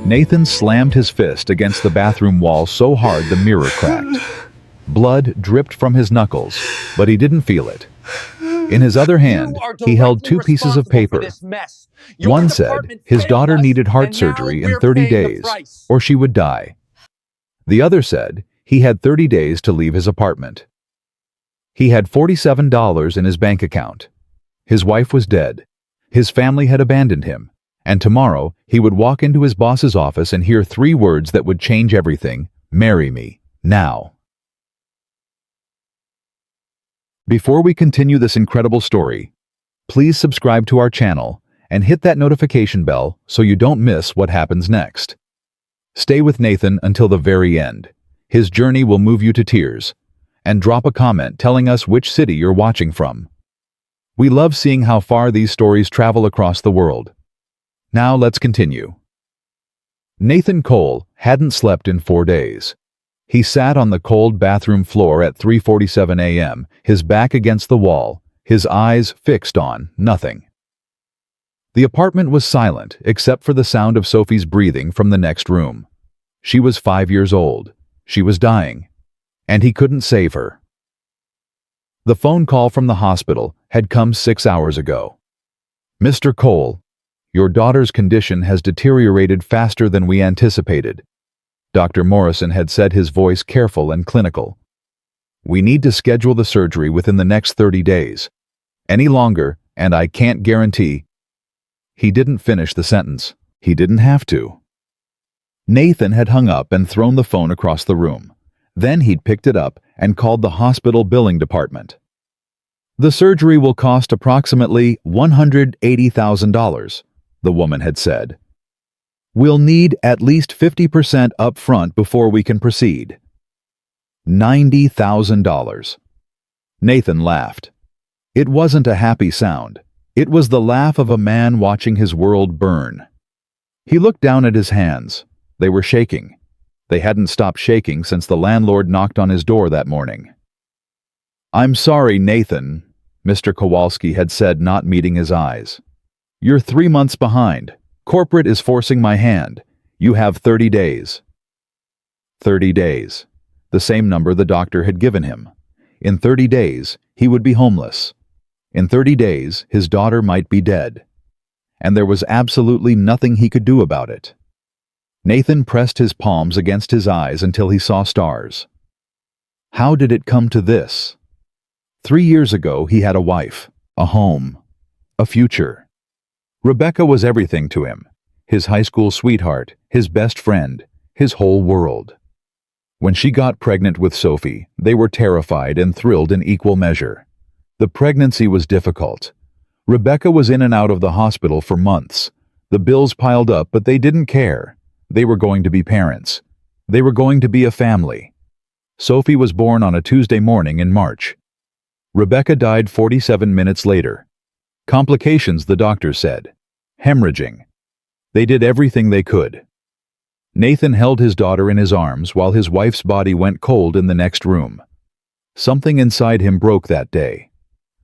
Nathan slammed his fist against the bathroom wall so hard the mirror cracked. Blood dripped from his knuckles, but he didn't feel it. In his other hand, he held two pieces of paper. One said his daughter needed heart surgery in 30 days, or she would die. The other said he had 30 days to leave his apartment. He had $47 in his bank account. His wife was dead. His family had abandoned him. And tomorrow, he would walk into his boss's office and hear 3 words that would change everything: "Marry me, now." Before we continue this incredible story, please subscribe to our channel and hit that notification bell so you don't miss what happens next. Stay with Nathan until the very end. His journey will move you to tears. And drop a comment telling us which city you're watching from. We love seeing how far these stories travel across the world. Now let's continue. Nathan Cole hadn't slept in 4 days. He sat on the cold bathroom floor at 3:47 a.m., his back against the wall, his eyes fixed on nothing. The apartment was silent except for the sound of Sophie's breathing from the next room. She was 5 years old. She was dying. And he couldn't save her. The phone call from the hospital had come 6 hours ago. "Mr. Cole, your daughter's condition has deteriorated faster than we anticipated." Dr. Morrison had said, his voice careful and clinical. "We need to schedule the surgery within the next 30 days. Any longer, and I can't guarantee." He didn't finish the sentence. He didn't have to. Nathan had hung up and thrown the phone across the room. Then he'd picked it up and called the hospital billing department. "The surgery will cost approximately $180,000, the woman had said. "We'll need at least 50% up front before we can proceed." $90,000. Nathan laughed. It wasn't a happy sound. It was the laugh of a man watching his world burn. He looked down at his hands. They were shaking. They hadn't stopped shaking since the landlord knocked on his door that morning. "I'm sorry, Nathan," Mr. Kowalski had said, not meeting his eyes. "You're 3 months behind. Corporate is forcing my hand. You have 30 days. 30 days. The same number the doctor had given him. In 30 days, he would be homeless. In 30 days, his daughter might be dead. And there was absolutely nothing he could do about it. Nathan pressed his palms against his eyes until he saw stars. How did it come to this? 3 years ago, he had a wife, a home, a future. Rebecca was everything to him, his high school sweetheart, his best friend, his whole world. When she got pregnant with Sophie, they were terrified and thrilled in equal measure. The pregnancy was difficult. Rebecca was in and out of the hospital for months. The bills piled up, but they didn't care. They were going to be parents. They were going to be a family. Sophie was born on a Tuesday morning in March. Rebecca died 47 minutes later. Complications, the doctors said. Hemorrhaging. They did everything they could. Nathan held his daughter in his arms while his wife's body went cold in the next room. Something inside him broke that day.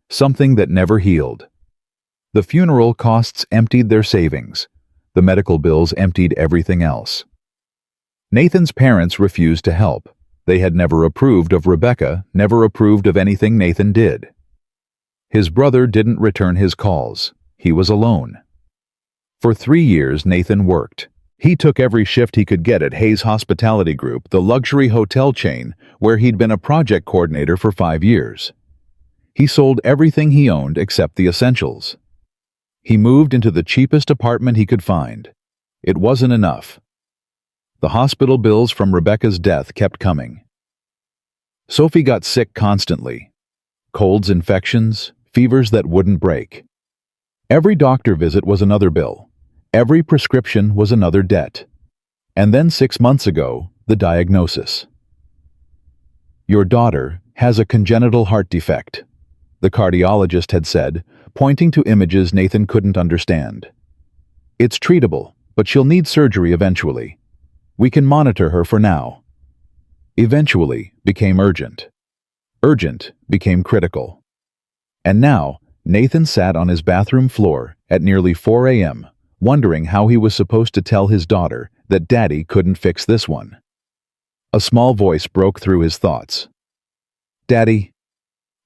Something that never healed. The funeral costs emptied their savings. The medical bills emptied everything else. Nathan's parents refused to help. They had never approved of Rebecca, never approved of anything Nathan did. His brother didn't return his calls. He was alone. For 3 years, Nathan worked. He took every shift he could get at Hayes Hospitality Group, the luxury hotel chain where he'd been a project coordinator for 5 years. He sold everything he owned except the essentials. He moved into the cheapest apartment he could find. It wasn't enough. The hospital bills from Rebecca's death kept coming. Sophie got sick constantly. Colds, infections, fevers that wouldn't break. Every doctor visit was another bill. Every prescription was another debt. And then 6 months ago, the diagnosis. Your daughter has a congenital heart defect, the cardiologist had said, pointing to images Nathan couldn't understand. It's treatable, but she'll need surgery eventually. We can monitor her for now. Eventually became urgent. Urgent became critical. And now, Nathan sat on his bathroom floor at nearly 4 a.m., wondering how he was supposed to tell his daughter that Daddy couldn't fix this one. A small voice broke through his thoughts. Daddy.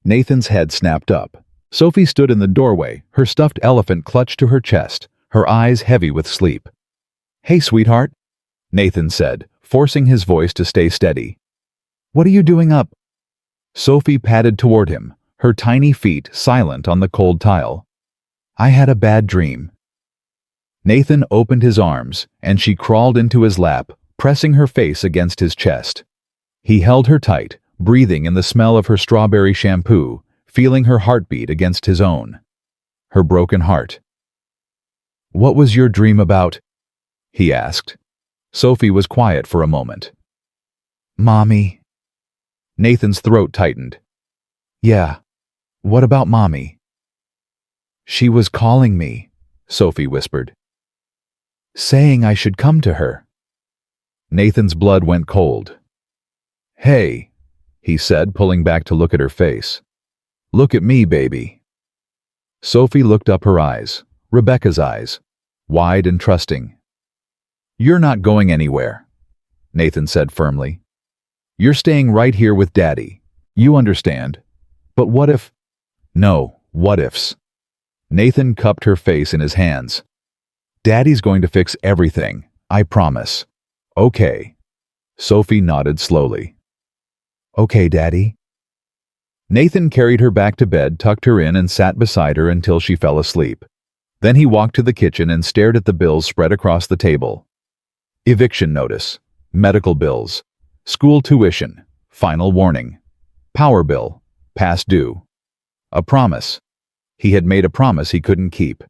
Nathan's head snapped up. Sophie stood in the doorway, her stuffed elephant clutched to her chest, her eyes heavy with sleep. Hey, sweetheart, Nathan said, forcing his voice to stay steady. What are you doing up? Sophie padded toward him, her tiny feet silent on the cold tile. I had a bad dream. Nathan opened his arms, and she crawled into his lap, pressing her face against his chest. He held her tight, breathing in the smell of her strawberry shampoo, feeling her heartbeat against his own. Her broken heart. What was your dream about? He asked. Sophie was quiet for a moment. Mommy. Nathan's throat tightened. Yeah. What about Mommy? She was calling me, Sophie whispered. Saying I should come to her. Nathan's blood went cold. Hey, he said, pulling back to look at her face. Look at me, baby. Sophie looked up, her eyes, Rebecca's eyes, wide and trusting. You're not going anywhere, Nathan said firmly. You're staying right here with Daddy. You understand. But what if... No, what ifs. Nathan cupped her face in his hands. Daddy's going to fix everything, I promise. Okay. Sophie nodded slowly. Okay, Daddy. Nathan carried her back to bed, tucked her in, and sat beside her until she fell asleep. Then he walked to the kitchen and stared at the bills spread across the table. Eviction notice, medical bills, school tuition, final warning, power bill, past due. A promise. He had made a promise he couldn't keep.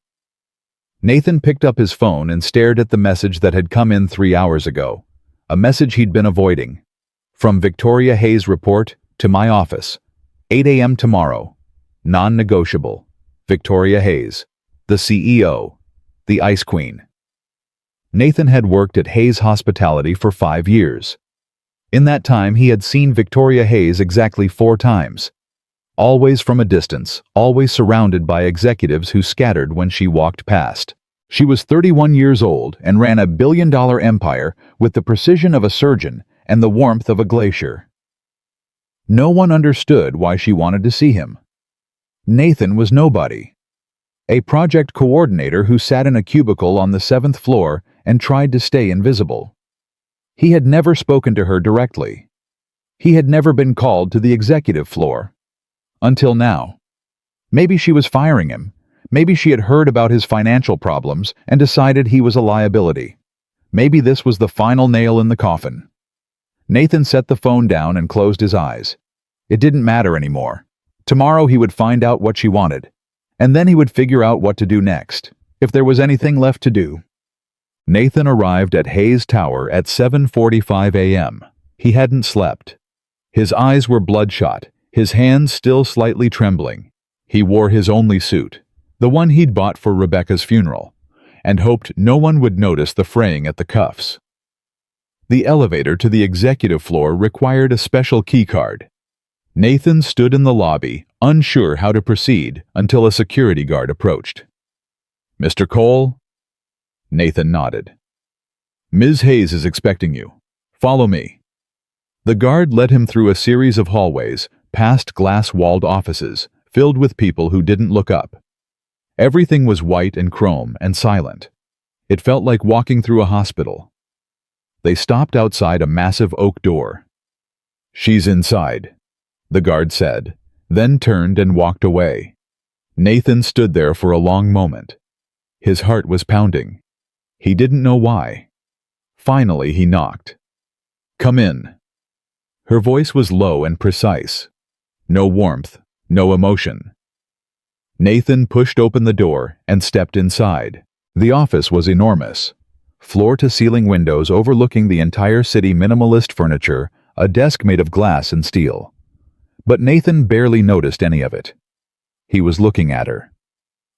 Nathan picked up his phone and stared at the message that had come in 3 hours ago, a message he'd been avoiding. From Victoria Hayes' report to my office, 8 a.m. tomorrow, non-negotiable, Victoria Hayes, the CEO, the Ice Queen. Nathan had worked at Hayes Hospitality for 5 years. In that time, he had seen Victoria Hayes exactly 4 times. Always from a distance, always surrounded by executives who scattered when she walked past. She was 31 years old and ran a billion-dollar empire with the precision of a surgeon and the warmth of a glacier. No one understood why she wanted to see him. Nathan was nobody. A project coordinator who sat in a cubicle on the 7th floor and tried to stay invisible. He had never spoken to her directly. He had never been called to the executive floor. Until now. Maybe she was firing him. Maybe she had heard about his financial problems and decided he was a liability. Maybe this was the final nail in the coffin. Nathan set the phone down and closed his eyes. It didn't matter anymore. Tomorrow he would find out what she wanted. And then he would figure out what to do next, if there was anything left to do. Nathan arrived at Hayes Tower at 7:45 a.m. He hadn't slept. His eyes were bloodshot, his hands still slightly trembling. He wore his only suit, the one he'd bought for Rebecca's funeral, and hoped no one would notice the fraying at the cuffs. The elevator to the executive floor required a special keycard. Nathan stood in the lobby, unsure how to proceed, until a security guard approached. Mr. Cole? Nathan nodded. Ms. Hayes is expecting you. Follow me. The guard led him through a series of hallways, past glass-walled offices, filled with people who didn't look up. Everything was white and chrome and silent. It felt like walking through a hospital. They stopped outside a massive oak door. She's inside, the guard said, then turned and walked away. Nathan stood there for a long moment. His heart was pounding. He didn't know why. Finally, he knocked. Come in. Her voice was low and precise. No warmth, no emotion. Nathan pushed open the door and stepped inside. The office was enormous. Floor-to-ceiling windows overlooking the entire city, minimalist furniture, a desk made of glass and steel. But Nathan barely noticed any of it. He was looking at her.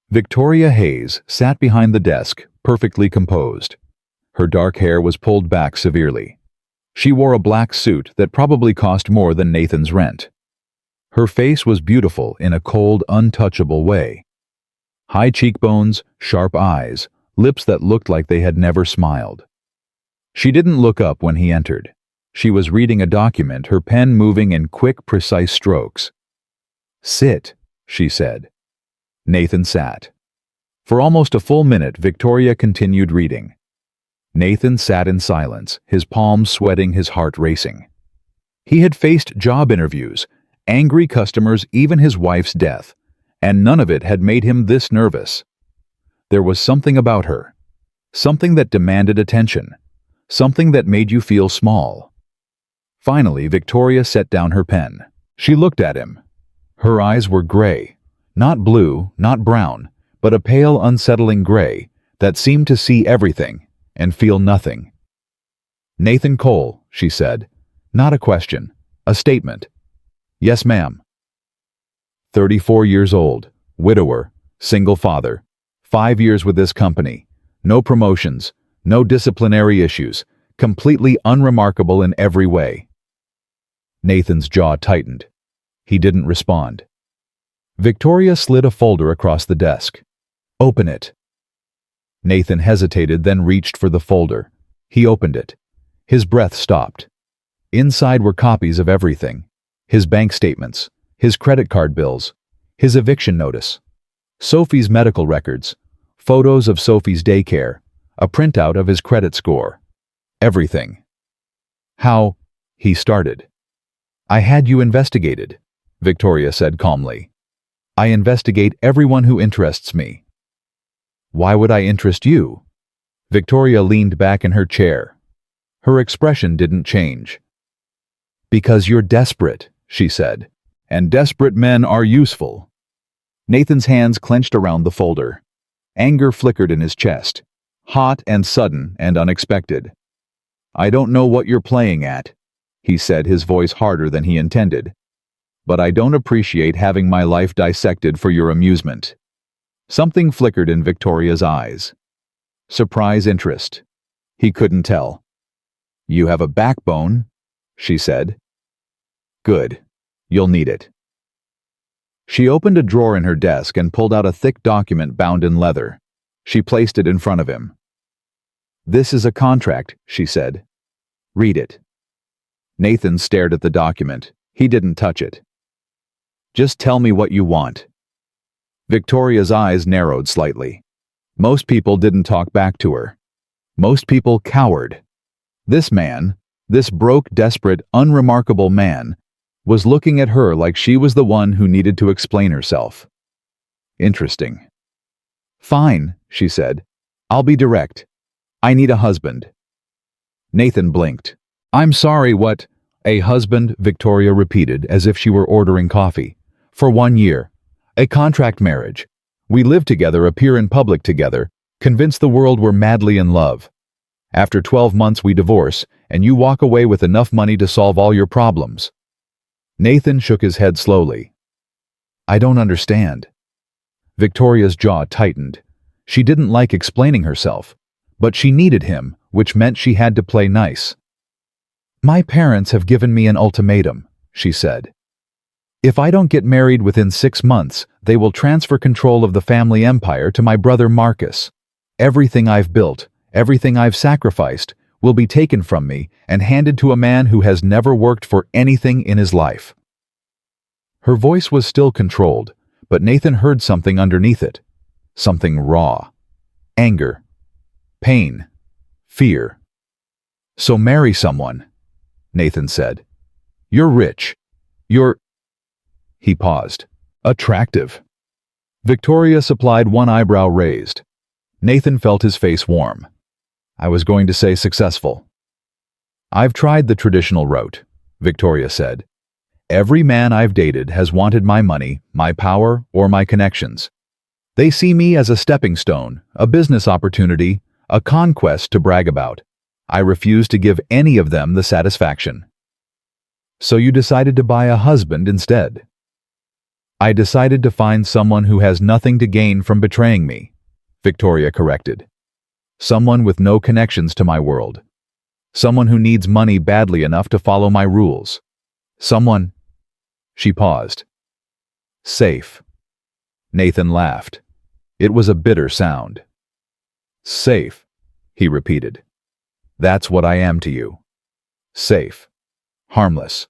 Victoria Hayes sat behind the desk, perfectly composed. Her dark hair was pulled back severely. She wore a black suit that probably cost more than Nathan's rent. Her face was beautiful in a cold, untouchable way. High cheekbones, sharp eyes, lips that looked like they had never smiled. She didn't look up when he entered. She was reading a document, her pen moving in quick, precise strokes. "Sit," she said. Nathan sat. For almost a full minute, Victoria continued reading. Nathan sat in silence, his palms sweating, his heart racing. He had faced job interviews, angry customers, even his wife's death, and none of it had made him this nervous. There was something about her, something that demanded attention, something that made you feel small. Finally, Victoria set down her pen. She looked at him. Her eyes were gray, not blue, not brown, but a pale, unsettling gray that seemed to see everything and feel nothing. "Nathan Cole," she said. Not a question, a statement. "Yes, ma'am." 34 years old, widower, single father, 5 years with this company, no promotions, no disciplinary issues, completely unremarkable in every way. Nathan's jaw tightened. He didn't respond. Victoria slid a folder across the desk. "Open it." Nathan hesitated, then reached for the folder. He opened it. His breath stopped. Inside were copies of everything. His bank statements, his credit card bills, his eviction notice, Sophie's medical records, photos of Sophie's daycare, a printout of his credit score. Everything. "How?" he started. "I had you investigated," Victoria said calmly. "I investigate everyone who interests me." "Why would I interest you?" Victoria leaned back in her chair. Her expression didn't change. "Because you're desperate," she said, "and desperate men are useful." Nathan's hands clenched around the folder. Anger flickered in his chest, hot and sudden and unexpected. "I don't know what you're playing at," he said, his voice harder than he intended. "But I don't appreciate having my life dissected for your amusement." Something flickered in Victoria's eyes. Surprise, interest. He couldn't tell. "You have a backbone," she said. "Good. You'll need it." She opened a drawer in her desk and pulled out a thick document bound in leather. She placed it in front of him. "This is a contract," she said. "Read it." Nathan stared at the document. He didn't touch it. "Just tell me what you want." Victoria's eyes narrowed slightly. Most people didn't talk back to her. Most people cowered. This man, this broke, desperate, unremarkable man, was looking at her like she was the one who needed to explain herself. Interesting. "Fine," she said. "I'll be direct. I need a husband." Nathan blinked. "I'm sorry, what?" "A husband," Victoria repeated, as if she were ordering coffee. "For 1 year. A contract marriage. We live together, appear in public together, convince the world we're madly in love. After 12 months we divorce, and you walk away with enough money to solve all your problems." Nathan shook his head slowly. "I don't understand." Victoria's jaw tightened. She didn't like explaining herself, but she needed him, which meant she had to play nice. "My parents have given me an ultimatum," she said. "If I don't get married within 6 months, they will transfer control of the family empire to my brother Marcus. Everything I've built, everything I've sacrificed, will be taken from me and handed to a man who has never worked for anything in his life." Her voice was still controlled, but Nathan heard something underneath it. Something raw. Anger. Pain. Fear. "So marry someone," Nathan said. "You're rich. You're—" He paused. "Attractive." Victoria supplied one eyebrow raised. Nathan felt his face warm. "I was going to say successful." "I've tried the traditional route," Victoria said. "Every man I've dated has wanted my money, my power, or my connections. They see me as a stepping stone, a business opportunity, a conquest to brag about. I refuse to give any of them the satisfaction." "So you decided to buy a husband instead?" "I decided to find someone who has nothing to gain from betraying me," Victoria corrected. "Someone with no connections to my world. Someone who needs money badly enough to follow my rules. Someone—" She paused. "Safe." Nathan laughed. It was a bitter sound. "Safe," he repeated. That's what I am to you. Safe. Harmless.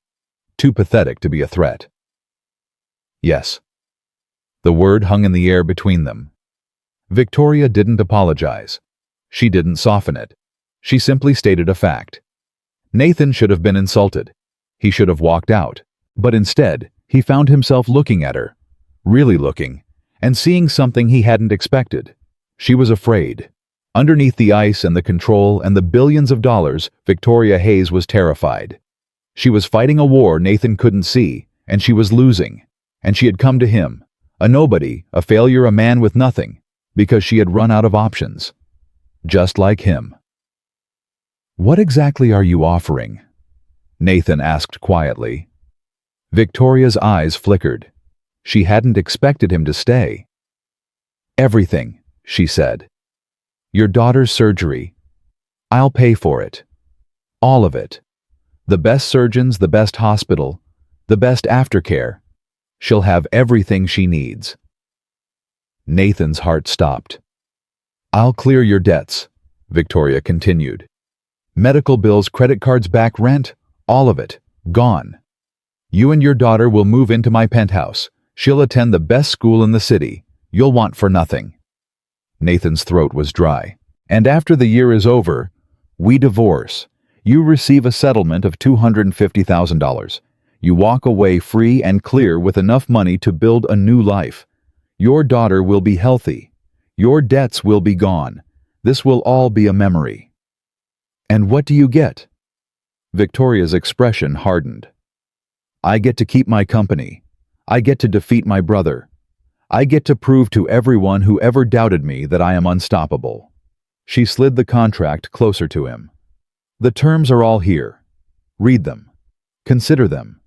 Too pathetic to be a threat. Yes. The word hung in the air between them. Victoria didn't apologize. She didn't soften it. She simply stated a fact. Nathan should have been insulted. He should have walked out. But instead, he found himself looking at her. Really looking. And seeing something he hadn't expected. She was afraid. Underneath the ice and the control and the billions of dollars, Victoria Hayes was terrified. She was fighting a war Nathan couldn't see, and she was losing. And she had come to him, a nobody, a failure, a man with nothing, because she had run out of options. Just like him. "What exactly are you offering?" Nathan asked quietly. Victoria's eyes flickered. She hadn't expected him to stay. "Everything," she said. "Your daughter's surgery. I'll pay for it. All of it. The best surgeons, the best hospital, the best aftercare. She'll have everything she needs." Nathan's heart stopped. "I'll clear your debts," Victoria continued. "Medical bills, credit cards, back rent, all of it, gone. You and your daughter will move into my penthouse. She'll attend the best school in the city. You'll want for nothing." Nathan's throat was dry. "And after the year is over, we divorce. You receive a settlement of $250,000. You walk away free and clear with enough money to build a new life. Your daughter will be healthy. Your debts will be gone. This will all be a memory." "And what do you get?" Victoria's expression hardened. "I get to keep my company. I get to defeat my brother. I get to prove to everyone who ever doubted me that I am unstoppable." She slid the contract closer to him. "The terms are all here. Read them. Consider them.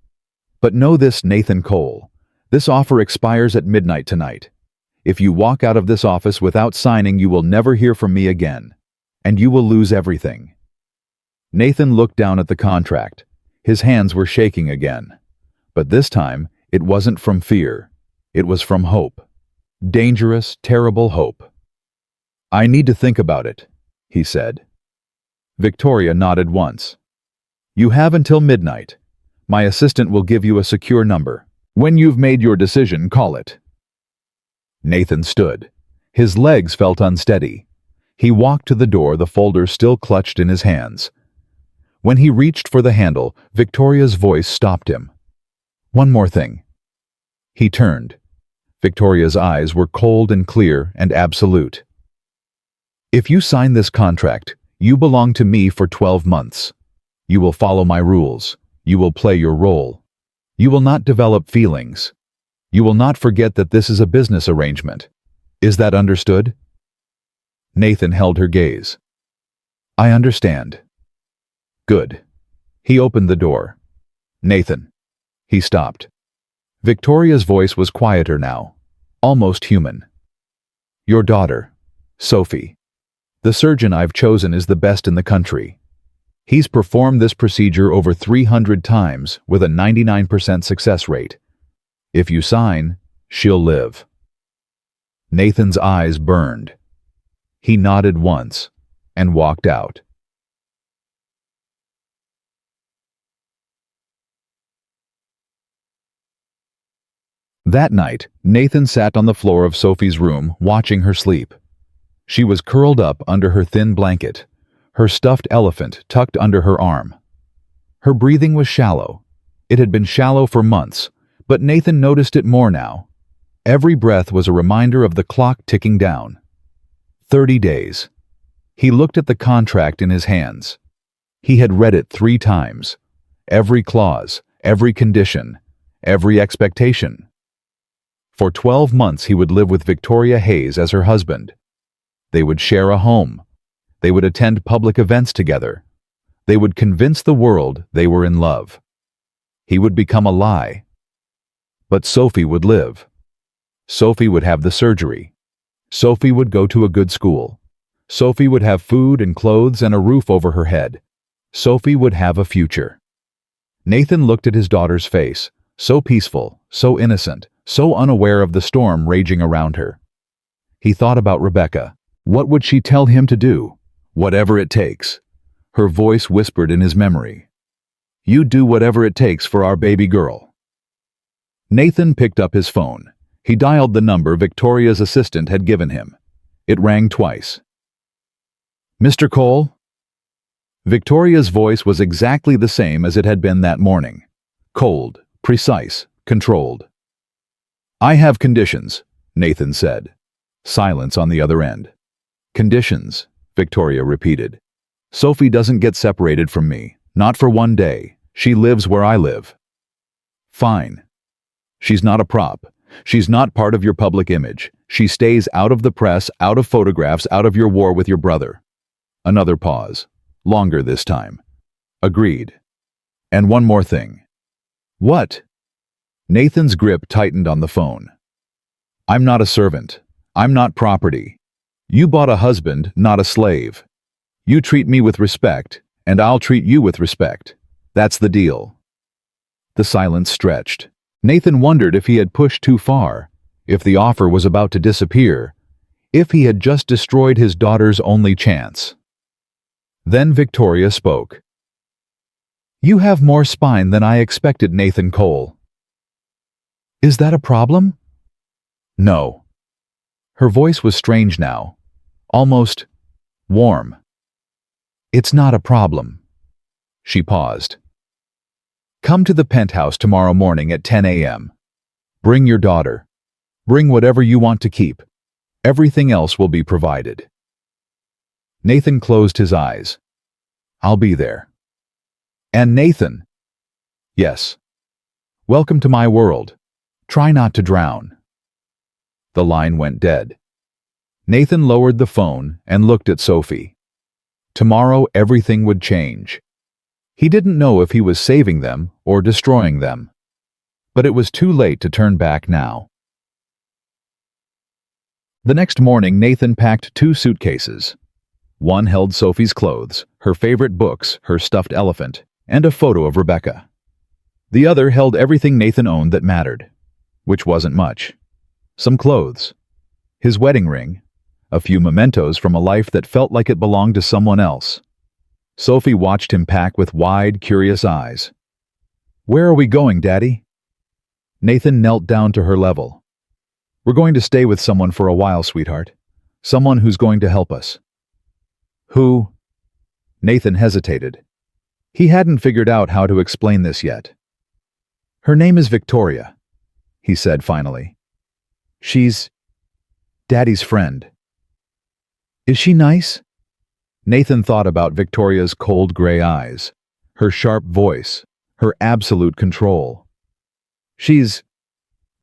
But know this, Nathan Cole. This offer expires at midnight tonight. If you walk out of this office without signing, you will never hear from me again. And you will lose everything." Nathan looked down at the contract. His hands were shaking again. But this time, it wasn't from fear. It was from hope. Dangerous, terrible hope. "I need to think about it," he said. Victoria nodded once. "You have until midnight. My assistant will give you a secure number. When you've made your decision, call it." Nathan stood. His legs felt unsteady. He walked to the door, the folder still clutched in his hands. When he reached for the handle, Victoria's voice stopped him. "One more thing." He turned. Victoria's eyes were cold and clear and absolute. "If you sign this contract, you belong to me for 12 months. You will follow my rules. You will play your role. You will not develop feelings. You will not forget that this is a business arrangement. Is that understood?" Nathan held her gaze. "I understand." "Good." He opened the door. "Nathan." He stopped. Victoria's voice was quieter now, almost human. "Your daughter, Sophie. The surgeon I've chosen is the best in the country. He's performed this procedure over 300 times with a 99% success rate. If you sign, she'll live." Nathan's eyes burned. He nodded once and walked out. That night, Nathan sat on the floor of Sophie's room, watching her sleep. She was curled up under her thin blanket, her stuffed elephant tucked under her arm. Her breathing was shallow. It had been shallow for months, but Nathan noticed it more now. Every breath was a reminder of the clock ticking down. 30 days. He looked at the contract in his hands. He had read it 3 times. Every clause, every condition, every expectation. For 12 months he would live with Victoria Hayes as her husband. They would share a home. They would attend public events together. They would convince the world they were in love. He would become a lie. But Sophie would live. Sophie would have the surgery. Sophie would go to a good school. Sophie would have food and clothes and a roof over her head. Sophie would have a future. Nathan looked at his daughter's face, so peaceful, so innocent, so unaware of the storm raging around her. He thought about Rebecca. What would she tell him to do? Whatever it takes. Her voice whispered in his memory. "You do whatever it takes for our baby girl." Nathan picked up his phone. He dialed the number Victoria's assistant had given him. It rang twice. "Mr. Cole?" Victoria's voice was exactly the same as it had been that morning. Cold, precise, controlled. "I have conditions," Nathan said. Silence on the other end. "Conditions," Victoria repeated. "Sophie doesn't get separated from me. Not for one day. She lives where I live." "Fine. She's not a prop. She's not part of your public image. She stays out of the press, out of photographs, out of your war with your brother." Another pause. Longer this time. "Agreed. And one more thing." "What?" Nathan's grip tightened on the phone. "I'm not a servant. I'm not property. You bought a husband, not a slave. You treat me with respect, and I'll treat you with respect. That's the deal." The silence stretched. Nathan wondered if he had pushed too far, if the offer was about to disappear, if he had just destroyed his daughter's only chance. Then Victoria spoke. "You have more spine than I expected, Nathan Cole." "Is that a problem?" "No." Her voice was strange now, almost warm. "It's not a problem." She paused. "Come to the penthouse tomorrow morning at 10 a.m. Bring your daughter. Bring whatever you want to keep. Everything else will be provided." Nathan closed his eyes. "I'll be there." "And Nathan?" "Yes." "Welcome to my world. Try not to drown." The line went dead. Nathan lowered the phone and looked at Sophie. Tomorrow everything would change. He didn't know if he was saving them or destroying them. But it was too late to turn back now. The next morning, Nathan packed 2 suitcases. One held Sophie's clothes, her favorite books, her stuffed elephant, and a photo of Rebecca. The other held everything Nathan owned that mattered, which wasn't much. Some clothes, his wedding ring, a few mementos from a life that felt like it belonged to someone else. Sophie watched him pack with wide, curious eyes. "Where are we going, Daddy?" Nathan knelt down to her level. "We're going to stay with someone for a while, sweetheart. Someone who's going to help us." "Who?" Nathan hesitated. He hadn't figured out how to explain this yet. "Her name is Victoria," he said finally. "She's Daddy's friend." "Is she nice?" Nathan thought about Victoria's cold gray eyes, her sharp voice, her absolute control. "She's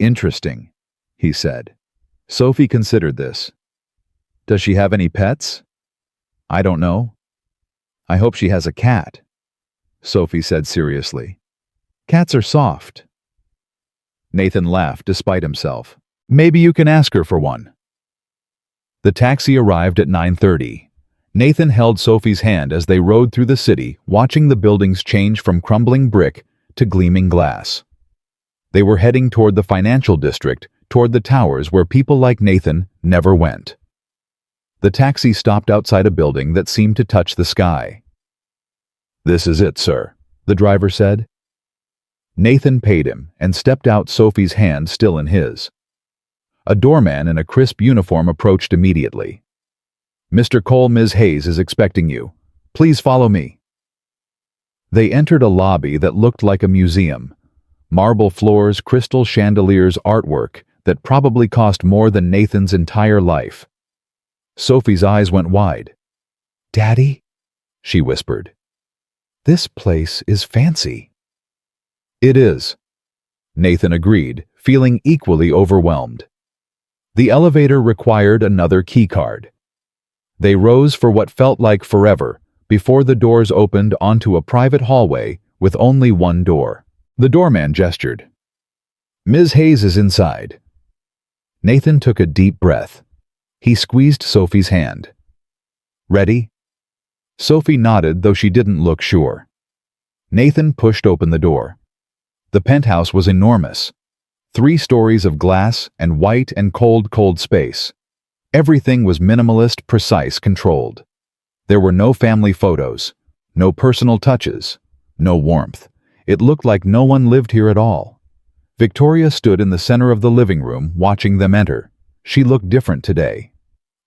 interesting," he said. Sophie considered this. "Does she have any pets?" "I don't know." "I hope she has a cat," Sophie said seriously. "Cats are soft." Nathan laughed despite himself. "Maybe you can ask her for one." The taxi arrived at 9:30. Nathan held Sophie's hand as they rode through the city, watching the buildings change from crumbling brick to gleaming glass. They were heading toward the financial district, toward the towers where people like Nathan never went. The taxi stopped outside a building that seemed to touch the sky. "This is it, sir," the driver said. Nathan paid him and stepped out, Sophie's hand still in his. A doorman in a crisp uniform approached immediately. "Mr. Cole, Ms. Hayes is expecting you. Please follow me." They entered a lobby that looked like a museum. Marble floors, crystal chandeliers, artwork that probably cost more than Nathan's entire life. Sophie's eyes went wide. "Daddy?" she whispered. "This place is fancy." "It is," Nathan agreed, feeling equally overwhelmed. The elevator required another keycard. They rose for what felt like forever before the doors opened onto a private hallway with only one door. The doorman gestured. "Ms. Hayes is inside." Nathan took a deep breath. He squeezed Sophie's hand. "Ready?" Sophie nodded, though she didn't look sure. Nathan pushed open the door. The penthouse was enormous. 3 stories of glass and white and cold space. Everything was minimalist, precise, controlled. There were no family photos, No personal touches. No warmth. It looked like no one lived here at all. Victoria stood in the center of the living room, watching them enter. She looked different today.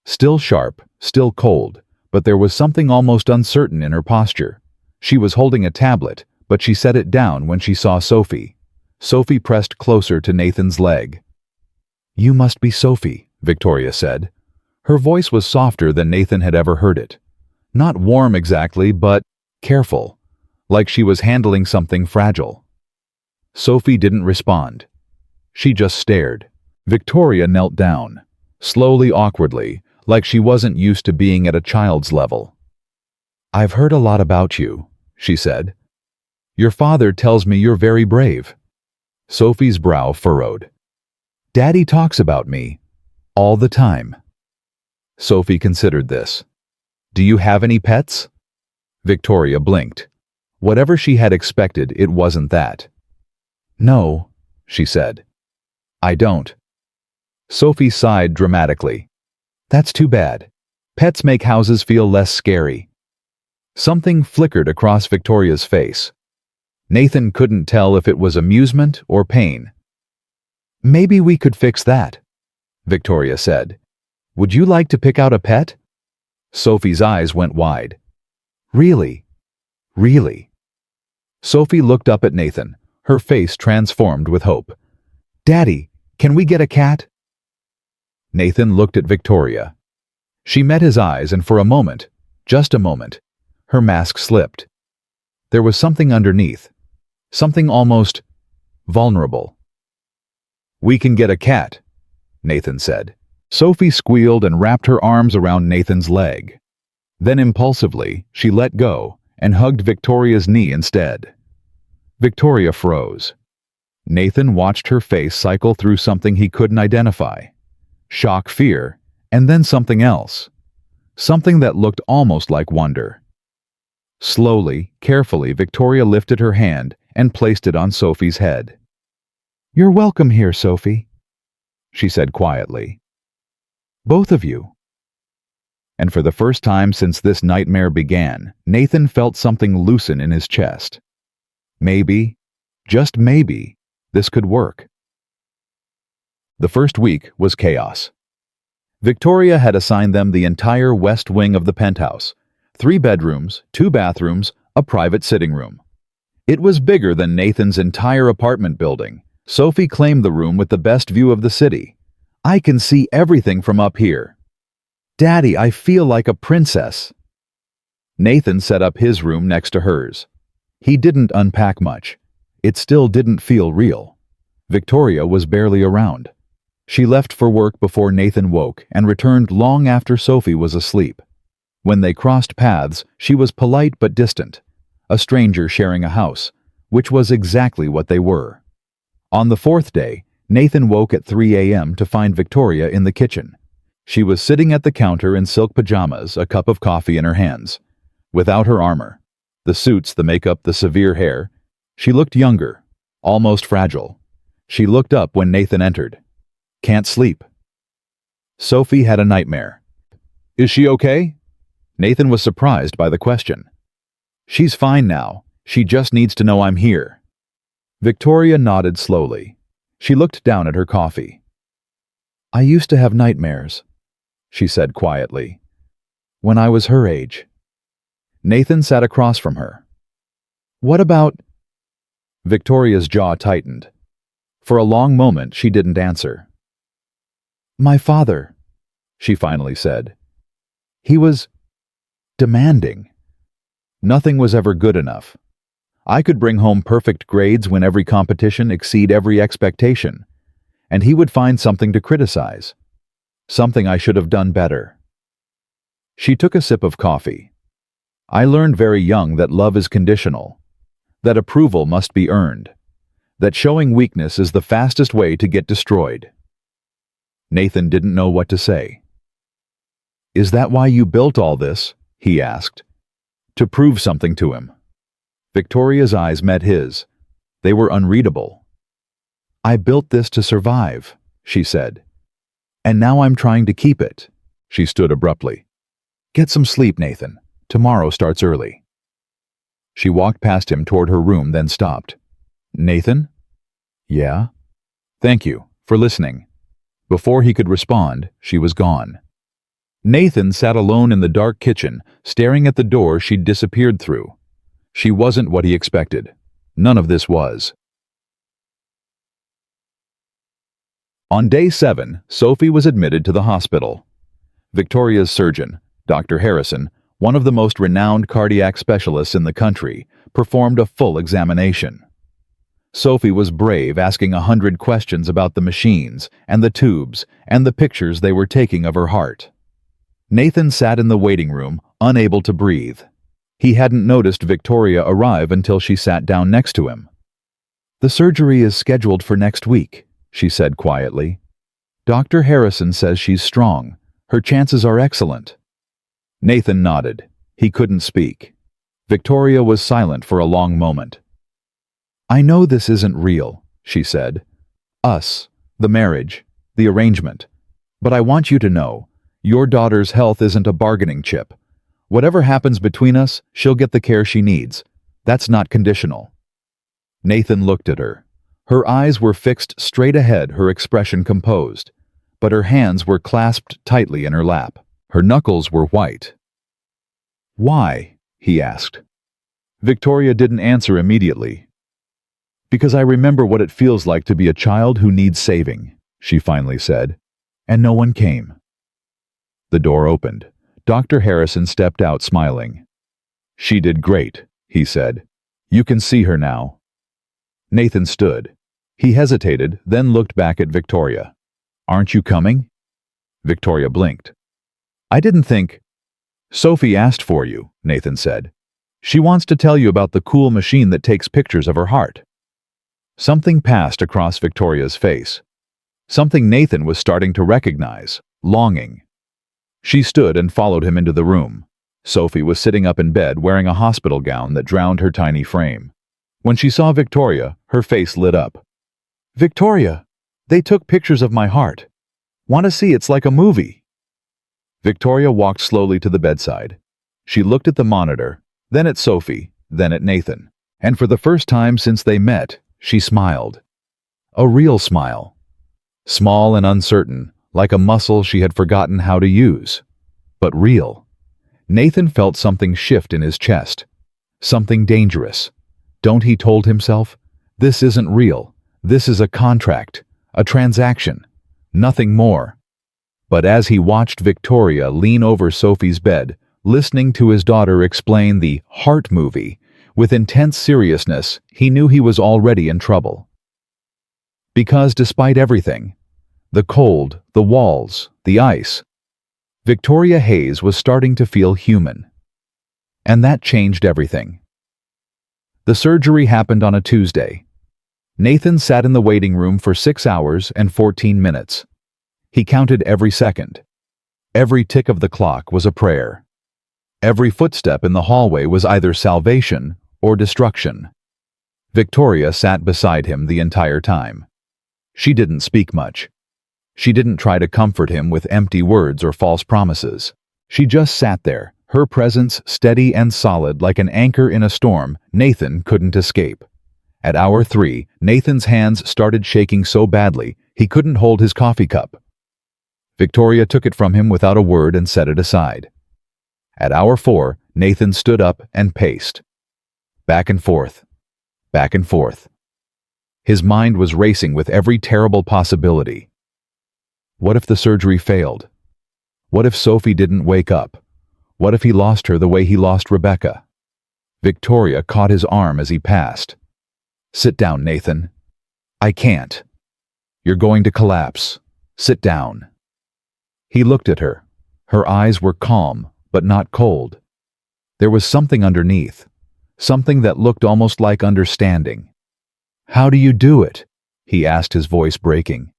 Still sharp, still cold, but there was something almost uncertain in her posture. She was holding a tablet, but she set it down when she saw Sophie. Sophie pressed closer to Nathan's leg. "You must be Sophie," Victoria said. Her voice was softer than Nathan had ever heard it. Not warm exactly, but careful, like she was handling something fragile. Sophie didn't respond. She just stared. Victoria knelt down, slowly, awkwardly, like she wasn't used to being at a child's level. "I've heard a lot about you," she said. "Your father tells me you're very brave." Sophie's brow furrowed. "Daddy talks about me. All the time." Sophie considered this. "Do you have any pets?" Victoria blinked. Whatever she had expected, it wasn't that. "No," she said. "I don't." Sophie sighed dramatically. "That's too bad. Pets make houses feel less scary." Something flickered across Victoria's face. Nathan couldn't tell if it was amusement or pain. "Maybe we could fix that," Victoria said. "Would you like to pick out a pet?" Sophie's eyes went wide. "Really? Really?" Sophie looked up at Nathan, her face transformed with hope. "Daddy, can we get a cat?" Nathan looked at Victoria. She met his eyes, and for a moment, just a moment, her mask slipped. There was something underneath, something almost vulnerable. "We can get a cat," Nathan said. Sophie squealed and wrapped her arms around Nathan's leg. Then impulsively, she let go and hugged Victoria's knee instead. Victoria froze. Nathan watched her face cycle through something he couldn't identify. Shock, fear, and then something else. Something that looked almost like wonder. Slowly, carefully, Victoria lifted her hand and placed it on Sophie's head. "You're welcome here, Sophie," she said quietly. "Both of you." And for the first time since this nightmare began, Nathan felt something loosen in his chest. Maybe, just maybe, this could work. The first week was chaos. Victoria had assigned them the entire west wing of the penthouse, 3 bedrooms, 2 bathrooms, a private sitting room. It was bigger than Nathan's entire apartment building. Sophie claimed the room with the best view of the city. "I can see everything from up here. Daddy, I feel like a princess." Nathan set up his room next to hers. He didn't unpack much. It still didn't feel real. Victoria was barely around. She left for work before Nathan woke and returned long after Sophie was asleep. When they crossed paths, she was polite but distant, a stranger sharing a house, which was exactly what they were. On the 4th day, Nathan woke at 3 a.m. to find Victoria in the kitchen. She was sitting at the counter in silk pajamas, a cup of coffee in her hands. Without her armor, the suits, the makeup, the severe hair, she looked younger, almost fragile. She looked up when Nathan entered. "Can't sleep." Sophie had a nightmare. "Is she okay?" Nathan was surprised by the question. "She's fine now. She just needs to know I'm here." Victoria nodded slowly. She looked down at her coffee. "I used to have nightmares," she said quietly, "when I was her age." Nathan sat across from her. "What about—" Victoria's jaw tightened. For a long moment, she didn't answer. "My father," she finally said. "He was demanding. Nothing was ever good enough. I could bring home perfect grades, win every competition, exceed every expectation, and he would find something to criticize, something I should have done better." She took a sip of coffee. "I learned very young that love is conditional, that approval must be earned, that showing weakness is the fastest way to get destroyed." Nathan didn't know what to say. "Is that why you built all this?" he asked. To prove something to him. Victoria's eyes met his. They were unreadable. "I built this to survive," she said. "And now I'm trying to keep it." She stood abruptly. "Get some sleep, Nathan. Tomorrow starts early." She walked past him toward her room, then stopped. "Nathan?" "Yeah?" "Thank you for listening." Before he could respond, she was gone. Nathan sat alone in the dark kitchen, staring at the door she'd disappeared through. She wasn't what he expected. None of this was. On day 7, Sophie was admitted to the hospital. Victoria's surgeon, Dr. Harrison, one of the most renowned cardiac specialists in the country, performed a full examination. Sophie was brave, asking 100 questions about the machines and the tubes and the pictures they were taking of her heart. Nathan sat in the waiting room, unable to breathe. He hadn't noticed Victoria arrive until she sat down next to him. "The surgery is scheduled for next week," she said quietly. "Dr. Harrison says she's strong. Her chances are excellent." Nathan nodded. He couldn't speak. Victoria was silent for a long moment. "I know this isn't real," she said. "Us, the marriage, the arrangement. But I want you to know, your daughter's health isn't a bargaining chip. Whatever happens between us, she'll get the care she needs. That's not conditional." Nathan looked at her. Her eyes were fixed straight ahead, her expression composed, but her hands were clasped tightly in her lap. Her knuckles were white. "Why?" he asked. Victoria didn't answer immediately. "Because I remember what it feels like to be a child who needs saving," she finally said, "and no one came." The door opened. Dr. Harrison stepped out smiling. "She did great," he said. "You can see her now." Nathan stood. He hesitated, then looked back at Victoria. "Aren't you coming?" Victoria blinked. "I didn't think—" "Sophie asked for you," Nathan said. "She wants to tell you about the cool machine that takes pictures of her heart." Something passed across Victoria's face. Something Nathan was starting to recognize, longing. She stood and followed him into the room. Sophie was sitting up in bed wearing a hospital gown that drowned her tiny frame. When she saw Victoria, her face lit up. "Victoria, they took pictures of my heart. Want to see? It's like a movie." Victoria walked slowly to the bedside. She looked at the monitor, then at Sophie, then at Nathan. And for the first time since they met, she smiled. A real smile. Small and uncertain, like a muscle she had forgotten how to use. But real. Nathan felt something shift in his chest. Something dangerous. Don't he told himself? This isn't real. This is a contract. A transaction. Nothing more. But as he watched Victoria lean over Sophie's bed, listening to his daughter explain the heart movie, with intense seriousness, he knew he was already in trouble. Because despite everything, the cold, the walls, the ice, Victoria Hayes was starting to feel human. And that changed everything. The surgery happened on a Tuesday. Nathan sat in the waiting room for 6 hours and 14 minutes. He counted every second. Every tick of the clock was a prayer. Every footstep in the hallway was either salvation or destruction. Victoria sat beside him the entire time. She didn't speak much. She didn't try to comfort him with empty words or false promises. She just sat there, her presence steady and solid like an anchor in a storm Nathan couldn't escape. At hour 3, Nathan's hands started shaking so badly he couldn't hold his coffee cup. Victoria took it from him without a word and set it aside. At hour 4, Nathan stood up and paced. Back and forth. Back and forth. His mind was racing with every terrible possibility. What if the surgery failed? What if Sophie didn't wake up? What if he lost her the way he lost Rebecca? Victoria caught his arm as he passed. "Sit down, Nathan." "I can't." "You're going to collapse. Sit down." He looked at her. Her eyes were calm, but not cold. There was something underneath, something that looked almost like understanding. "How do you do it?" he asked, his voice breaking.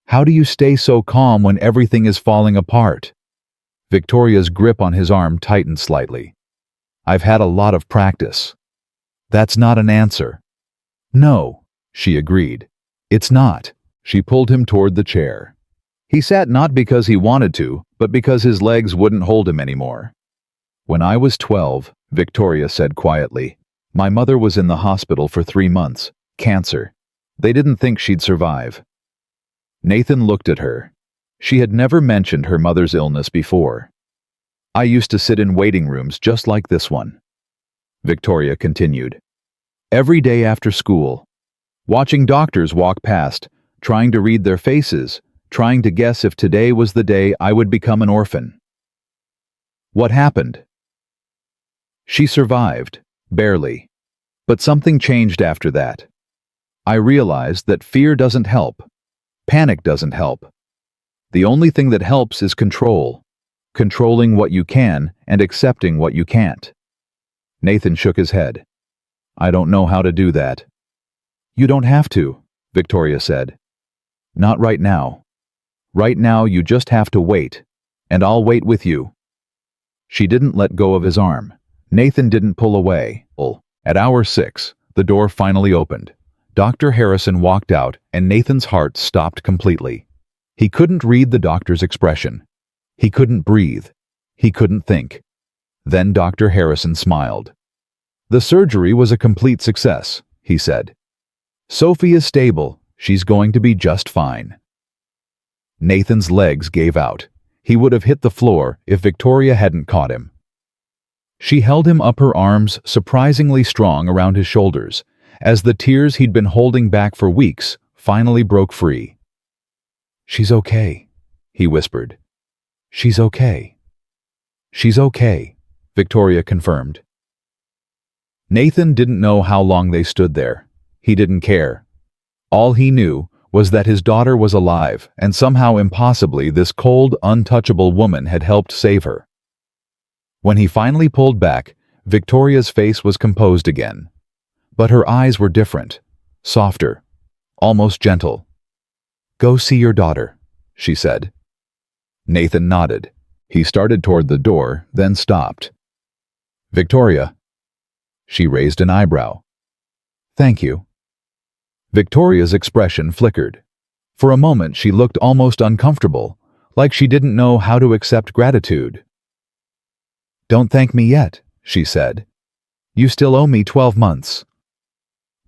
"How do you stay so calm when everything is falling apart?" Victoria's grip on his arm tightened slightly. "I've had a lot of practice." "That's not an answer." "No," she agreed. "It's not." She pulled him toward the chair. He sat not because he wanted to, but because his legs wouldn't hold him anymore. "When I was 12, Victoria said quietly, My mother was in the hospital for 3 months. Cancer. They didn't think she'd survive. Nathan looked at her. She had never mentioned her mother's illness before. I used to sit in waiting rooms just like this one. Victoria continued. Every day after school, watching doctors walk past, trying to read their faces, trying to guess if today was the day I would become an orphan. What happened? She survived, barely. But something changed after that. I realized that fear doesn't help. Panic doesn't help. The only thing that helps is control. Controlling what you can and accepting what you can't. Nathan shook his head. I don't know how to do that. You don't have to, Victoria said. Not right now. Right now you just have to wait, and I'll wait with you. She didn't let go of his arm. Nathan didn't pull away. At hour 6, the door finally opened. Dr. Harrison walked out, and Nathan's heart stopped completely. He couldn't read the doctor's expression. He couldn't breathe. He couldn't think. Then Dr. Harrison smiled. The surgery was a complete success, he said. Sophie is stable. She's going to be just fine. Nathan's legs gave out. He would have hit the floor if Victoria hadn't caught him. She held him up, her arms surprisingly strong around his shoulders, as the tears he'd been holding back for weeks finally broke free. She's okay, he whispered. She's okay. She's okay, Victoria confirmed. Nathan didn't know how long they stood there. He didn't care. All he knew was that his daughter was alive, and somehow impossibly this cold, untouchable woman had helped save her. When he finally pulled back, Victoria's face was composed again. But her eyes were different, softer, almost gentle. Go see your daughter, she said. Nathan nodded. He started toward the door, then stopped. Victoria. She raised an eyebrow. Thank you. Victoria's expression flickered. For a moment she looked almost uncomfortable, like she didn't know how to accept gratitude. Don't thank me yet, she said. You still owe me 12 months.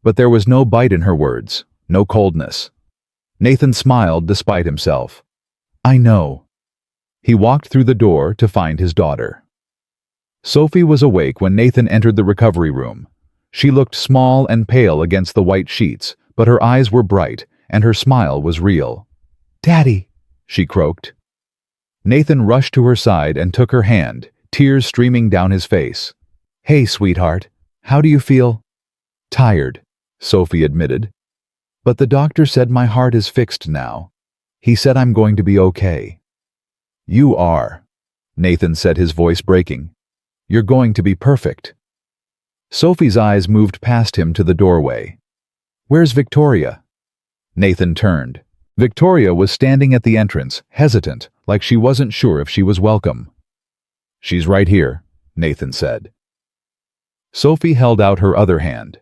But there was no bite in her words, no coldness. Nathan smiled despite himself. I know. He walked through the door to find his daughter. Sophie was awake when Nathan entered the recovery room. She looked small and pale against the white sheets, but her eyes were bright, and her smile was real. Daddy, she croaked. Nathan rushed to her side and took her hand, tears streaming down his face. Hey, sweetheart, how do you feel? Tired, Sophie admitted. But the doctor said my heart is fixed now. He said I'm going to be okay. You are, Nathan said, his voice breaking. You're going to be perfect. Sophie's eyes moved past him to the doorway. Where's Victoria? Nathan turned. Victoria was standing at the entrance, hesitant, like she wasn't sure if she was welcome. She's right here, Nathan said. Sophie held out her other hand.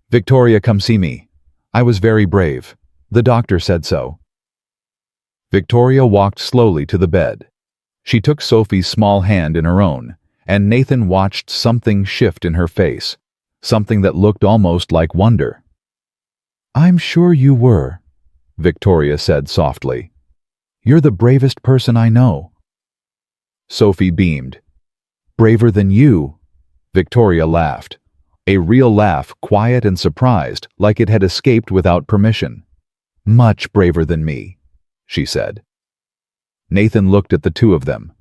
Victoria, come see me. I was very brave. The doctor said so. Victoria walked slowly to the bed. She took Sophie's small hand in her own, and Nathan watched something shift in her face, something that looked almost like wonder. I'm sure you were, Victoria said softly. You're the bravest person I know. Sophie beamed. Braver than you? Victoria laughed. A real laugh, quiet and surprised, like it had escaped without permission. Much braver than me, she said. Nathan looked at the two of them.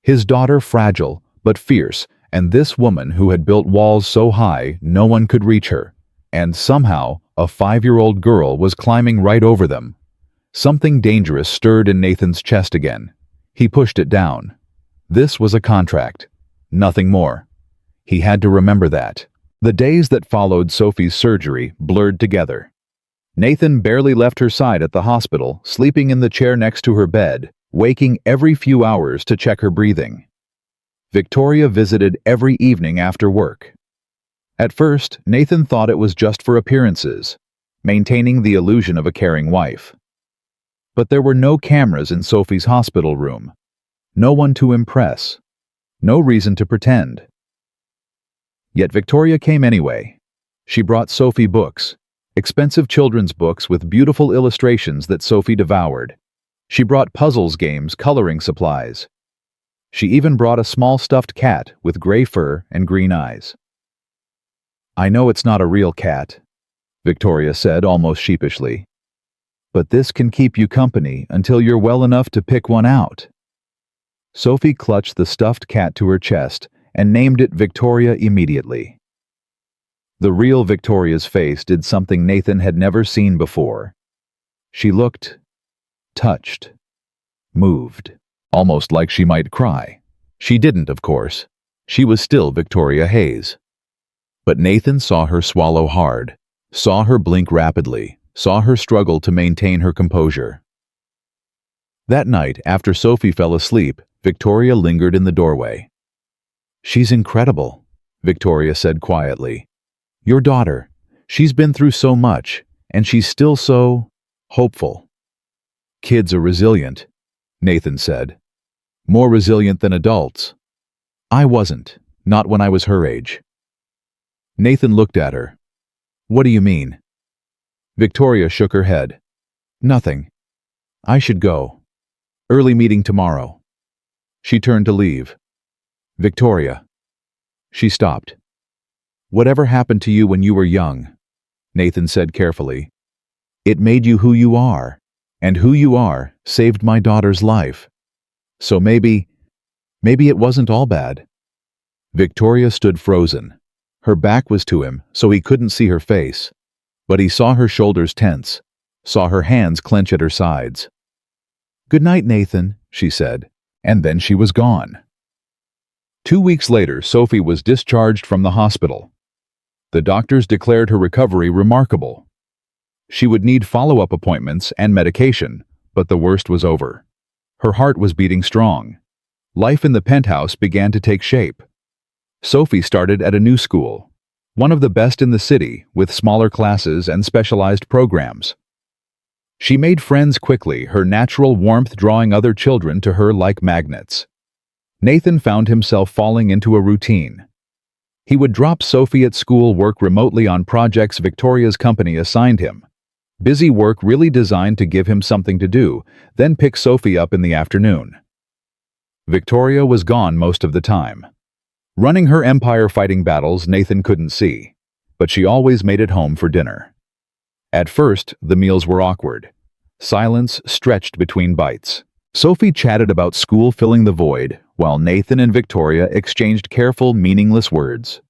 His daughter fragile, but fierce, and this woman who had built walls so high no one could reach her. And somehow, a 5-year-old girl was climbing right over them. Something dangerous stirred in Nathan's chest again. He pushed it down. This was a contract. Nothing more. He had to remember that. The days that followed Sophie's surgery blurred together. Nathan barely left her side at the hospital, sleeping in the chair next to her bed, waking every few hours to check her breathing. Victoria visited every evening after work. At first, Nathan thought it was just for appearances, maintaining the illusion of a caring wife. But there were no cameras in Sophie's hospital room. No one to impress. No reason to pretend. Yet Victoria came anyway. She brought Sophie books, expensive children's books with beautiful illustrations that Sophie devoured. She brought puzzles, games, coloring supplies. She even brought a small stuffed cat with gray fur and green eyes. "I know it's not a real cat," Victoria said almost sheepishly, "but this can keep you company until you're well enough to pick one out." Sophie clutched the stuffed cat to her chest and named it Victoria immediately. The real Victoria's face did something Nathan had never seen before. She looked, touched, moved, almost like she might cry. She didn't, of course. She was still Victoria Hayes. But Nathan saw her swallow hard, saw her blink rapidly, saw her struggle to maintain her composure. That night, after Sophie fell asleep, Victoria lingered in the doorway. "She's incredible," Victoria said quietly. "Your daughter. She's been through so much, and she's still so hopeful." "Kids are resilient," Nathan said. "More resilient than adults. I wasn't, not when I was her age." Nathan looked at her. "What do you mean?" Victoria shook her head. "Nothing. I should go. Early meeting tomorrow." She turned to leave. "Victoria." She stopped. "Whatever happened to you when you were young," Nathan said carefully, "it made you who you are, and who you are saved my daughter's life. So maybe it wasn't all bad." Victoria stood frozen. Her back was to him, so he couldn't see her face, but he saw her shoulders tense, saw her hands clench at her sides. "Good night, Nathan," she said, and then she was gone. 2 weeks later, Sophie was discharged from the hospital. The doctors declared her recovery remarkable. She would need follow-up appointments and medication, but the worst was over. Her heart was beating strong. Life in the penthouse began to take shape. Sophie started at a new school, one of the best in the city, with smaller classes and specialized programs. She made friends quickly, her natural warmth drawing other children to her like magnets. Nathan found himself falling into a routine. He would drop Sophie at school, work remotely on projects Victoria's company assigned him. Busy work really designed to give him something to do, then pick Sophie up in the afternoon. Victoria was gone most of the time. Running her empire fighting battles Nathan couldn't see, but she always made it home for dinner. At first, the meals were awkward. Silence stretched between bites. Sophie chatted about school filling the void, while Nathan and Victoria exchanged careful, meaningless words.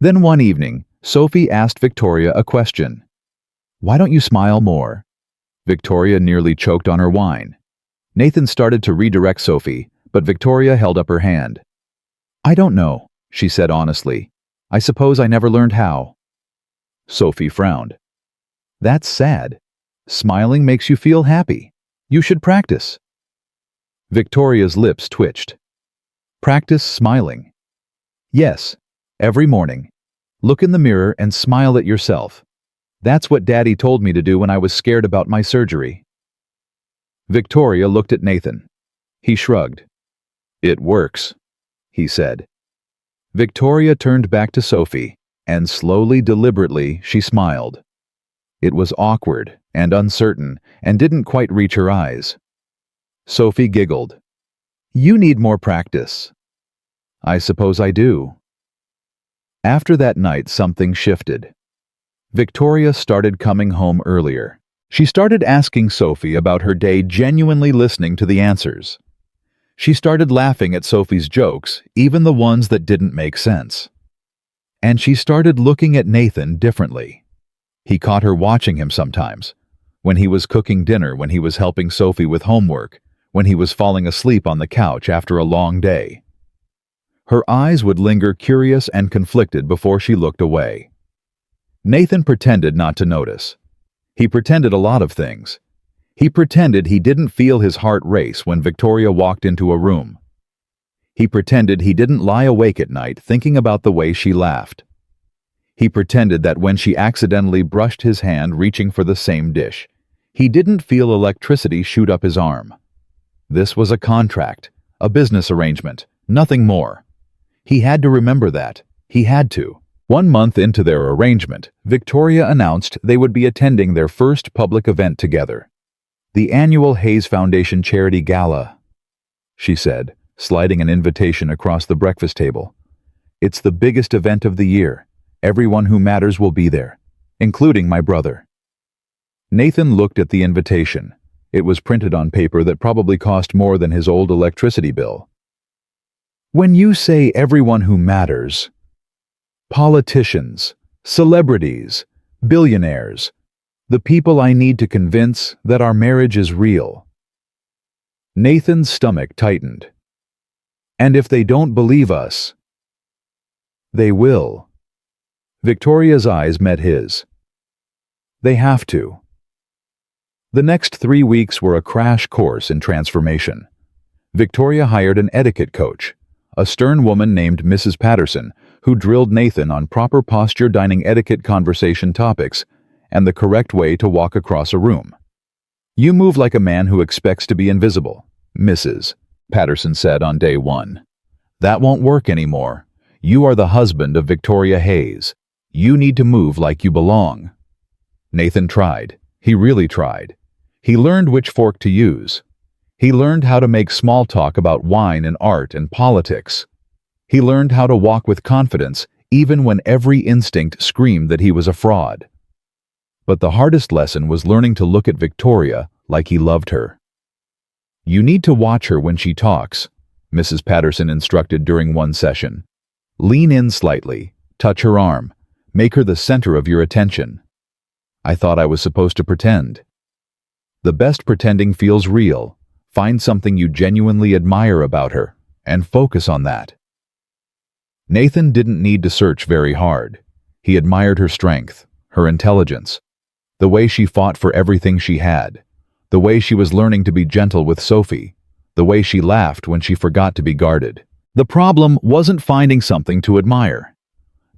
Then one evening, Sophie asked Victoria a question. "Why don't you smile more?" Victoria nearly choked on her wine. Nathan started to redirect Sophie, but Victoria held up her hand. "I don't know," she said honestly. "I suppose I never learned how." Sophie frowned. "That's sad. Smiling makes you feel happy. You should practice." Victoria's lips twitched. "Practice smiling." "Yes, every morning. Look in the mirror and smile at yourself. That's what Daddy told me to do when I was scared about my surgery." Victoria looked at Nathan. He shrugged. "It works," he said. Victoria turned back to Sophie, and slowly, deliberately, she smiled. It was awkward and uncertain, and didn't quite reach her eyes. Sophie giggled. "You need more practice." "I suppose I do." After that night, something shifted. Victoria started coming home earlier. She started asking Sophie about her day, genuinely listening to the answers. She started laughing at Sophie's jokes, even the ones that didn't make sense. And she started looking at Nathan differently. He caught her watching him sometimes, when he was cooking dinner, when he was helping Sophie with homework, when he was falling asleep on the couch after a long day. Her eyes would linger curious and conflicted before she looked away. Nathan pretended not to notice. He pretended a lot of things. He pretended he didn't feel his heart race when Victoria walked into a room. He pretended he didn't lie awake at night thinking about the way she laughed. He pretended that when she accidentally brushed his hand reaching for the same dish, he didn't feel electricity shoot up his arm. This was a contract, a business arrangement, nothing more. He had to remember that. He had to. 1 month into their arrangement, Victoria announced they would be attending their first public event together. The annual Hayes Foundation Charity Gala, she said, sliding an invitation across the breakfast table. It's the biggest event of the year. Everyone who matters will be there, including my brother. Nathan looked at the invitation. It was printed on paper that probably cost more than his old electricity bill. When you say everyone who matters, politicians, celebrities, billionaires, the people I need to convince that our marriage is real. Nathan's stomach tightened. And if they don't believe us, they will. Victoria's eyes met his. They have to. The next 3 weeks were a crash course in transformation. Victoria hired an etiquette coach, a stern woman named Mrs. Patterson, who drilled Nathan on proper posture dining etiquette conversation topics and the correct way to walk across a room. You move like a man who expects to be invisible, Mrs. Patterson said on day 1. That won't work anymore. You are the husband of Victoria Hayes. You need to move like you belong. Nathan tried. He really tried. He learned which fork to use. He learned how to make small talk about wine and art and politics. He learned how to walk with confidence even when every instinct screamed that he was a fraud. But the hardest lesson was learning to look at Victoria like he loved her. You need to watch her when she talks, Mrs. Patterson instructed during one session. Lean in slightly, touch her arm, make her the center of your attention. I thought I was supposed to pretend. The best pretending feels real. Find something you genuinely admire about her, and focus on that. Nathan didn't need to search very hard. He admired her strength, her intelligence, the way she fought for everything she had, the way she was learning to be gentle with Sophie, the way she laughed when she forgot to be guarded. The problem wasn't finding something to admire.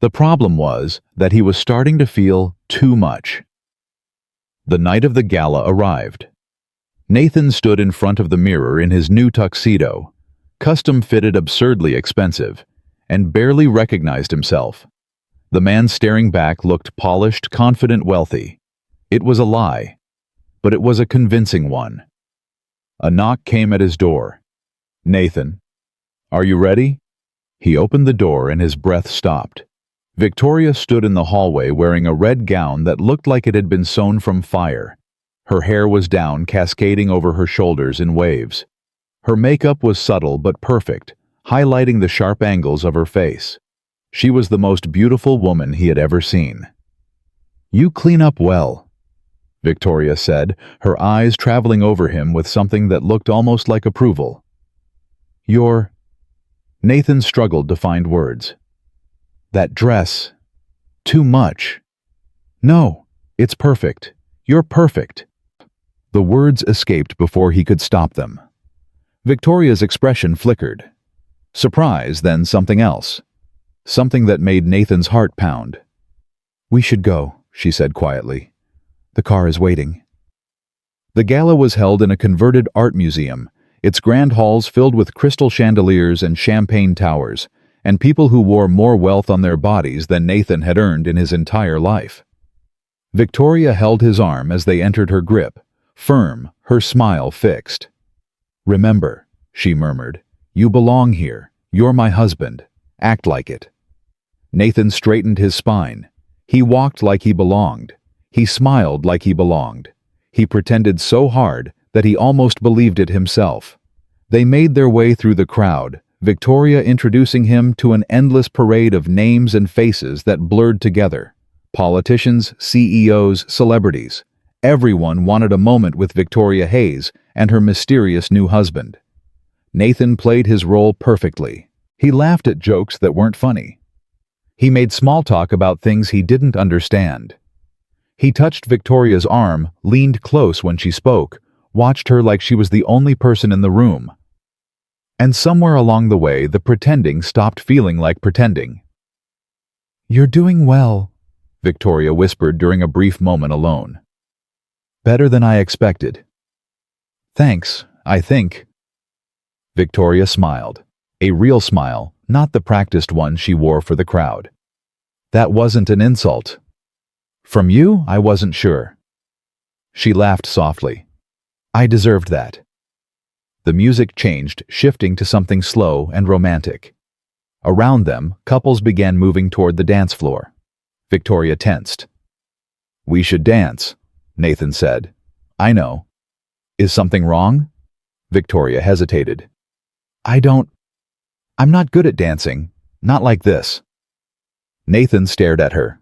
The problem was that he was starting to feel too much. The night of the gala arrived. Nathan stood in front of the mirror in his new tuxedo, custom-fitted absurdly expensive, and barely recognized himself. The man staring back looked polished, confident, wealthy. It was a lie, but it was a convincing one. A knock came at his door. Nathan, are you ready? He opened the door and his breath stopped. Victoria stood in the hallway wearing a red gown that looked like it had been sewn from fire. Her hair was down, cascading over her shoulders in waves. Her makeup was subtle but perfect, highlighting the sharp angles of her face. She was the most beautiful woman he had ever seen. You clean up well, Victoria said, her eyes traveling over him with something that looked almost like approval. Nathan struggled to find words. That dress. Too much. No, it's perfect. You're perfect. The words escaped before he could stop them. Victoria's expression flickered. Surprise, then something else. Something that made Nathan's heart pound. We should go, she said quietly. The car is waiting. The gala was held in a converted art museum, its grand halls filled with crystal chandeliers and champagne towers, and people who wore more wealth on their bodies than Nathan had earned in his entire life. Victoria held his arm as they entered her grip, firm, her smile fixed. Remember, she murmured, you belong here. You're my husband. Act like it. Nathan straightened his spine. He walked like he belonged. He smiled like he belonged. He pretended so hard that he almost believed it himself. They made their way through the crowd, Victoria introducing him to an endless parade of names and faces that blurred together. Politicians, CEOs, celebrities. Everyone wanted a moment with Victoria Hayes and her mysterious new husband. Nathan played his role perfectly. He laughed at jokes that weren't funny. He made small talk about things he didn't understand. He touched Victoria's arm, leaned close when she spoke, watched her like she was the only person in the room. And somewhere along the way, the pretending stopped feeling like pretending. You're doing well, Victoria whispered during a brief moment alone. Better than I expected. Thanks, I think. Victoria smiled. A real smile, not the practiced one she wore for the crowd. That wasn't an insult. From you, I wasn't sure. She laughed softly. I deserved that. The music changed, shifting to something slow and romantic. Around them, couples began moving toward the dance floor. Victoria tensed. We should dance, Nathan said. I know. Is something wrong? Victoria hesitated. I'm not good at dancing. Not like this. Nathan stared at her.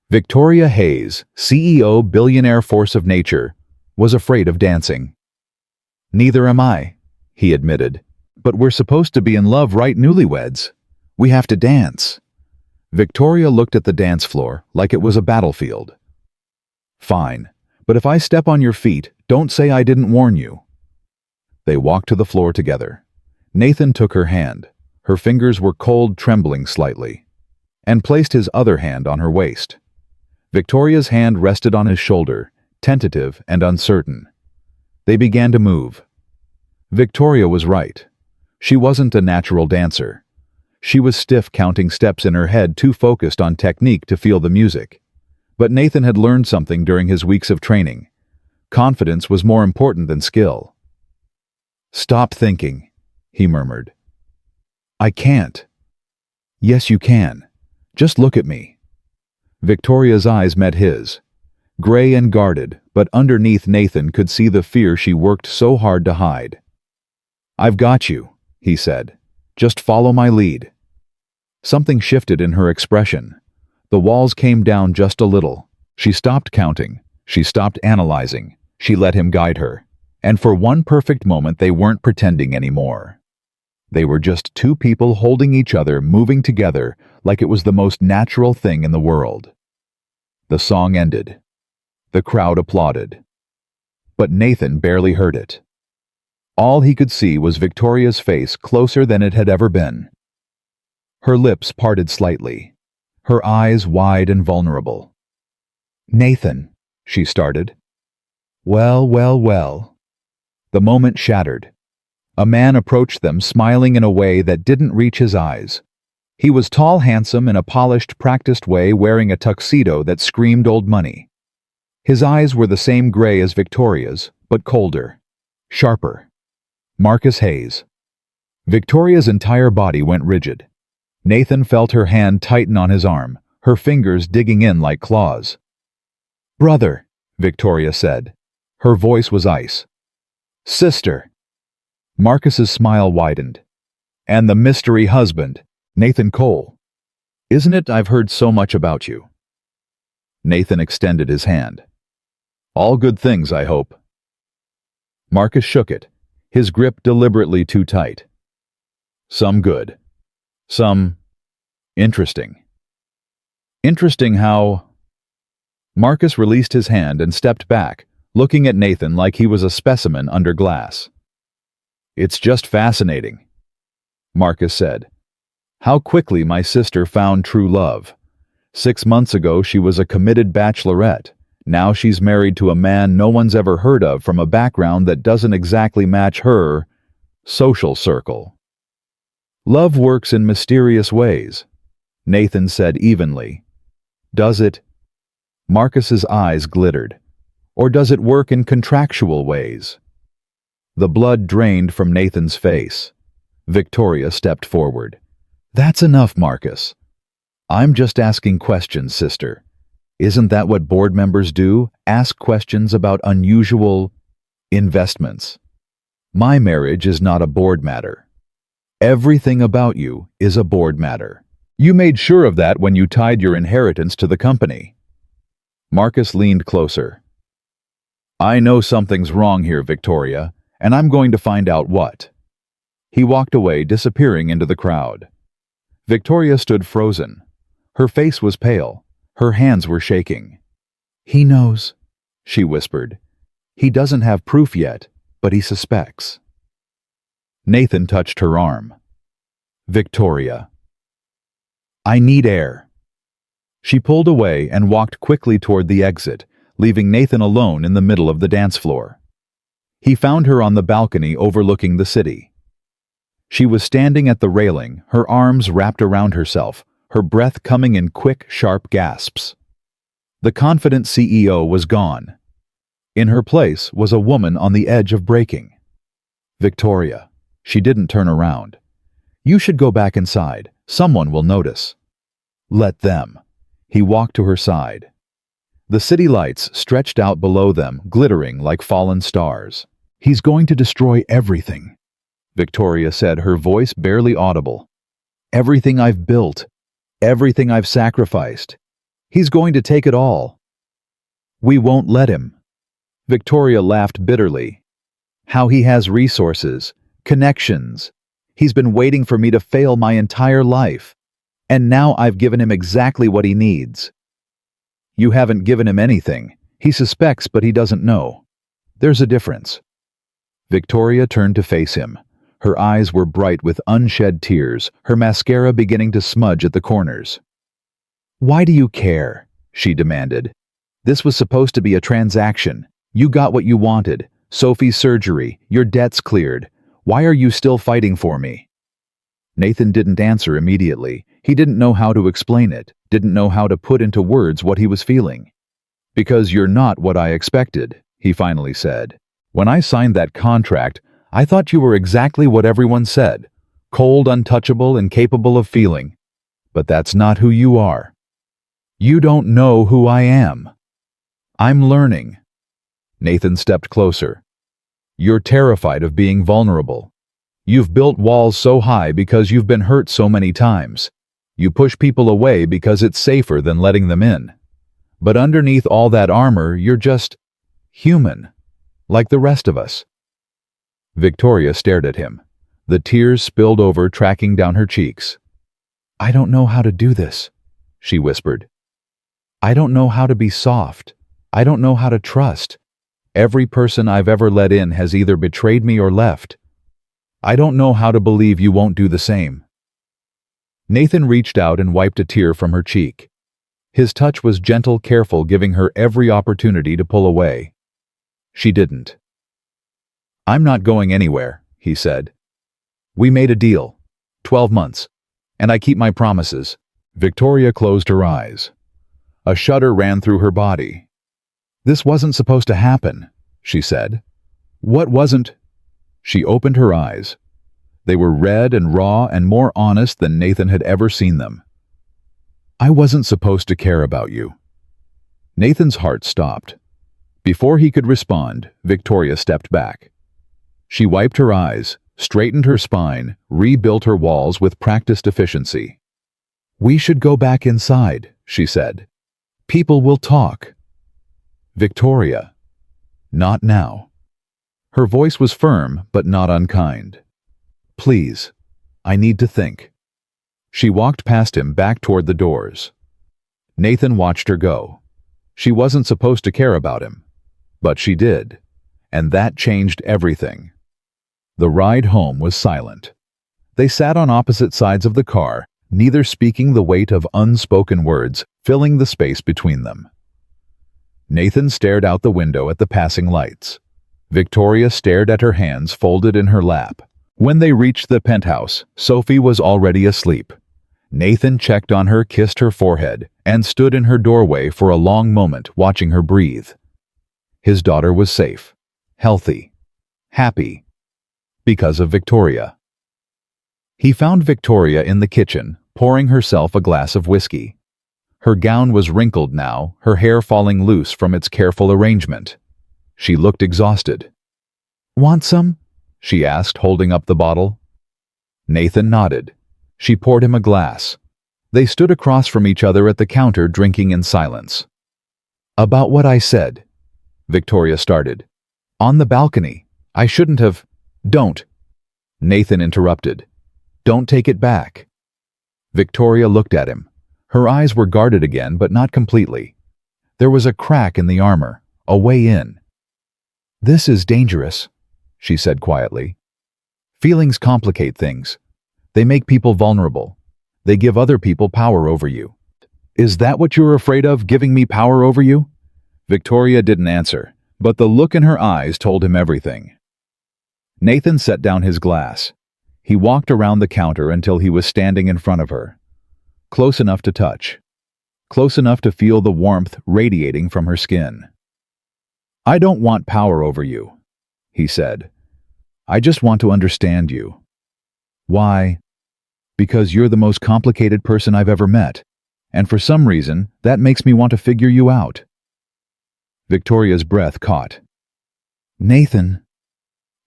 Victoria Hayes, CEO Billionaire Force of Nature, was afraid of dancing. Neither am I, he admitted. But we're supposed to be in love, right, newlyweds? We have to dance. Victoria looked at the dance floor like it was a battlefield. Fine, but if I step on your feet, don't say I didn't warn you. They walked to the floor together. Nathan took her hand. Her fingers were cold, trembling slightly, and placed his other hand on her waist. Victoria's hand rested on his shoulder, tentative and uncertain. They began to move. Victoria was right. She wasn't a natural dancer. She was stiff, counting steps in her head, too focused on technique to feel the music. But Nathan had learned something during his weeks of training. Confidence was more important than skill. Stop thinking, he murmured. I can't. Yes, you can. Just look at me. Victoria's eyes met his. Gray and guarded, but underneath Nathan could see the fear she worked so hard to hide. I've got you, he said. Just follow my lead. Something shifted in her expression. The walls came down just a little. She stopped counting. She stopped analyzing. She let him guide her. And for one perfect moment, they weren't pretending anymore. They were just two people holding each other, moving together like it was the most natural thing in the world. The song ended. The crowd applauded. But Nathan barely heard it. All he could see was Victoria's face, closer than it had ever been. Her lips parted slightly, her eyes wide and vulnerable. Nathan, she started. Well, well, well. The moment shattered. A man approached them, smiling in a way that didn't reach his eyes. He was tall, handsome, in a polished, practiced way, wearing a tuxedo that screamed old money. His eyes were the same gray as Victoria's, but colder, sharper. Marcus Hayes. Victoria's entire body went rigid. Nathan felt her hand tighten on his arm, her fingers digging in like claws. Brother, Victoria said. Her voice was ice. Sister. Marcus's smile widened. And the mystery husband, Nathan Cole. Isn't it? I've heard so much about you. Nathan extended his hand. All good things, I hope. Marcus shook it, his grip deliberately too tight. Some good. Some interesting. Interesting how... Marcus released his hand and stepped back, looking at Nathan like he was a specimen under glass. It's just fascinating, Marcus said. How quickly my sister found true love. 6 months ago she was a committed bachelorette. Now she's married to a man no one's ever heard of, from a background that doesn't exactly match her social circle. Love works in mysterious ways, Nathan said evenly. Does it? Marcus's eyes glittered. Or does it work in contractual ways? The blood drained from Nathan's face. Victoria stepped forward. That's enough, Marcus. I'm just asking questions, sister. Isn't that what board members do? Ask questions about unusual investments. My marriage is not a board matter. Everything about you is a board matter. You made sure of that when you tied your inheritance to the company. Marcus leaned closer. I know something's wrong here, Victoria, and I'm going to find out what. He walked away, disappearing into the crowd. Victoria stood frozen. Her face was pale. Her hands were shaking. He knows, she whispered. He doesn't have proof yet, but he suspects. Nathan touched her arm. Victoria. I need air. She pulled away and walked quickly toward the exit, leaving Nathan alone in the middle of the dance floor. He found her on the balcony overlooking the city. She was standing at the railing, her arms wrapped around herself, her breath coming in quick, sharp gasps. The confident CEO was gone. In her place was a woman on the edge of breaking. Victoria. She didn't turn around. You should go back inside. Someone will notice. Let them. He walked to her side. The city lights stretched out below them, glittering like fallen stars. He's going to destroy everything, Victoria said, her voice barely audible. Everything I've built. Everything I've sacrificed. He's going to take it all. We won't let him. Victoria laughed bitterly. How he has resources, connections. He's been waiting for me to fail my entire life. And now I've given him exactly what he needs. You haven't given him anything. He suspects, but he doesn't know. There's a difference. Victoria turned to face him. Her eyes were bright with unshed tears, her mascara beginning to smudge at the corners. Why do you care? She demanded. This was supposed to be a transaction. You got what you wanted. Sophie's surgery, your debts cleared. Why are you still fighting for me? Nathan didn't answer immediately. He didn't know how to explain it, didn't know how to put into words what he was feeling. Because you're not what I expected, he finally said. When I signed that contract, I thought you were exactly what everyone said. Cold, untouchable, incapable of feeling. But that's not who you are. You don't know who I am. I'm learning. Nathan stepped closer. You're terrified of being vulnerable. You've built walls so high because you've been hurt so many times. You push people away because it's safer than letting them in. But underneath all that armor, you're just human, like the rest of us. Victoria stared at him. The tears spilled over, tracking down her cheeks. I don't know how to do this, she whispered. I don't know how to be soft. I don't know how to trust. Every person I've ever let in has either betrayed me or left. I don't know how to believe you won't do the same. Nathan reached out and wiped a tear from her cheek. His touch was gentle, careful, giving her every opportunity to pull away. She didn't. I'm not going anywhere, he said. We made a deal. 12 months. And I keep my promises. Victoria closed her eyes. A shudder ran through her body. This wasn't supposed to happen, she said. What wasn't? She opened her eyes. They were red and raw and more honest than Nathan had ever seen them. I wasn't supposed to care about you. Nathan's heart stopped. Before he could respond, Victoria stepped back. She wiped her eyes, straightened her spine, rebuilt her walls with practiced efficiency. We should go back inside, she said. People will talk. Victoria. Not now. Her voice was firm, but not unkind. Please, I need to think. She walked past him back toward the doors. Nathan watched her go. She wasn't supposed to care about him, but she did, and that changed everything. The ride home was silent. They sat on opposite sides of the car, neither speaking, the weight of unspoken words filling the space between them. Nathan stared out the window at the passing lights. Victoria stared at her hands folded in her lap. When they reached the penthouse, Sophie was already asleep. Nathan checked on her, kissed her forehead, and stood in her doorway for a long moment, watching her breathe. His daughter was safe, healthy, happy, because of Victoria. He found Victoria in the kitchen, pouring herself a glass of whiskey. Her gown was wrinkled now, her hair falling loose from its careful arrangement. She looked exhausted. Want some? She asked, holding up the bottle. Nathan nodded. She poured him a glass. They stood across from each other at the counter, drinking in silence. About what I said, Victoria started. On the balcony. I shouldn't have. Don't. Nathan interrupted. Don't take it back. Victoria looked at him. Her eyes were guarded again, but not completely. There was a crack in the armor, a way in. This is dangerous, she said quietly. Feelings complicate things. They make people vulnerable. They give other people power over you. Is that what you're afraid of, giving me power over you? Victoria didn't answer, but the look in her eyes told him everything. Nathan set down his glass. He walked around the counter until he was standing in front of her. Close enough to touch. Close enough to feel the warmth radiating from her skin. "I don't want power over you," he said. "I just want to understand you." "Why?" "Because you're the most complicated person I've ever met, and for some reason, that makes me want to figure you out." Victoria's breath caught. "Nathan."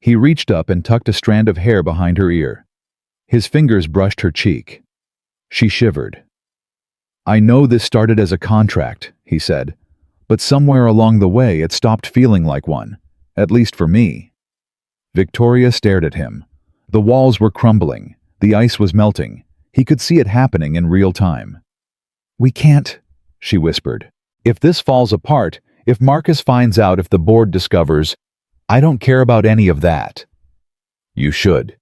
He reached up and tucked a strand of hair behind her ear. His fingers brushed her cheek. She shivered. "I know this started as a contract," he said, "but somewhere along the way it stopped feeling like one, at least for me." Victoria stared at him. The walls were crumbling. The ice was melting. He could see it happening in real time. "We can't," she whispered. "If this falls apart, if Marcus finds out, if the board discovers, I don't care about any of that." "You should."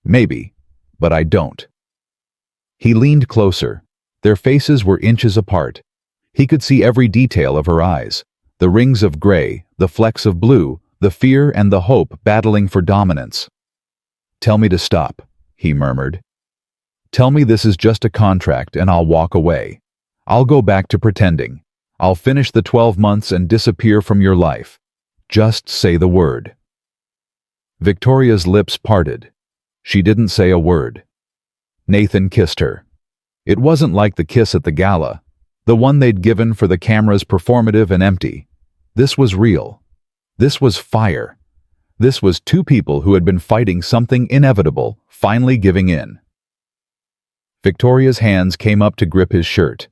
"Maybe, but I don't." He leaned closer. Their faces were inches apart. He could see every detail of her eyes, the rings of gray, the flecks of blue, the fear and the hope battling for dominance. "Tell me to stop," he murmured. "Tell me this is just a contract and I'll walk away. I'll go back to pretending. I'll finish the 12 months and disappear from your life. Just say the word." Victoria's lips parted. She didn't say a word. Nathan kissed her. It wasn't like the kiss at the gala, the one they'd given for the cameras, performative and empty. This was real. This was fire. This was two people who had been fighting something inevitable, finally giving in. Victoria's hands came up to grip his shirt.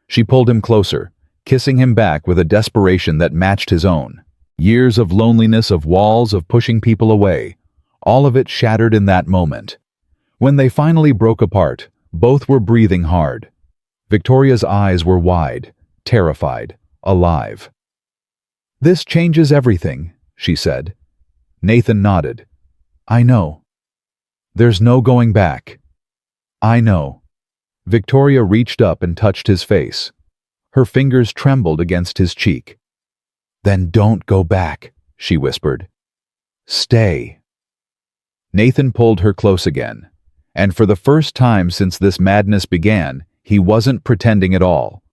She pulled him closer, kissing him back with a desperation that matched his own. Years of loneliness, of walls, of pushing people away, all of it shattered in that moment. When they finally broke apart, both were breathing hard. Victoria's eyes were wide, terrified, alive. "This changes everything," she said. Nathan nodded. "I know. There's no going back." "I know." Victoria reached up and touched his face. Her fingers trembled against his cheek. "Then don't go back," she whispered. "Stay." Nathan pulled her close again, and for the first time since this madness began, he wasn't pretending at all.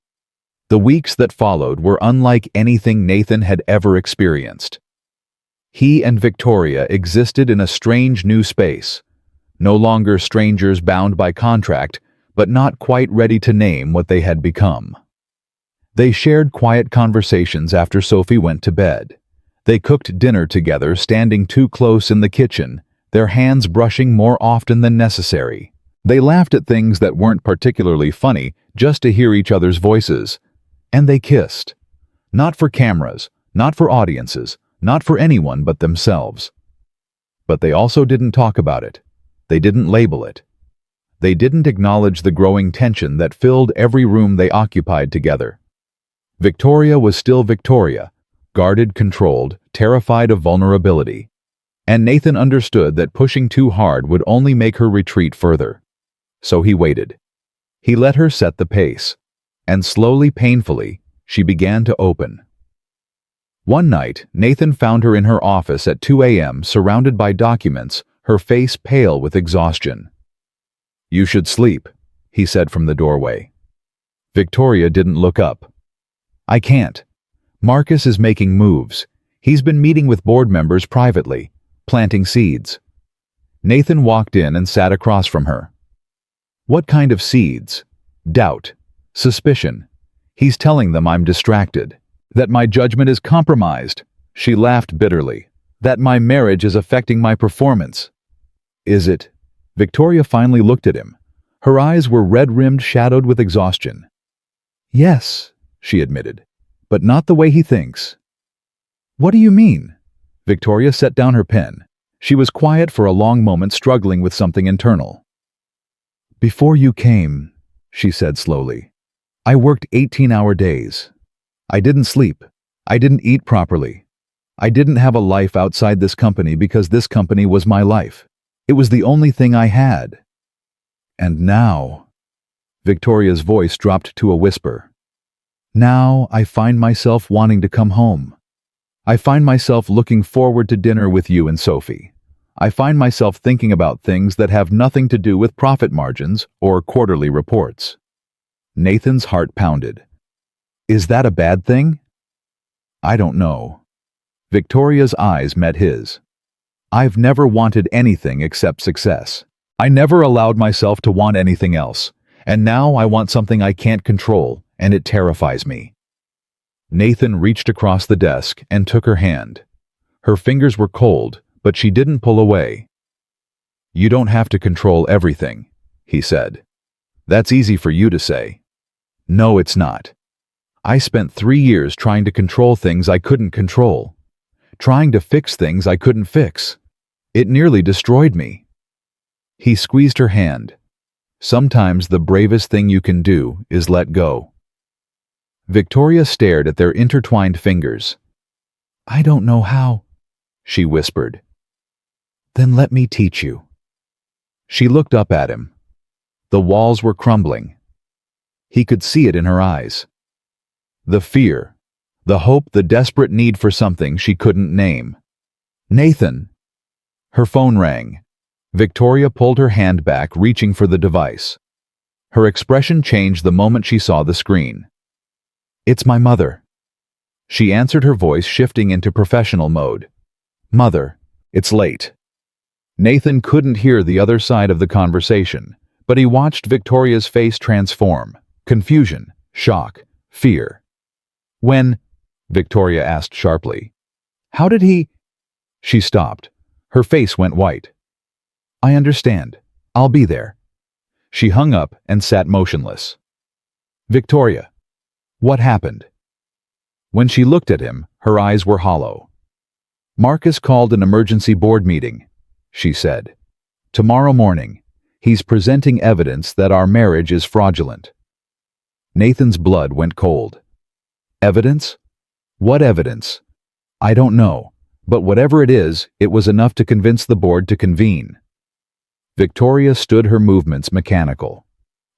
The weeks that followed were unlike anything Nathan had ever experienced. He and Victoria existed in a strange new space, no longer strangers bound by contract, but not quite ready to name what they had become. They shared quiet conversations after Sophie went to bed. They cooked dinner together, standing too close in the kitchen, their hands brushing more often than necessary. They laughed at things that weren't particularly funny just to hear each other's voices. And they kissed. Not for cameras, not for audiences, not for anyone but themselves. But they also didn't talk about it. They didn't label it. They didn't acknowledge the growing tension that filled every room they occupied together. Victoria was still Victoria, guarded, controlled, terrified of vulnerability. And Nathan understood that pushing too hard would only make her retreat further. So he waited. He let her set the pace. And slowly, painfully, she began to open. One night, Nathan found her in her office at 2 a.m., surrounded by documents, her face pale with exhaustion. "You should sleep," he said from the doorway. Victoria didn't look up. "I can't. Marcus is making moves. He's been meeting with board members privately, planting seeds." Nathan walked in and sat across from her. "What kind of seeds?" "Doubt. Suspicion. He's telling them I'm distracted. That my judgment is compromised." She laughed bitterly. "That my marriage is affecting my performance." "Is it?" Victoria finally looked at him. Her eyes were red-rimmed, shadowed with exhaustion. "Yes," she admitted, "but not the way he thinks." "What do you mean?" Victoria set down her pen. She was quiet for a long moment, struggling with something internal. "Before you came," she said slowly, "I worked 18-hour days. I didn't sleep. I didn't eat properly. I didn't have a life outside this company because this company was my life. It was the only thing I had. And now," Victoria's voice dropped to a whisper, "now I find myself wanting to come home. I find myself looking forward to dinner with you and Sophie. I find myself thinking about things that have nothing to do with profit margins or quarterly reports." Nathan's heart pounded. "Is that a bad thing?" "I don't know." Victoria's eyes met his. "I've never wanted anything except success. I never allowed myself to want anything else, and now I want something I can't control, and it terrifies me." Nathan reached across the desk and took her hand. Her fingers were cold, but she didn't pull away. "You don't have to control everything," he said. "That's easy for you to say." "No, it's not. I spent 3 years trying to control things I couldn't control, trying to fix things I couldn't fix. It nearly destroyed me." He squeezed her hand. "Sometimes the bravest thing you can do is let go." Victoria stared at their intertwined fingers. "I don't know how," she whispered. "Then let me teach you." She looked up at him. The walls were crumbling. He could see it in her eyes. The fear, the hope, the desperate need for something she couldn't name. "Nathan!" Her phone rang. Victoria pulled her hand back, reaching for the device. Her expression changed the moment she saw the screen. "It's my mother." She answered, her voice shifting into professional mode. "Mother, it's late." Nathan couldn't hear the other side of the conversation, but he watched Victoria's face transform. Confusion, shock, fear. "When?" Victoria asked sharply. "How did he—" She stopped. Her face went white. "I understand. I'll be there." She hung up and sat motionless. "Victoria, what happened?" When she looked at him, her eyes were hollow. "Marcus called an emergency board meeting," she said. "Tomorrow morning. He's presenting evidence that our marriage is fraudulent." Nathan's blood went cold. "Evidence? What evidence?" "I don't know, but whatever it is, it was enough to convince the board to convene." Victoria stood, her movements mechanical.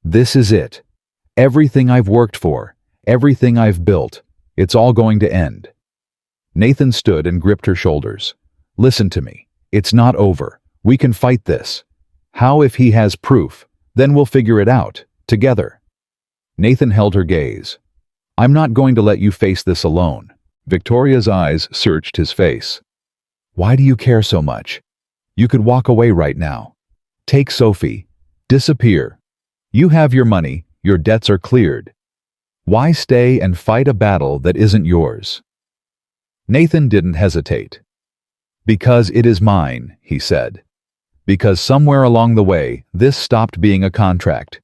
"This is it. Everything I've worked for, everything I've built, it's all going to end." Nathan stood and gripped her shoulders. "Listen to me. It's not over. We can fight this. How if he has proof? Then we'll figure it out, together." Nathan held her gaze. "I'm not going to let you face this alone." Victoria's eyes searched his face. "Why do you care so much? You could walk away right now. Take Sophie. Disappear. You have your money, your debts are cleared. Why stay and fight a battle that isn't yours?" Nathan didn't hesitate. "Because it is mine," he said. "Because somewhere along the way, this stopped being a contract.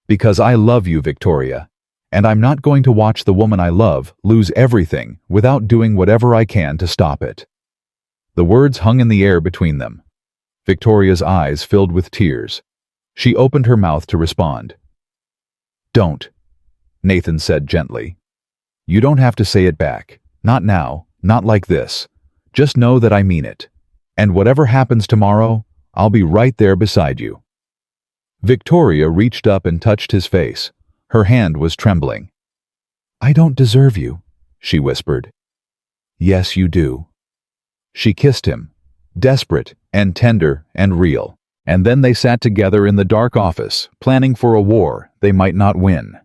Because I love you, Victoria, and I'm not going to watch the woman I love lose everything without doing whatever I can to stop it." The words hung in the air between them. Victoria's eyes filled with tears. She opened her mouth to respond. "Don't," Nathan said gently. "You don't have to say it back. Not now, not like this. Just know that I mean it. And whatever happens tomorrow, I'll be right there beside you." Victoria reached up and touched his face. Her hand was trembling. "I don't deserve you," she whispered. "Yes, you do." She kissed him, desperate and tender and real, and then they sat together in the dark office, planning for a war they might not win.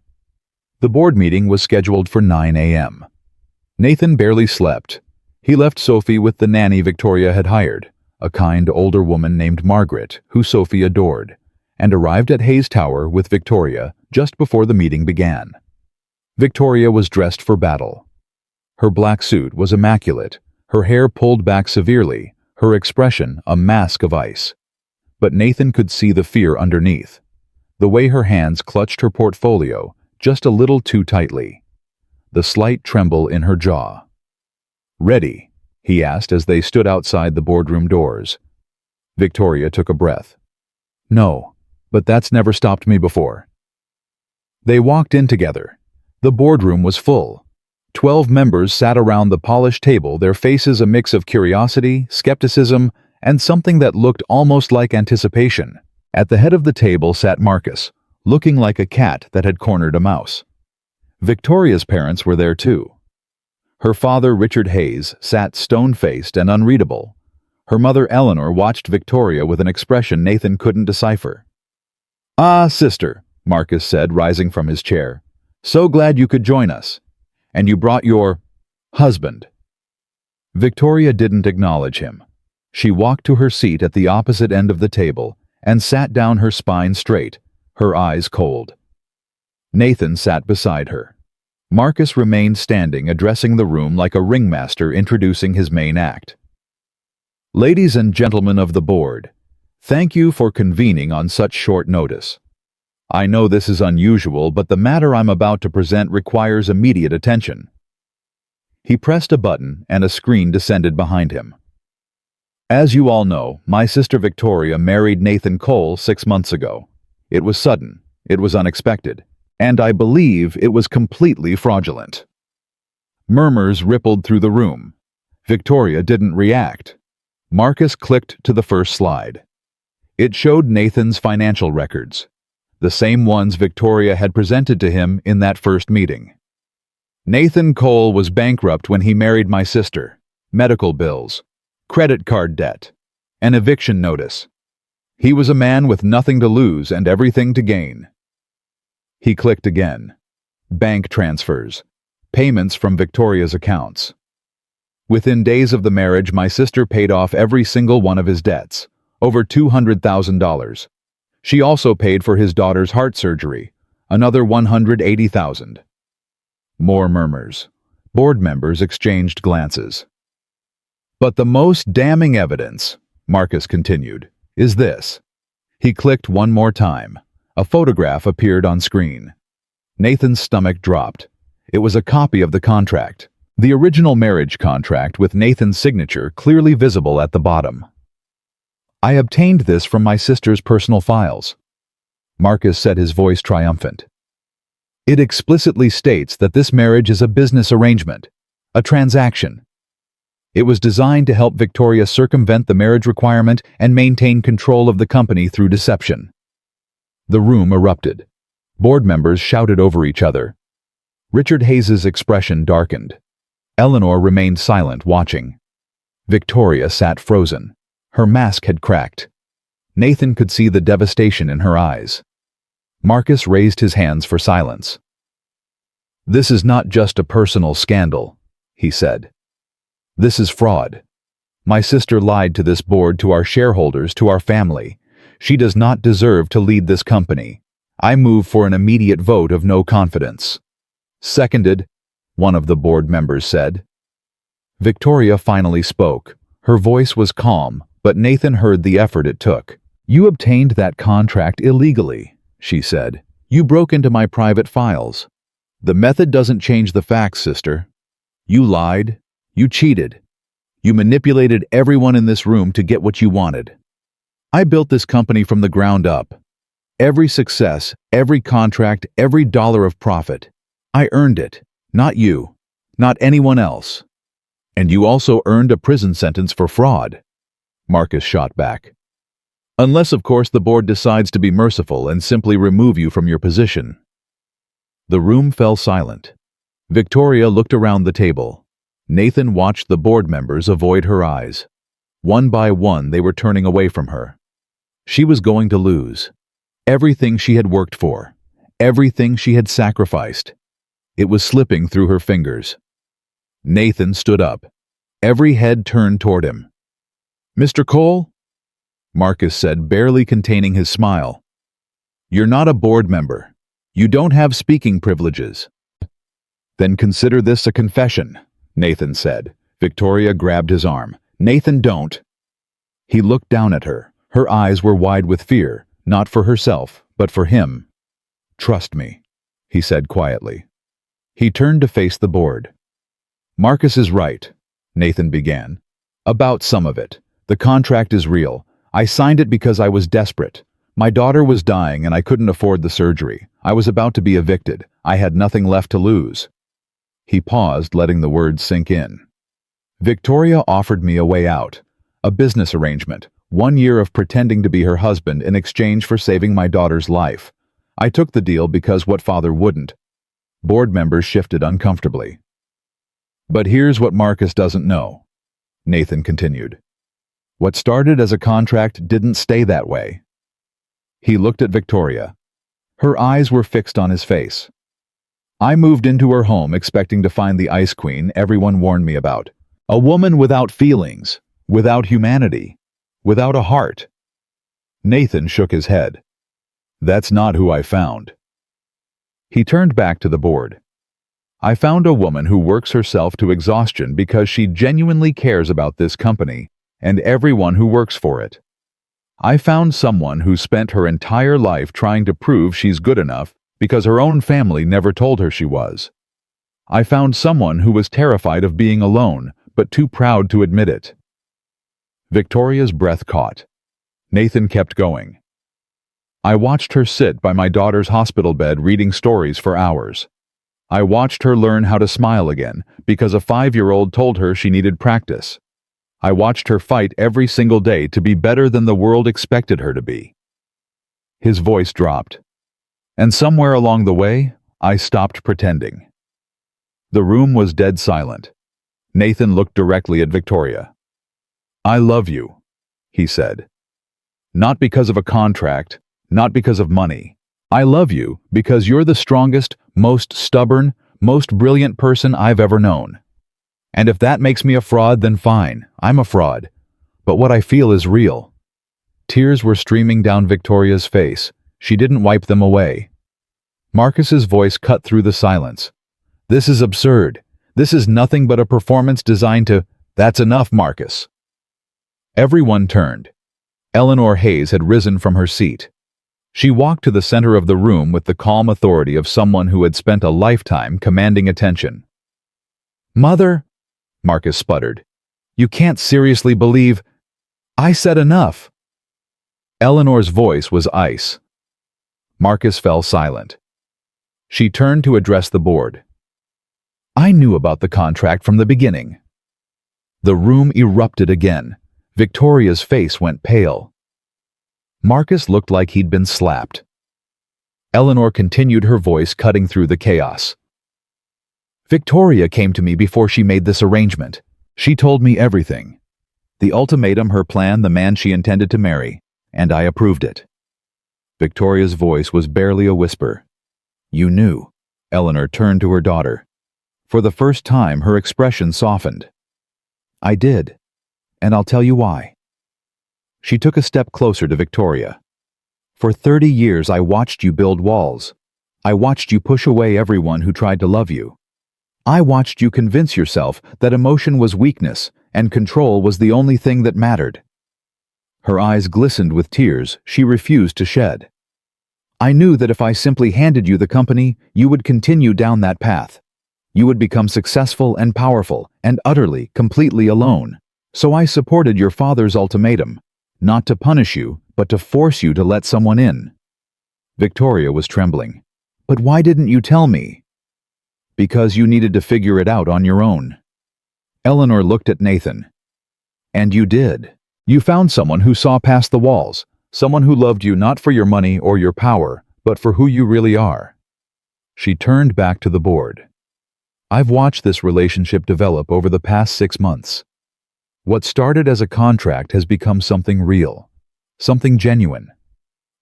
The board meeting was scheduled for 9 a.m. Nathan barely slept. He left Sophie with the nanny Victoria had hired, a kind older woman named Margaret, who Sophie adored, and arrived at Hayes Tower with Victoria just before the meeting began. Victoria was dressed for battle. Her black suit was immaculate, her hair pulled back severely, her expression a mask of ice. But Nathan could see the fear underneath, the way her hands clutched her portfolio just a little too tightly, the slight tremble in her jaw. "Ready?" he asked as they stood outside the boardroom doors. Victoria took a breath. "No, but that's never stopped me before." They walked in together. The boardroom was full. 12 members sat around the polished table, their faces a mix of curiosity, skepticism, and something that looked almost like anticipation. At the head of the table sat Marcus, looking like a cat that had cornered a mouse. Victoria's parents were there too. Her father, Richard Hayes, sat stone-faced and unreadable. Her mother Eleanor watched Victoria with an expression Nathan couldn't decipher. "Ah, sister," Marcus said, rising from his chair. "So glad you could join us. And you brought your husband." Victoria didn't acknowledge him. She walked to her seat at the opposite end of the table and sat down, her spine straight, her eyes cold. Nathan sat beside her. Marcus remained standing, addressing the room like a ringmaster introducing his main act. "Ladies and gentlemen of the board, thank you for convening on such short notice. I know this is unusual, but the matter I'm about to present requires immediate attention." He pressed a button and a screen descended behind him. "As you all know, my sister Victoria married Nathan Cole 6 months ago. It was sudden, it was unexpected, and I believe it was completely fraudulent." Murmurs rippled through the room. Victoria didn't react. Marcus clicked to the first slide. It showed Nathan's financial records, the same ones Victoria had presented to him in that first meeting. "Nathan Cole was bankrupt when he married my sister. Medical bills, credit card debt, an eviction notice. He was a man with nothing to lose and everything to gain." He clicked again. Bank transfers, payments from Victoria's accounts. "Within days of the marriage, my sister paid off every single one of his debts, over $200,000. She also paid for his daughter's heart surgery, another $180,000. More murmurs. Board members exchanged glances. "But the most damning evidence," Marcus continued, "is this." He clicked one more time. A photograph appeared on screen. Nathan's stomach dropped. It was a copy of the contract, the original marriage contract with Nathan's signature clearly visible at the bottom. "I obtained this from my sister's personal files," Marcus said, his voice triumphant. "It explicitly states that this marriage is a business arrangement, a transaction. It was designed to help Victoria circumvent the marriage requirement and maintain control of the company through deception." The room erupted. Board members shouted over each other. Richard Hayes's expression darkened. Eleanor remained silent, watching. Victoria sat frozen. Her mask had cracked. Nathan could see the devastation in her eyes. Marcus raised his hands for silence. "This is not just a personal scandal," he said. "This is fraud. My sister lied to this board, to our shareholders, to our family. She does not deserve to lead this company. I move for an immediate vote of no confidence." "Seconded," one of the board members said. Victoria finally spoke. Her voice was calm, but Nathan heard the effort it took. "You obtained that contract illegally," she said. "You broke into my private files. The method doesn't change the facts, sister. You lied. You cheated. You manipulated everyone in this room to get what you wanted. I built this company from the ground up. Every success, every contract, every dollar of profit. I earned it, not you, not anyone else. And you also earned a prison sentence for fraud," Marcus shot back. "Unless, of course, the board decides to be merciful and simply remove you from your position." The room fell silent. Victoria looked around the table. Nathan watched the board members avoid her eyes. One by one, they were turning away from her. She was going to lose. Everything she had worked for. Everything she had sacrificed. It was slipping through her fingers. Nathan stood up. Every head turned toward him. "Mr. Cole?" Marcus said, barely containing his smile. "You're not a board member. You don't have speaking privileges." "Then consider this a confession," Nathan said. Victoria grabbed his arm. "Nathan, don't." He looked down at her. Her eyes were wide with fear, not for herself, but for him. "Trust me," he said quietly. He turned to face the board. "Marcus is right," Nathan began. "About some of it. The contract is real. I signed it because I was desperate. My daughter was dying and I couldn't afford the surgery. I was about to be evicted. I had nothing left to lose." He paused, letting the words sink in. "Victoria offered me a way out. A business arrangement. 1 year of pretending to be her husband in exchange for saving my daughter's life. I took the deal because what father wouldn't?" Board members shifted uncomfortably. "But here's what Marcus doesn't know," Nathan continued. What started as a contract didn't stay that way. He looked at Victoria. Her eyes were fixed on his face. I moved into her home expecting to find the Ice Queen everyone warned me about. A woman without feelings, without humanity, without a heart. Nathan shook his head. That's not who I found. He turned back to the board. I found a woman who works herself to exhaustion because she genuinely cares about this company and everyone who works for it. I found someone who spent her entire life trying to prove she's good enough because her own family never told her she was. I found someone who was terrified of being alone, but too proud to admit it. Victoria's breath caught. Nathan kept going. I watched her sit by my daughter's hospital bed reading stories for hours. I watched her learn how to smile again because a 5-year-old told her she needed practice. I watched her fight every single day to be better than the world expected her to be. His voice dropped. And somewhere along the way, I stopped pretending. The room was dead silent. Nathan looked directly at Victoria. I love you, he said. Not because of a contract, not because of money. I love you because you're the strongest, most stubborn, most brilliant person I've ever known. And if that makes me a fraud, then fine, I'm a fraud. But what I feel is real. Tears were streaming down Victoria's face. She didn't wipe them away. Marcus's voice cut through the silence. This is absurd. This is nothing but a performance designed to... That's enough, Marcus. Everyone turned. Eleanor Hayes had risen from her seat. She walked to the center of the room with the calm authority of someone who had spent a lifetime commanding attention. Mother, Marcus sputtered, you can't seriously believe... I said enough. Eleanor's voice was ice. Marcus fell silent. She turned to address the board. I knew about the contract from the beginning. The room erupted again. Victoria's face went pale. Marcus looked like he'd been slapped. Eleanor continued, her voice cutting through the chaos. Victoria came to me before she made this arrangement. She told me everything. The ultimatum, her plan, the man she intended to marry, and I approved it. Victoria's voice was barely a whisper. You knew. Eleanor turned to her daughter. For the first time, her expression softened. I did, and I'll tell you why. She took a step closer to Victoria. For 30 years, I watched you build walls. I watched you push away everyone who tried to love you. I watched you convince yourself that emotion was weakness and control was the only thing that mattered. Her eyes glistened with tears she refused to shed. I knew that if I simply handed you the company, you would continue down that path. You would become successful and powerful and utterly, completely alone. So I supported your father's ultimatum, not to punish you, but to force you to let someone in. Victoria was trembling. But why didn't you tell me? Because you needed to figure it out on your own. Eleanor looked at Nathan. And you did. You found someone who saw past the walls, someone who loved you not for your money or your power, but for who you really are. She turned back to the board. I've watched this relationship develop over the past 6 months. What started as a contract has become something real, something genuine.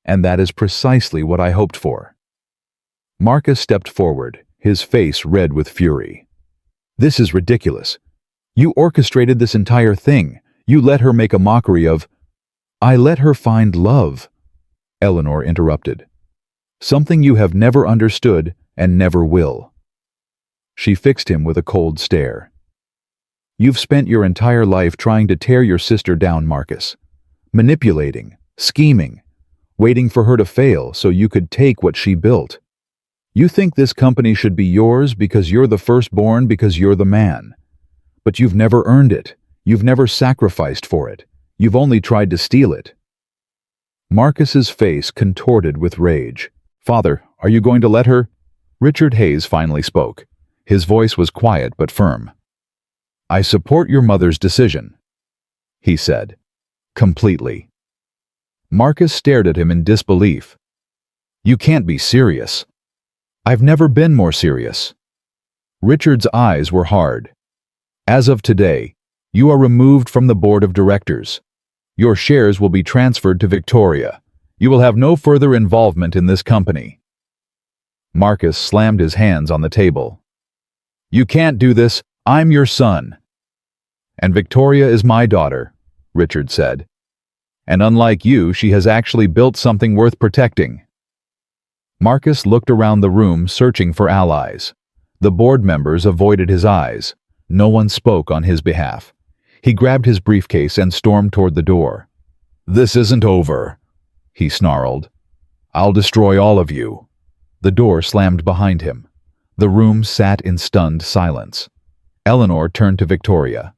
And that is precisely what I hoped for. Marcus stepped forward, his face red with fury. This is ridiculous. You orchestrated this entire thing. You let her make a mockery of... I let her find love, Eleanor interrupted. Something you have never understood and never will. She fixed him with a cold stare. You've spent your entire life trying to tear your sister down, Marcus. Manipulating, scheming, waiting for her to fail so you could take what she built. You think this company should be yours because you're the firstborn, because you're the man. But you've never earned it. You've never sacrificed for it. You've only tried to steal it. Marcus's face contorted with rage. Father, are you going to let her? Richard Hayes finally spoke. His voice was quiet but firm. I support your mother's decision, he said. Completely. Marcus stared at him in disbelief. You can't be serious. I've never been more serious. Richard's eyes were hard. As of today, you are removed from the board of directors. Your shares will be transferred to Victoria. You will have no further involvement in this company." Marcus slammed his hands on the table. "You can't do this. I'm your son." "And Victoria is my daughter," Richard said. "And unlike you, she has actually built something worth protecting." Marcus looked around the room searching for allies. The board members avoided his eyes. No one spoke on his behalf. He grabbed his briefcase and stormed toward the door. "This isn't over," he snarled. "I'll destroy all of you." The door slammed behind him. The room sat in stunned silence. Eleanor turned to Victoria.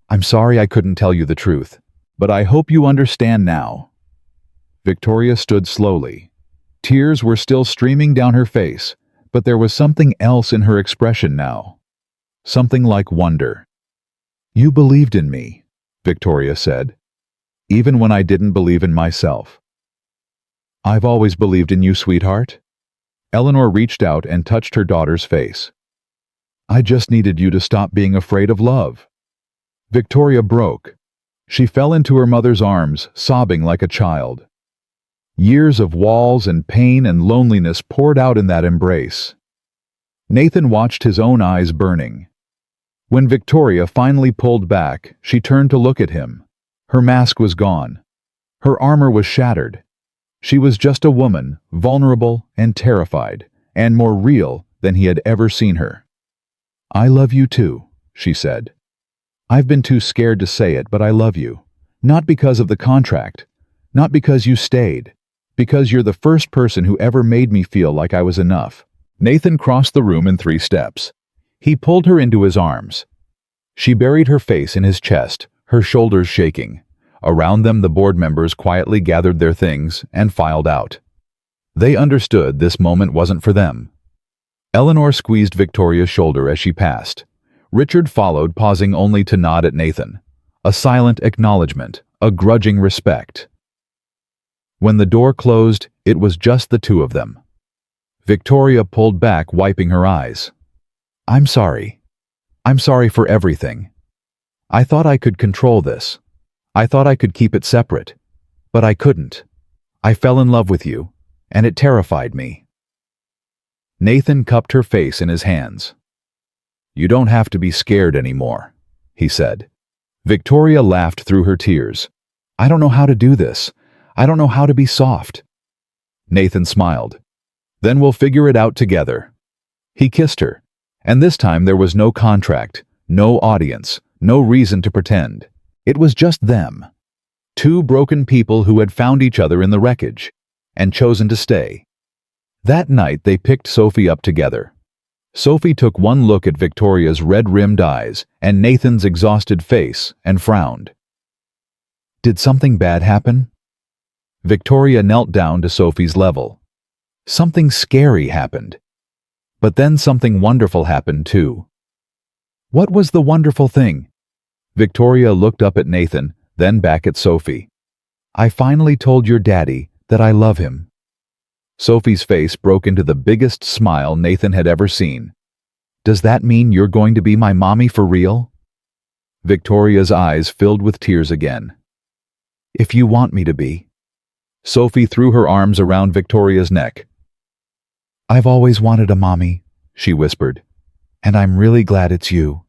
"I'm sorry I couldn't tell you the truth, but I hope you understand now." Victoria stood slowly. Tears were still streaming down her face, but there was something else in her expression now. Something like wonder. "You believed in me," Victoria said, "even when I didn't believe in myself." "I've always believed in you, sweetheart." Eleanor reached out and touched her daughter's face. "I just needed you to stop being afraid of love." Victoria broke. She fell into her mother's arms, sobbing like a child. Years of walls and pain and loneliness poured out in that embrace. Nathan watched his own eyes burning. When Victoria finally pulled back, she turned to look at him. Her mask was gone. Her armor was shattered. She was just a woman, vulnerable and terrified, and more real than he had ever seen her. "I love you too," she said. "I've been too scared to say it, but I love you. Not because of the contract. Not because you stayed. Because you're the first person who ever made me feel like I was enough." Nathan crossed the room in 3 steps. He pulled her into his arms. She buried her face in his chest, her shoulders shaking. Around them the board members quietly gathered their things and filed out. They understood this moment wasn't for them. Eleanor squeezed Victoria's shoulder as she passed. Richard followed, pausing only to nod at Nathan. A silent acknowledgement, a grudging respect. When the door closed, it was just the two of them. Victoria pulled back, wiping her eyes. "I'm sorry. I'm sorry for everything. I thought I could control this. I thought I could keep it separate. But I couldn't. I fell in love with you, and it terrified me." Nathan cupped her face in his hands. "You don't have to be scared anymore," he said. Victoria laughed through her tears. "I don't know how to do this. I don't know how to be soft." Nathan smiled. "Then we'll figure it out together." He kissed her, and this time there was no contract, no audience, no reason to pretend. It was just them. 2 broken people who had found each other in the wreckage and chosen to stay. That night they picked Sophie up together. Sophie took one look at Victoria's red-rimmed eyes and Nathan's exhausted face and frowned. "Did something bad happen?" Victoria knelt down to Sophie's level. "Something scary happened. But then something wonderful happened too." "What was the wonderful thing?" Victoria looked up at Nathan, then back at Sophie. "I finally told your daddy that I love him." Sophie's face broke into the biggest smile Nathan had ever seen. "Does that mean you're going to be my mommy for real?" Victoria's eyes filled with tears again. "If you want me to be." Sophie threw her arms around Victoria's neck. "I've always wanted a mommy," she whispered, "and I'm really glad it's you."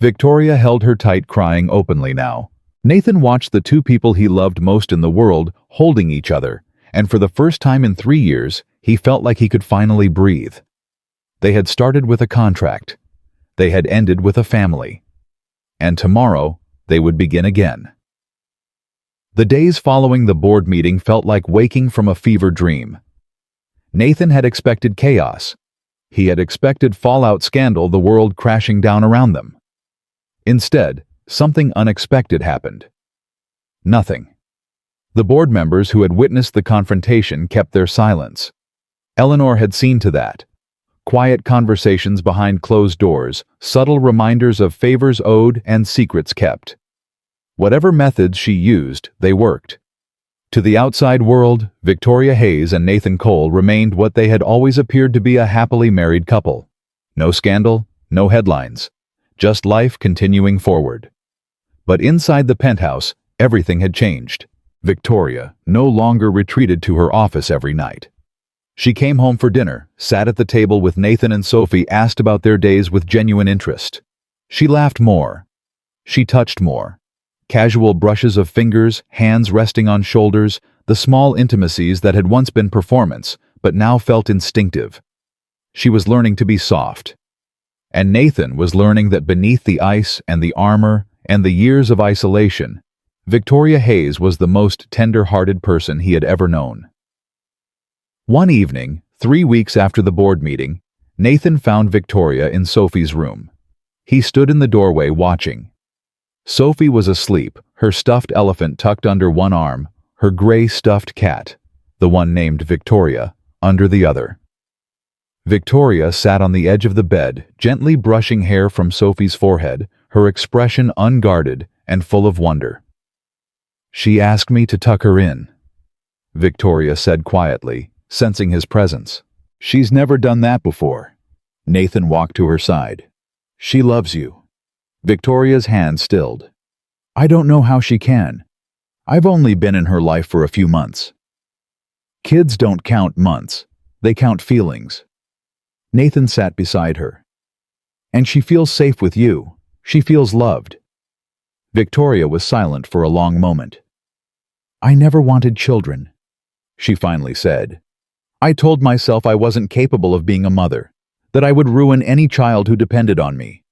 Victoria held her tight, crying openly now. Nathan watched the 2 people he loved most in the world holding each other, and for the first time in 3 years, he felt like he could finally breathe. They had started with a contract. They had ended with a family. And tomorrow, they would begin again. The days following the board meeting felt like waking from a fever dream. Nathan had expected chaos. He had expected fallout, scandal, the world crashing down around them. Instead, something unexpected happened. Nothing. The board members who had witnessed the confrontation kept their silence. Eleanor had seen to that. Quiet conversations behind closed doors, subtle reminders of favors owed and secrets kept. Whatever methods she used, they worked. To the outside world, Victoria Hayes and Nathan Cole remained what they had always appeared to be, a happily married couple. No scandal, no headlines. Just life continuing forward. But inside the penthouse, Everything had changed. Victoria no longer retreated to her office every night. She came home for dinner, sat at the table with Nathan and Sophie, asked about their days with genuine interest. She laughed more. She touched more. Casual brushes of fingers, hands resting on shoulders, the small intimacies that had once been performance, but now felt instinctive. She was learning to be soft. And Nathan was learning that beneath the ice and the armor and the years of isolation, Victoria Hayes was the most tender-hearted person he had ever known. One evening, 3 weeks after the board meeting, Nathan found Victoria in Sophie's room. He stood in the doorway watching. Sophie was asleep, her stuffed elephant tucked under one arm, her gray stuffed cat, the one named Victoria, under the other. Victoria sat on the edge of the bed, gently brushing hair from Sophie's forehead, her expression unguarded and full of wonder. "She asked me to tuck her in," Victoria said quietly, sensing his presence. "She's never done that before." Nathan walked to her side. "She loves you." Victoria's hand stilled. "I don't know how she can. I've only been in her life for a few months." "Kids don't count months. They count feelings." Nathan sat beside her. "And she feels safe with you. She feels loved." Victoria was silent for a long moment. "I never wanted children," she finally said. "I told myself I wasn't capable of being a mother, that I would ruin any child who depended on me."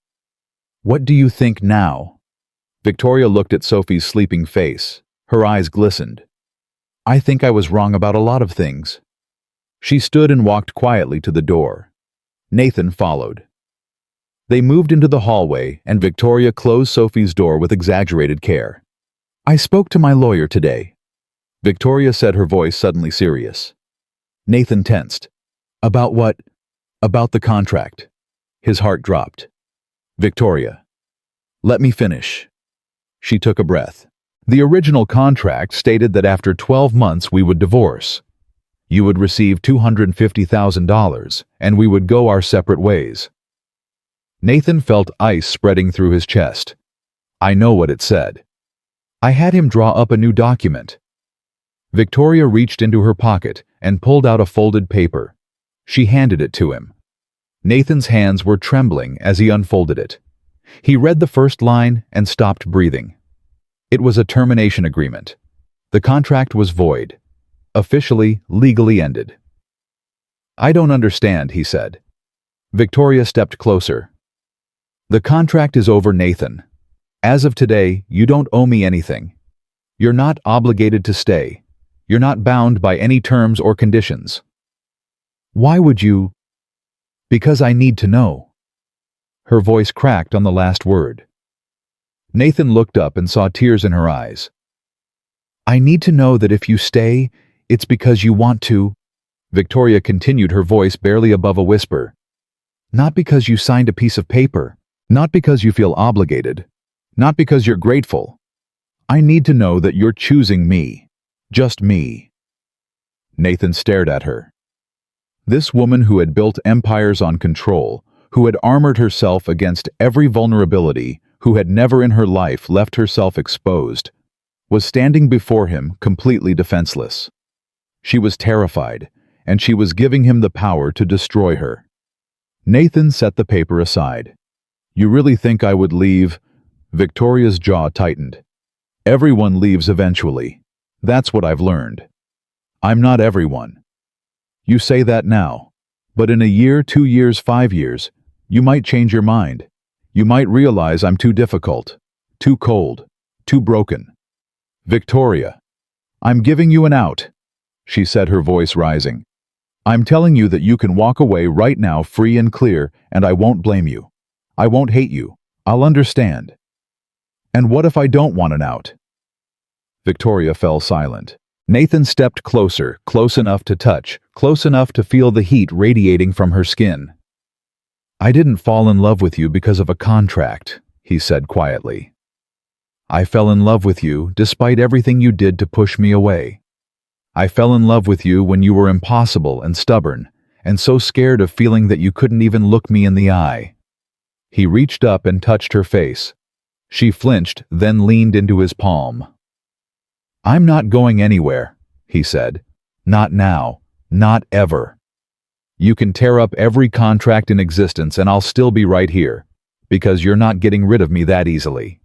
"What do you think now?" Victoria looked at Sophie's sleeping face. Her eyes glistened. "I think I was wrong about a lot of things." She stood and walked quietly to the door. Nathan followed. They moved into the hallway, and Victoria closed Sophie's door with exaggerated care. "I spoke to my lawyer today," Victoria said, her voice suddenly serious. Nathan tensed. "About what?" "About the contract." His heart dropped. "Victoria, let me finish." She took a breath. "The original contract stated that after 12 months we would divorce. You would receive $250,000, and we would go our separate ways." Nathan felt ice spreading through his chest. "I know what it said. I had him draw up a new document." Victoria reached into her pocket and pulled out a folded paper. She handed it to him. Nathan's hands were trembling as he unfolded it. He read the first line and stopped breathing. It was a termination agreement. The contract was void. Officially, legally ended. "I don't understand," he said. Victoria stepped closer. "The contract is over, Nathan. As of today, you don't owe me anything. You're not obligated to stay. You're not bound by any terms or conditions." "Why would you?" "Because I need to know." Her voice cracked on the last word. Nathan looked up and saw tears in her eyes. "I need to know that if you stay, it's because you want to," Victoria continued, her voice barely above a whisper. "Not because you signed a piece of paper. Not because you feel obligated. Not because you're grateful. I need to know that you're choosing me. Just me." Nathan stared at her. This woman who had built empires on control, who had armored herself against every vulnerability, who had never in her life left herself exposed, was standing before him completely defenseless. She was terrified, and she was giving him the power to destroy her. Nathan set the paper aside. "You really think I would leave?" Victoria's jaw tightened. "Everyone leaves eventually. That's what I've learned. I'm not everyone. You say that now, but in a year, 2 years, 5 years, you might change your mind. You might realize I'm too difficult, too cold, too broken." "Victoria, I'm giving you an out," she said, her voice rising. "I'm telling you that you can walk away right now free and clear, and I won't blame you. I won't hate you. I'll understand." "And what if I don't want an out?" Victoria fell silent. Nathan stepped closer, close enough to touch, close enough to feel the heat radiating from her skin. "I didn't fall in love with you because of a contract," he said quietly. "I fell in love with you despite everything you did to push me away. I fell in love with you when you were impossible and stubborn, and so scared of feeling that you couldn't even look me in the eye." He reached up and touched her face. She flinched, then leaned into his palm. "I'm not going anywhere," he said. "Not now. Not ever. You can tear up every contract in existence and I'll still be right here, because you're not getting rid of me that easily."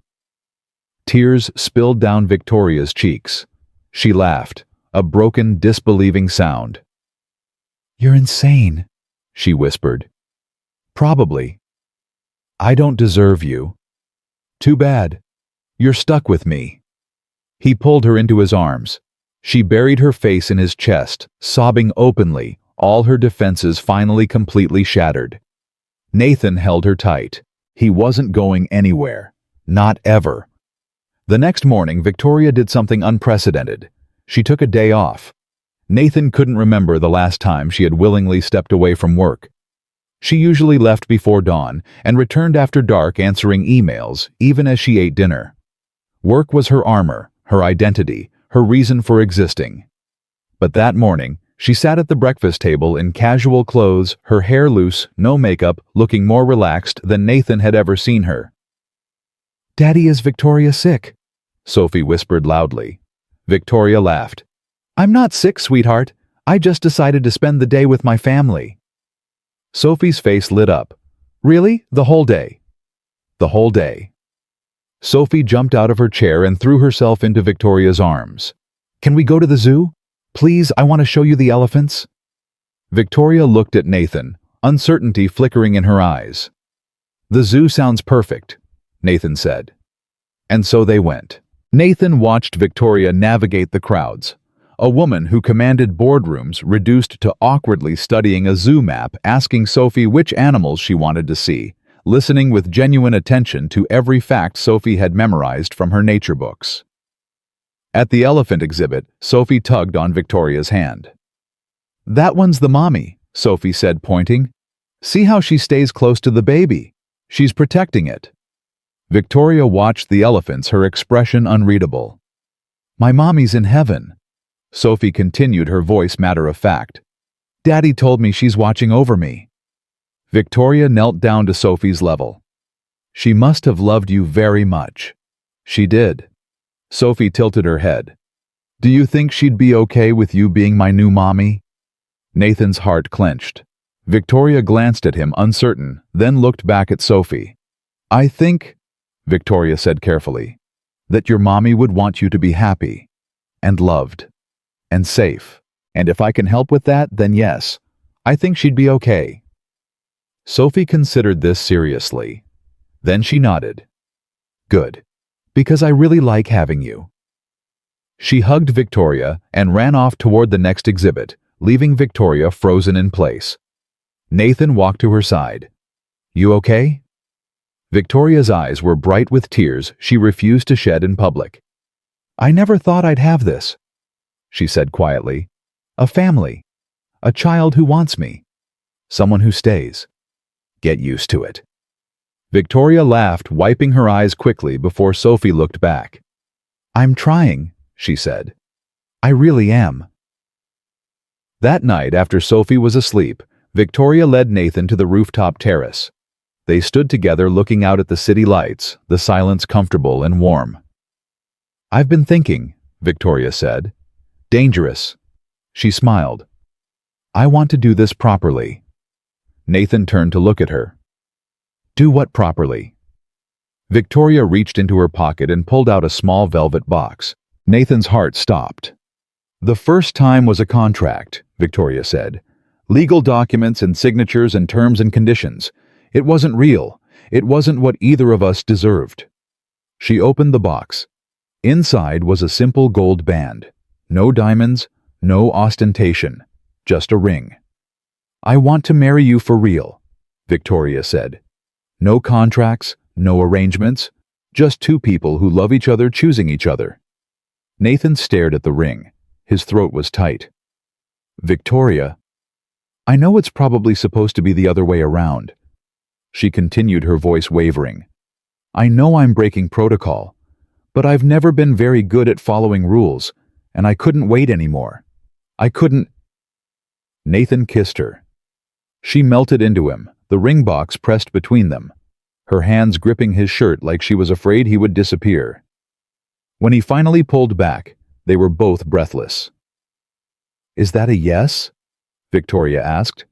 Tears spilled down Victoria's cheeks. She laughed, a broken, disbelieving sound. "You're insane," she whispered. "Probably. I don't deserve you. Too bad. You're stuck with me." He pulled her into his arms. She buried her face in his chest, sobbing openly, all her defenses finally completely shattered. Nathan held her tight. He wasn't going anywhere. Not ever. The next morning, Victoria did something unprecedented. She took a day off. Nathan couldn't remember the last time she had willingly stepped away from work. She usually left before dawn and returned after dark answering emails, even as she ate dinner. Work was her armor, her identity, her reason for existing. But that morning, she sat at the breakfast table in casual clothes, her hair loose, no makeup, looking more relaxed than Nathan had ever seen her. "Daddy, is Victoria sick?" Sophie whispered loudly. Victoria laughed. "I'm not sick, sweetheart. I just decided to spend the day with my family." Sophie's face lit up. "Really? The whole day?" "The whole day." Sophie jumped out of her chair and threw herself into Victoria's arms. "Can we go to the zoo? Please, I want to show you the elephants." Victoria looked at Nathan, uncertainty flickering in her eyes. "The zoo sounds perfect," Nathan said. And so they went. Nathan watched Victoria navigate the crowds. A woman who commanded boardrooms reduced to awkwardly studying a zoo map, asking Sophie which animals she wanted to see, listening with genuine attention to every fact Sophie had memorized from her nature books. At the elephant exhibit, Sophie tugged on Victoria's hand. "That one's the mommy," Sophie said, pointing. "See how she stays close to the baby. She's protecting it." Victoria watched the elephants, her expression unreadable. "My mommy's in heaven." Sophie continued, her voice matter of fact. "Daddy told me she's watching over me." Victoria knelt down to Sophie's level. "She must have loved you very much." "She did." Sophie tilted her head. "Do you think she'd be okay with you being my new mommy?" Nathan's heart clenched. Victoria glanced at him, uncertain, then looked back at Sophie. "I think," Victoria said carefully, "that your mommy would want you to be happy, and loved, and safe. And if I can help with that, then yes, I think she'd be okay." Sophie considered this seriously. Then she nodded. "Good, because I really like having you." She hugged Victoria and ran off toward the next exhibit, leaving Victoria frozen in place. Nathan walked to her side. "You okay?" Victoria's eyes were bright with tears she refused to shed in public. "I never thought I'd have this," she said quietly. "A family. A child who wants me. Someone who stays. Get used to it." Victoria laughed, wiping her eyes quickly before Sophie looked back. "I'm trying," she said. "I really am." That night, after Sophie was asleep, Victoria led Nathan to the rooftop terrace. They stood together looking out at the city lights, the silence comfortable and warm. "I've been thinking," Victoria said. "Dangerous." She smiled. "I want to do this properly." Nathan turned to look at her. "Do what properly?" Victoria reached into her pocket and pulled out a small velvet box. Nathan's heart stopped. "The first time was a contract," Victoria said. "Legal documents and signatures and terms and conditions. It wasn't real. It wasn't what either of us deserved." She opened the box. Inside was a simple gold band. No diamonds, no ostentation, just a ring. "I want to marry you for real," Victoria said. "No contracts, no arrangements, just two people who love each other choosing each other." Nathan stared at the ring. His throat was tight. "Victoria, I know it's probably supposed to be the other way around." She continued, her voice wavering. "I know I'm breaking protocol, but I've never been very good at following rules, and I couldn't wait anymore. I couldn't—" Nathan kissed her. She melted into him, the ring box pressed between them, her hands gripping his shirt like she was afraid he would disappear. When he finally pulled back, They were both breathless. "Is that a yes?" Victoria asked.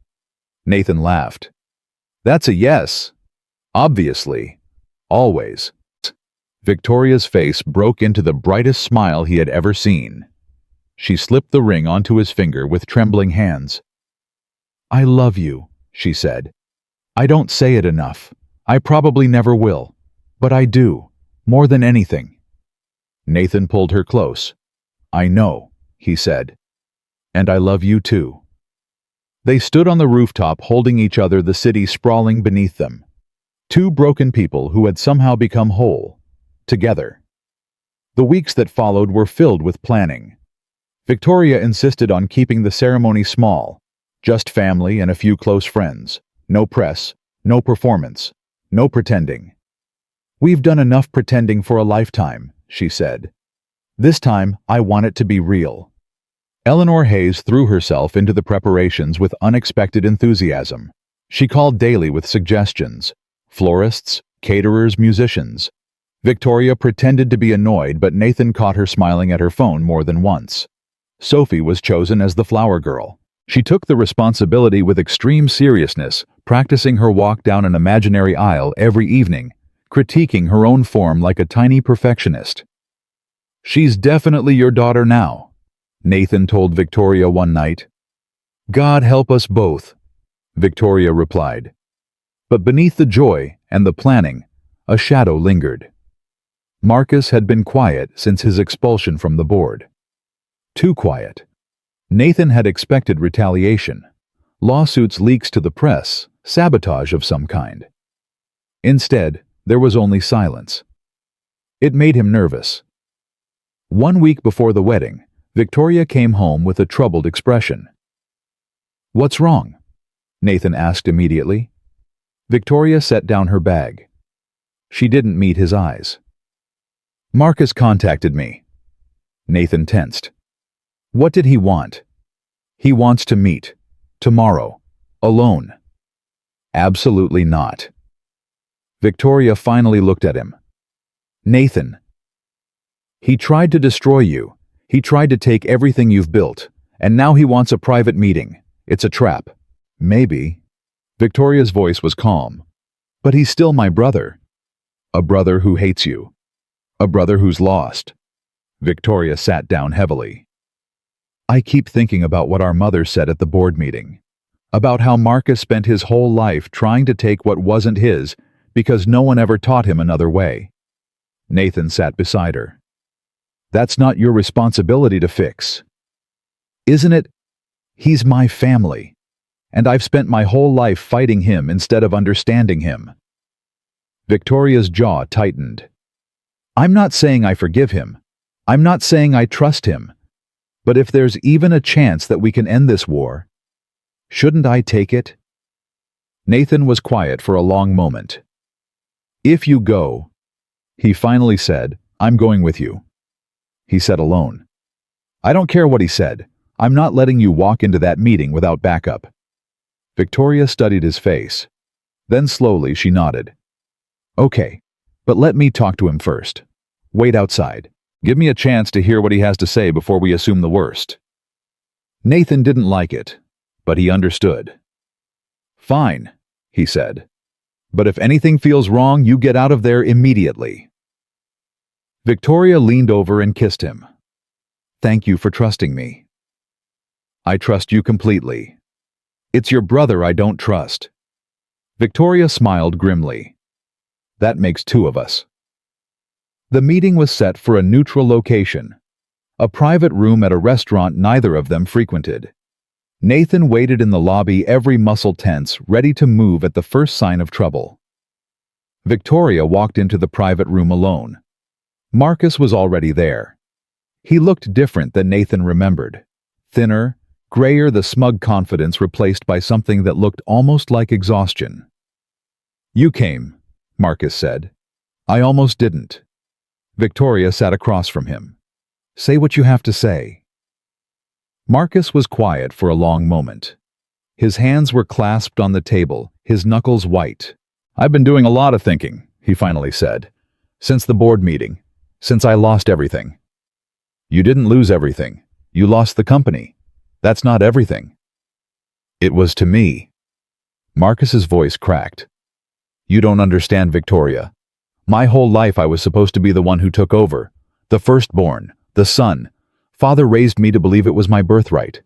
Nathan laughed. "That's a yes. Obviously. Always." Victoria's face broke into the brightest smile he had ever seen. She slipped the ring onto his finger with trembling hands. "I love you," she said. "I don't say it enough. I probably never will. But I do. More than anything." Nathan pulled her close. "I know," he said. "And I love you too." They stood on the rooftop holding each other, the city sprawling beneath them. Two broken people who had somehow become whole. Together. The weeks that followed were filled with planning. Victoria insisted on keeping the ceremony small. Just family and a few close friends. No press, no performance, no pretending. "We've done enough pretending for a lifetime," she said. "This time, I want it to be real." Eleanor Hayes threw herself into the preparations with unexpected enthusiasm. She called daily with suggestions. Florists, caterers, musicians. Victoria pretended to be annoyed, but Nathan caught her smiling at her phone more than once. Sophie was chosen as the flower girl. She took the responsibility with extreme seriousness, practicing her walk down an imaginary aisle every evening, critiquing her own form like a tiny perfectionist. "She's definitely your daughter now," Nathan told Victoria one night. "God help us both," Victoria replied. But beneath the joy and the planning, a shadow lingered. Marcus had been quiet since his expulsion from the board. Too quiet. Nathan had expected retaliation. Lawsuits, leaks to the press, sabotage of some kind. Instead, there was only silence. It made him nervous. 1 week before the wedding, Victoria came home with a troubled expression. "What's wrong?" Nathan asked immediately. Victoria set down her bag. She didn't meet his eyes. "Marcus contacted me." Nathan tensed. "What did he want?" "He wants to meet. Tomorrow. Alone." "Absolutely not." Victoria finally looked at him. "Nathan. He tried to destroy you. He tried to take everything you've built. And now he wants a private meeting. It's a trap." "Maybe." Victoria's voice was calm. "But he's still my brother." "A brother who hates you. A brother who's lost." Victoria sat down heavily. "I keep thinking about what our mother said at the board meeting. About how Marcus spent his whole life trying to take what wasn't his because no one ever taught him another way." Nathan sat beside her. "That's not your responsibility to fix." "Isn't it? He's my family. And I've spent my whole life fighting him instead of understanding him." Victoria's jaw tightened. "I'm not saying I forgive him. I'm not saying I trust him. But if there's even a chance that we can end this war, shouldn't I take it?" Nathan was quiet for a long moment. "If you go," he finally said, "I'm going with you." He said alone. "I don't care what he said. I'm not letting you walk into that meeting without backup." Victoria studied his face. Then slowly she nodded. "Okay, but let me talk to him first. Wait outside. Give me a chance to hear what he has to say before we assume the worst." Nathan didn't like it, but he understood. "Fine," he said. "But if anything feels wrong, you get out of there immediately." Victoria leaned over and kissed him. "Thank you for trusting me." "I trust you completely. It's your brother I don't trust." Victoria smiled grimly. "That makes two of us." The meeting was set for a neutral location, a private room at a restaurant neither of them frequented. Nathan waited in the lobby, every muscle tense, ready to move at the first sign of trouble. Victoria walked into the private room alone. Marcus was already there. He looked different than Nathan remembered. Thinner, grayer, the smug confidence replaced by something that looked almost like exhaustion. "You came," Marcus said. "I almost didn't." Victoria sat across from him. "Say what you have to say." Marcus was quiet for a long moment. His hands were clasped on the table, his knuckles white. "I've been doing a lot of thinking," he finally said. "Since the board meeting. Since I lost everything." You didn't lose everything. You lost the company. That's not everything. It was to me. Marcus's voice cracked. You don't understand, Victoria. My whole life I was supposed to be the one who took over. The firstborn, the son. Father raised me to believe it was my birthright.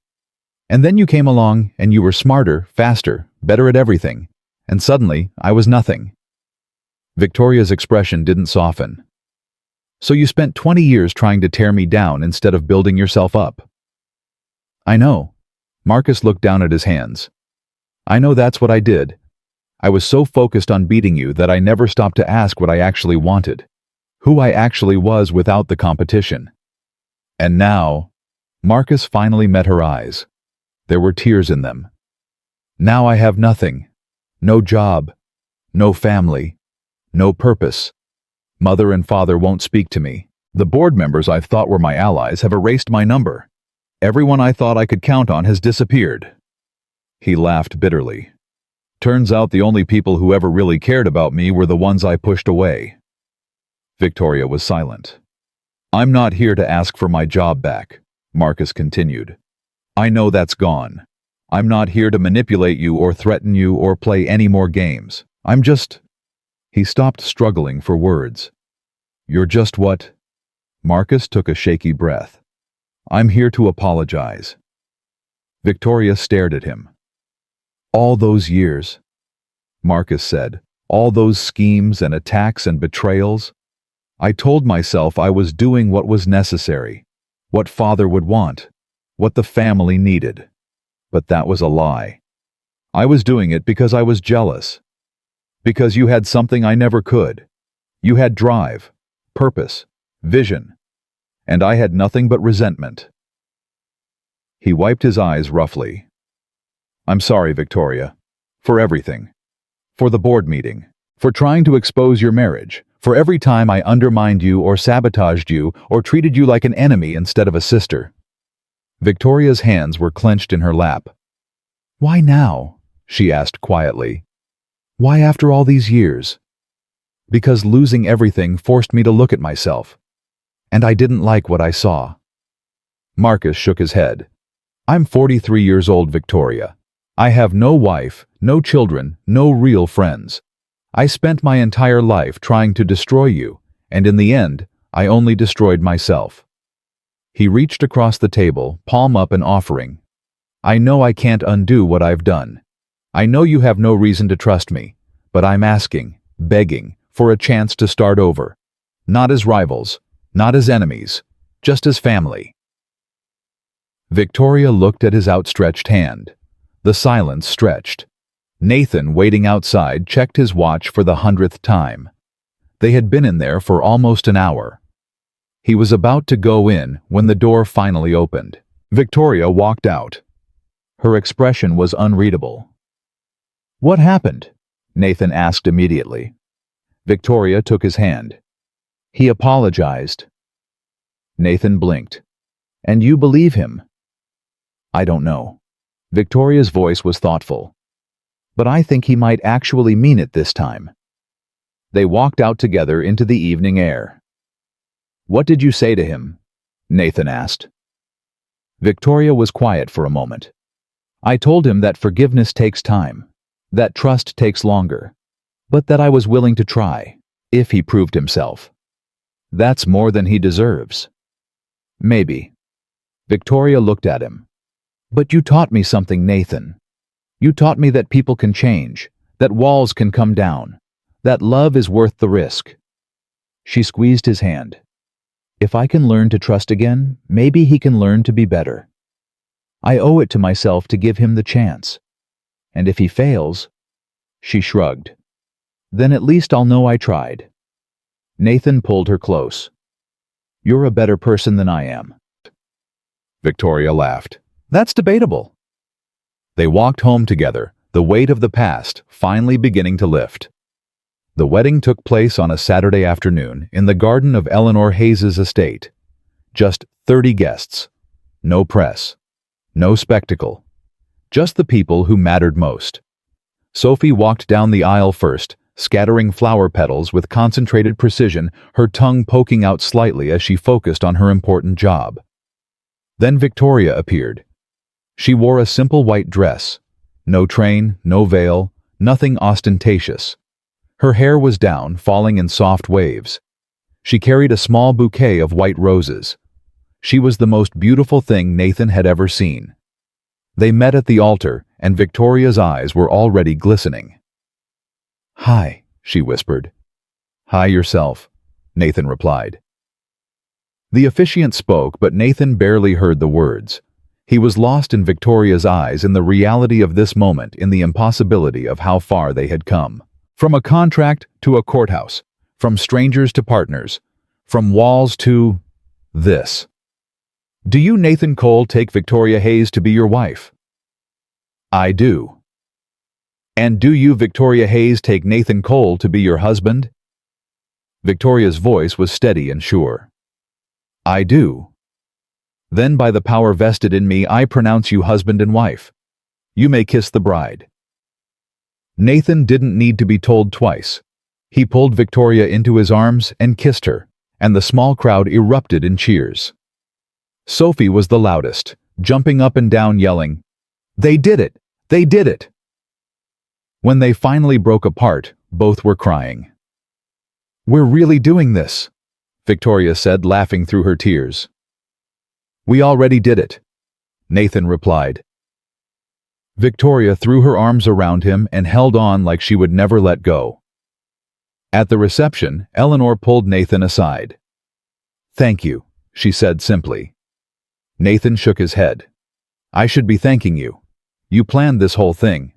And then you came along and you were smarter, faster, better at everything. And suddenly, I was nothing. Victoria's expression didn't soften. So you spent 20 years trying to tear me down instead of building yourself up. I know. Marcus looked down at his hands. I know that's what I did. I was so focused on beating you that I never stopped to ask what I actually wanted, who I actually was without the competition. And now, Marcus finally met her eyes. There were tears in them. Now I have nothing. No job. No family. No purpose. Mother and father won't speak to me. The board members I thought were my allies have erased my number. Everyone I thought I could count on has disappeared. He laughed bitterly. Turns out the only people who ever really cared about me were the ones I pushed away. Victoria was silent. I'm not here to ask for my job back, Marcus continued. I know that's gone. I'm not here to manipulate you or threaten you or play any more games. I'm just... He stopped struggling for words. You're just what? Marcus took a shaky breath. I'm here to apologize. Victoria stared at him. All those years, Marcus said, all those schemes and attacks and betrayals, I told myself I was doing what was necessary, what father would want, what the family needed. But that was a lie. I was doing it because I was jealous. Because you had something I never could. You had drive, purpose, vision, and I had nothing but resentment. He wiped his eyes roughly. I'm sorry, Victoria, for everything. For the board meeting, for trying to expose your marriage, for every time I undermined you or sabotaged you or treated you like an enemy instead of a sister. Victoria's hands were clenched in her lap. Why now? She asked quietly. Why after all these years? Because losing everything forced me to look at myself. And I didn't like what I saw. Marcus shook his head. I'm 43 years old, Victoria. I have no wife, no children, no real friends. I spent my entire life trying to destroy you, and in the end, I only destroyed myself. He reached across the table, palm up and offering. I know I can't undo what I've done. I know you have no reason to trust me, but I'm asking, begging, for a chance to start over. Not as rivals, not as enemies, just as family. Victoria looked at his outstretched hand. The silence stretched. Nathan, waiting outside, checked his watch for the 100th time. They had been in there for almost an hour. He was about to go in when the door finally opened. Victoria walked out. Her expression was unreadable. What happened? Nathan asked immediately. Victoria took his hand. He apologized. Nathan blinked. And you believe him? I don't know. Victoria's voice was thoughtful. But I think he might actually mean it this time. They walked out together into the evening air. What did you say to him? Nathan asked. Victoria was quiet for a moment. I told him that forgiveness takes time, that trust takes longer, but that I was willing to try, if he proved himself. That's more than he deserves. Maybe. Victoria looked at him. But you taught me something, Nathan. You taught me that people can change, that walls can come down, that love is worth the risk. She squeezed his hand. If I can learn to trust again, maybe he can learn to be better. I owe it to myself to give him the chance. And if he fails, she shrugged. Then at least I'll know I tried. Nathan pulled her close. You're a better person than I am. Victoria laughed. That's debatable. They walked home together, the weight of the past finally beginning to lift. The wedding took place on a Saturday afternoon in the garden of Eleanor Hayes's estate. Just 30 guests. No press. No spectacle. Just the people who mattered most. Sophie walked down the aisle first, scattering flower petals with concentrated precision, her tongue poking out slightly as she focused on her important job. Then Victoria appeared. She wore a simple white dress. No train, no veil, nothing ostentatious. Her hair was down, falling in soft waves. She carried a small bouquet of white roses. She was the most beautiful thing Nathan had ever seen. They met at the altar, and Victoria's eyes were already glistening. "Hi," she whispered. "Hi yourself," Nathan replied. The officiant spoke, but Nathan barely heard the words. He was lost in Victoria's eyes, in the reality of this moment, in the impossibility of how far they had come. From a contract to a courthouse, from strangers to partners, from walls to this. "Do you, Nathan Cole, take Victoria Hayes to be your wife?" "I do." "And do you, Victoria Hayes, take Nathan Cole to be your husband?" Victoria's voice was steady and sure. "I do." "Then by the power vested in me, I pronounce you husband and wife. You may kiss the bride." Nathan didn't need to be told twice. He pulled Victoria into his arms and kissed her, and the small crowd erupted in cheers. Sophie was the loudest, jumping up and down yelling, "They did it! They did it!" When they finally broke apart, both were crying. "We're really doing this," Victoria said, laughing through her tears. "We already did it," Nathan replied. Victoria threw her arms around him and held on like she would never let go. At the reception, Eleanor pulled Nathan aside. "Thank you," she said simply. Nathan shook his head. "I should be thanking you. You planned this whole thing."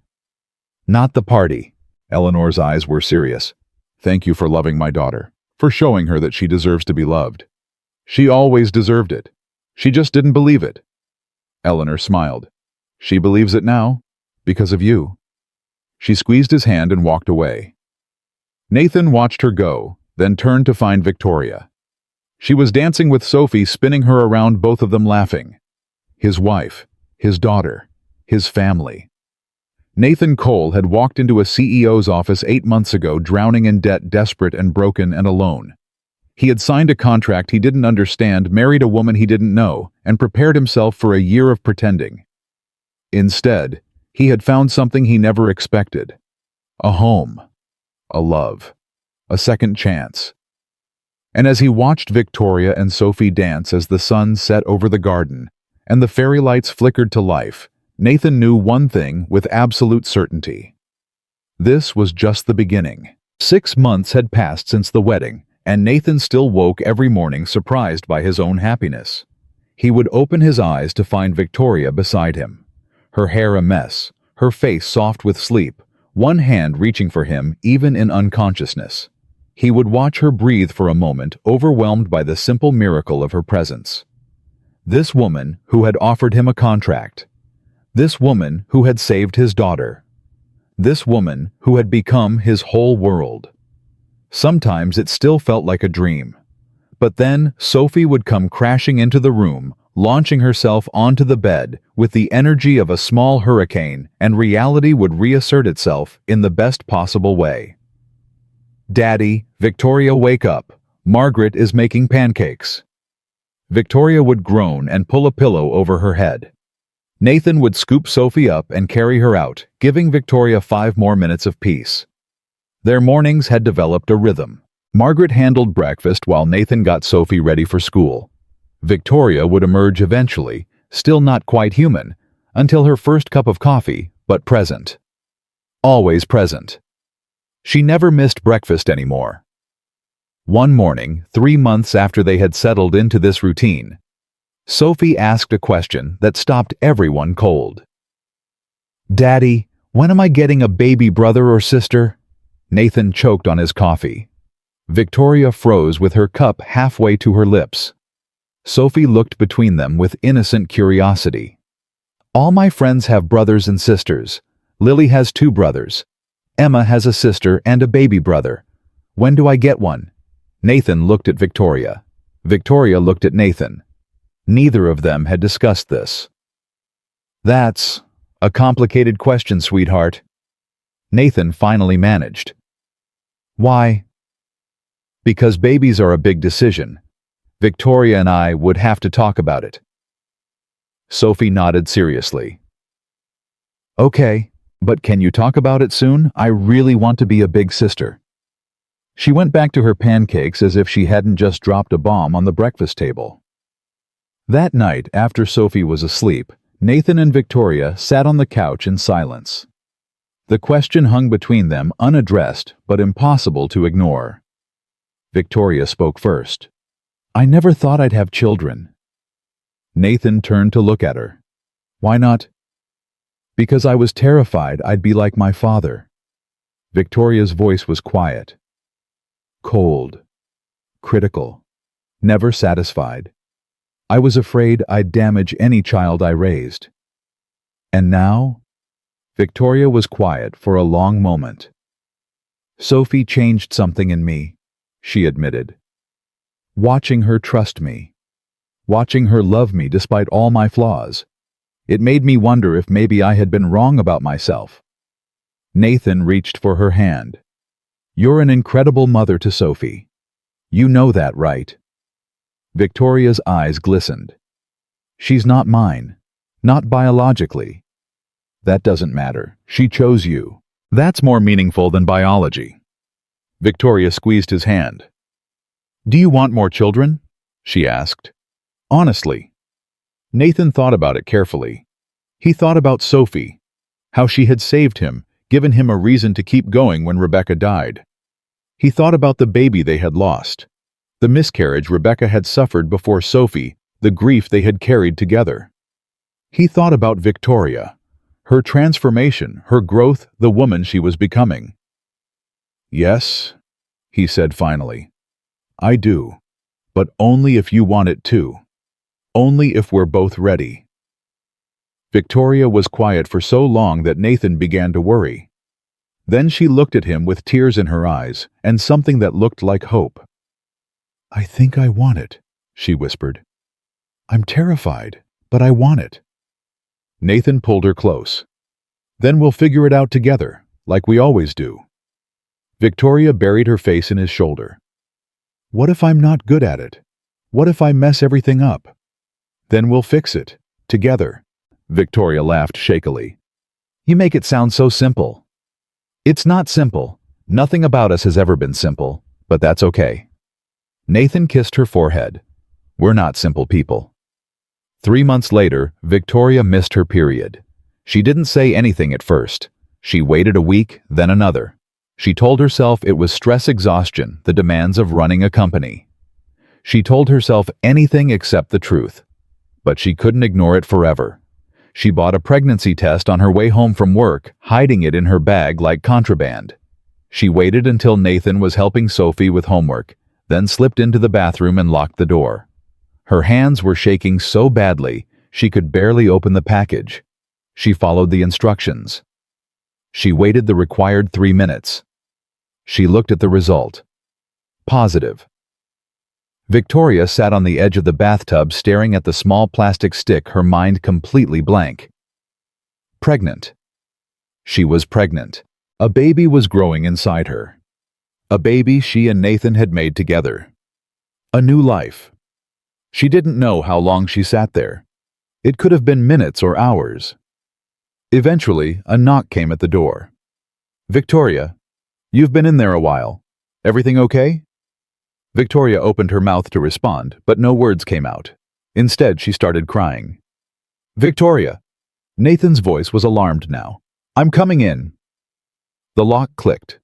"Not the party." Eleanor's eyes were serious. "Thank you for loving my daughter, for showing her that she deserves to be loved. She always deserved it. She just didn't believe it." Eleanor smiled. "She believes it now, because of you." She squeezed his hand and walked away. Nathan watched her go, then turned to find Victoria. She was dancing with Sophie, spinning her around, both of them laughing. His wife, his daughter, his family. Nathan Cole had walked into a CEO's office 8 months ago, drowning in debt, desperate and broken and alone. He had signed a contract he didn't understand, married a woman he didn't know, and prepared himself for a year of pretending. Instead, he had found something he never expected. A home. A love. A second chance. And as he watched Victoria and Sophie dance as the sun set over the garden and the fairy lights flickered to life, Nathan knew one thing with absolute certainty. This was just the beginning. 6 months had passed since the wedding, and Nathan still woke every morning surprised by his own happiness. He would open his eyes to find Victoria beside him. Her hair a mess, her face soft with sleep, one hand reaching for him even in unconsciousness. He would watch her breathe for a moment, overwhelmed by the simple miracle of her presence. This woman who had offered him a contract. This woman who had saved his daughter. This woman who had become his whole world. Sometimes it still felt like a dream. But then Sophie would come crashing into the room, launching herself onto the bed with the energy of a small hurricane, and reality would reassert itself in the best possible way. "Daddy, Victoria, wake up. Margaret is making pancakes." Victoria would groan and pull a pillow over her head. Nathan would scoop Sophie up and carry her out, giving Victoria 5 more minutes of peace. Their mornings had developed a rhythm. Margaret handled breakfast while Nathan got Sophie ready for school. Victoria would emerge eventually, still not quite human, until her first cup of coffee, but present. Always present. She never missed breakfast anymore. One morning, 3 months after they had settled into this routine, Sophie asked a question that stopped everyone cold. "Daddy, when am I getting a baby brother or sister?" Nathan choked on his coffee. Victoria froze with her cup halfway to her lips. Sophie looked between them with innocent curiosity. "All my friends have brothers and sisters. Lily has 2 brothers. Emma has a sister and a baby brother. When do I get one?" Nathan looked at Victoria. Victoria looked at Nathan. Neither of them had discussed this. "That's a complicated question, sweetheart." Nathan finally managed. Why? Because babies are a big decision. Victoria and I would have to talk about it. Sophie nodded seriously. Okay, but can you talk about it soon? I really want to be a big sister. She went back to her pancakes as if she hadn't just dropped a bomb on the breakfast table. That night, after Sophie was asleep, Nathan and Victoria sat on the couch in silence. The question hung between them, unaddressed but impossible to ignore. Victoria spoke first. I never thought I'd have children. Nathan turned to look at her. Why not? Because I was terrified I'd be like my father. Victoria's voice was quiet. Cold. Critical. Never satisfied. I was afraid I'd damage any child I raised. And now? Victoria was quiet for a long moment. Sophie changed something in me, she admitted. Watching her trust me. Watching her love me despite all my flaws. It made me wonder if maybe I had been wrong about myself. Nathan reached for her hand. You're an incredible mother to Sophie. You know that, right? Victoria's eyes glistened. She's not mine. Not biologically. That doesn't matter. She chose you. That's more meaningful than biology. Victoria squeezed his hand. Do you want more children? She asked. Honestly. Nathan thought about it carefully. He thought about Sophie, how she had saved him, given him a reason to keep going when Rebecca died. He thought about the baby they had lost, the miscarriage Rebecca had suffered before Sophie, the grief they had carried together. He thought about Victoria, her transformation, her growth, the woman she was becoming. Yes, he said finally. I do, but only if you want it too. Only if we're both ready. Victoria was quiet for so long that Nathan began to worry. Then she looked at him with tears in her eyes and something that looked like hope. I think I want it, she whispered. I'm terrified, but I want it. Nathan pulled her close. Then we'll figure it out together, like we always do. Victoria buried her face in his shoulder. What if I'm not good at it? What if I mess everything up? Then we'll fix it, together. Victoria laughed shakily. You make it sound so simple. It's not simple. Nothing about us has ever been simple, but that's okay. Nathan kissed her forehead. We're not simple people. 3 months later, Victoria missed her period. She didn't say anything at first. She waited a week, then another. She told herself it was stress exhaustion, the demands of running a company. She told herself anything except the truth. But she couldn't ignore it forever. She bought a pregnancy test on her way home from work, hiding it in her bag like contraband. She waited until Nathan was helping Sophie with homework, then slipped into the bathroom and locked the door. Her hands were shaking so badly, she could barely open the package. She followed the instructions. She waited the required 3 minutes. She looked at the result. Positive. Victoria sat on the edge of the bathtub staring at the small plastic stick, her mind completely blank. Pregnant. She was pregnant. A baby was growing inside her. A baby she and Nathan had made together. A new life. She didn't know how long she sat there. It could have been minutes or hours. Eventually, a knock came at the door. Victoria, you've been in there a while. Everything okay? Victoria opened her mouth to respond, but no words came out. Instead, she started crying. Victoria! Nathan's voice was alarmed now. I'm coming in. The lock clicked.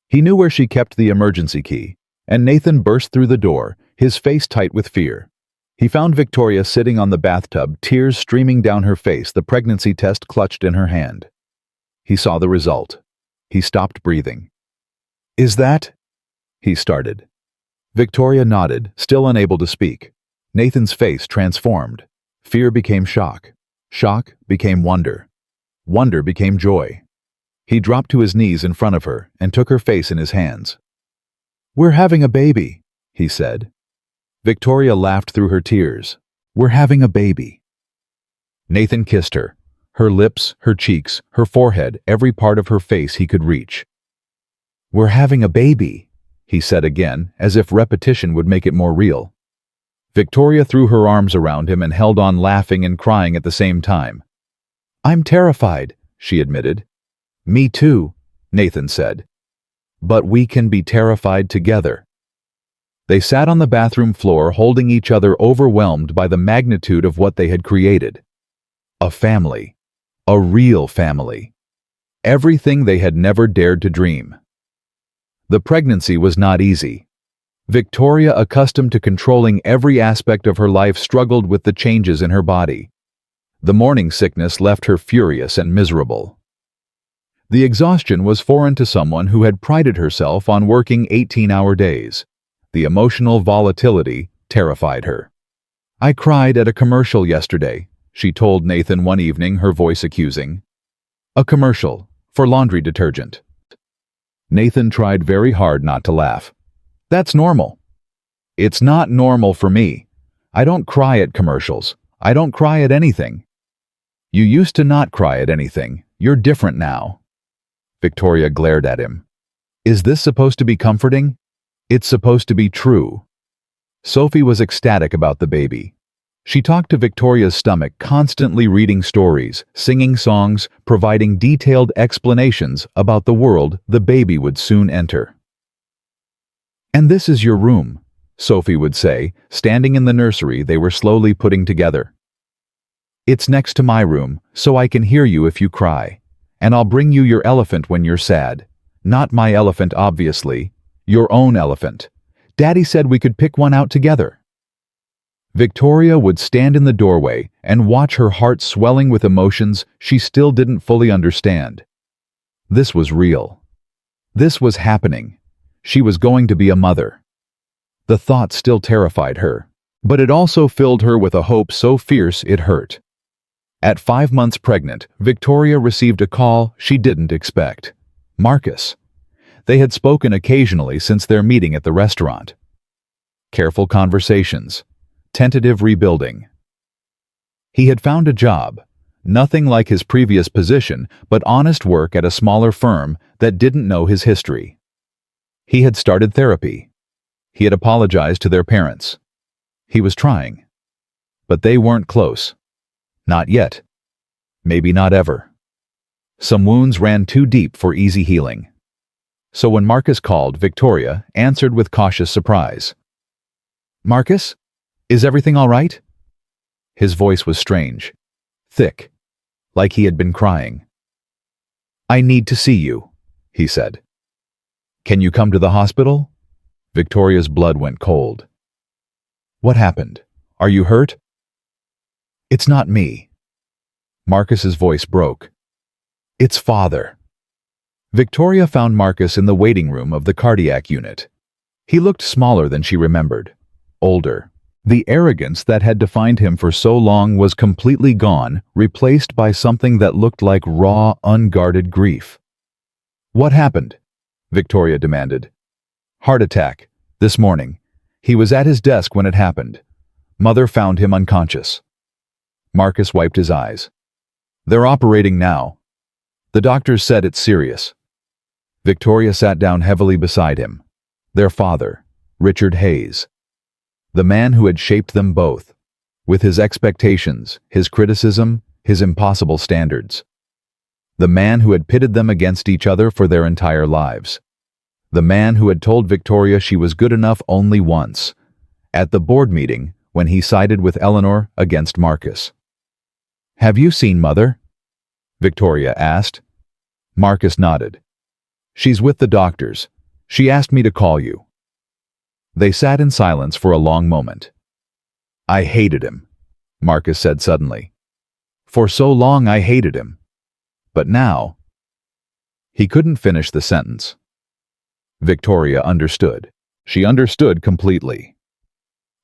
He knew where she kept the emergency key, and Nathan burst through the door, his face tight with fear. He found Victoria sitting on the bathtub, tears streaming down her face, the pregnancy test clutched in her hand. He saw the result. He stopped breathing. Is that? He started. Victoria nodded, still unable to speak. Nathan's face transformed. Fear became shock. Shock became wonder. Wonder became joy. He dropped to his knees in front of her and took her face in his hands. We're having a baby, he said. Victoria laughed through her tears. We're having a baby. Nathan kissed her. Her lips, her cheeks, her forehead, every part of her face he could reach. "We're having a baby," he said again, as if repetition would make it more real. Victoria threw her arms around him and held on, laughing and crying at the same time. "I'm terrified," she admitted. "Me too," Nathan said. "But we can be terrified together." They sat on the bathroom floor, holding each other, overwhelmed by the magnitude of what they had created. A family. A real family. Everything they had never dared to dream. The pregnancy was not easy. Victoria, accustomed to controlling every aspect of her life, struggled with the changes in her body. The morning sickness left her furious and miserable. The exhaustion was foreign to someone who had prided herself on working 18-hour days. The emotional volatility terrified her. "I cried at a commercial yesterday," she told Nathan one evening, her voice accusing. "A commercial for laundry detergent." Nathan tried very hard not to laugh. "That's normal." "It's not normal for me. I don't cry at commercials. I don't cry at anything." "You used to not cry at anything. You're different now." Victoria glared at him. "Is this supposed to be comforting? It's supposed to be true." Sophie was ecstatic about the baby. She talked to Victoria's stomach, constantly reading stories, singing songs, providing detailed explanations about the world the baby would soon enter. "And this is your room," Sophie would say, standing in the nursery they were slowly putting together. "It's next to my room, so I can hear you if you cry. And I'll bring you your elephant when you're sad. Not my elephant, obviously. Your own elephant. Daddy said we could pick one out together." Victoria would stand in the doorway and watch, her heart swelling with emotions she still didn't fully understand. This was real. This was happening. She was going to be a mother. The thought still terrified her, but it also filled her with a hope so fierce it hurt. At 5 months pregnant, Victoria received a call she didn't expect. Marcus. They had spoken occasionally since their meeting at the restaurant. Careful conversations. Tentative rebuilding. He had found a job, nothing like his previous position, but honest work at a smaller firm that didn't know his history. He had started therapy. He had apologized to their parents. He was trying. But they weren't close. Not yet. Maybe not ever. Some wounds ran too deep for easy healing. So when Marcus called, Victoria answered with cautious surprise. "Marcus? Is everything all right?" His voice was strange, thick, like he had been crying. "I need to see you," he said. "Can you come to the hospital?" Victoria's blood went cold. "What happened? Are you hurt?" "It's not me." Marcus's voice broke. "It's Father." Victoria found Marcus in the waiting room of the cardiac unit. He looked smaller than she remembered, older. The arrogance that had defined him for so long was completely gone, replaced by something that looked like raw, unguarded grief. "What happened?" Victoria demanded. "Heart attack, this morning. He was at his desk when it happened. Mother found him unconscious." Marcus wiped his eyes. "They're operating now. The doctors said it's serious." Victoria sat down heavily beside him. Their father, Richard Hayes. The man who had shaped them both, with his expectations, his criticism, his impossible standards. The man who had pitted them against each other for their entire lives. The man who had told Victoria she was good enough only once, at the board meeting when he sided with Eleanor against Marcus. "Have you seen Mother?" Victoria asked. Marcus nodded. "She's with the doctors. She asked me to call you." They sat in silence for a long moment. "I hated him," Marcus said suddenly. "For so long I hated him. But now—" He couldn't finish the sentence. Victoria understood. She understood completely.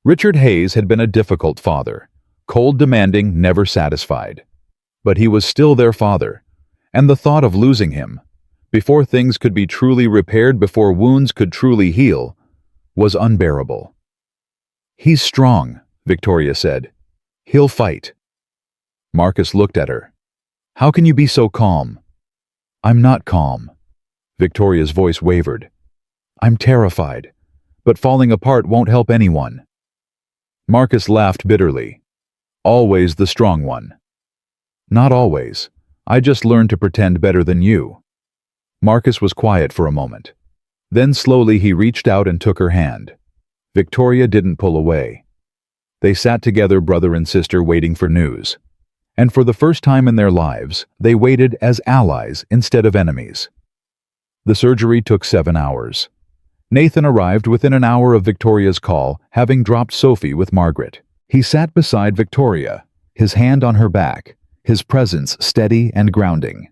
Richard Hayes had been a difficult father, cold, demanding, never satisfied. But he was still their father, and the thought of losing him, before things could be truly repaired, before wounds could truly heal, was unbearable. "He's strong," Victoria said. "He'll fight." Marcus looked at her. "How can you be so calm?" "I'm not calm." Victoria's voice wavered. I'm terrified, but falling apart won't help anyone. Marcus laughed bitterly. Always the strong one. Not always. I just learned to pretend better than you. Marcus was quiet for a moment. Then slowly he reached out and took her hand. Victoria didn't pull away. They sat together, brother and sister, waiting for news. And for the first time in their lives, they waited as allies instead of enemies. The surgery took 7 hours. Nathan arrived within an hour of Victoria's call, having dropped Sophie with Margaret. He sat beside Victoria, his hand on her back, his presence steady and grounding.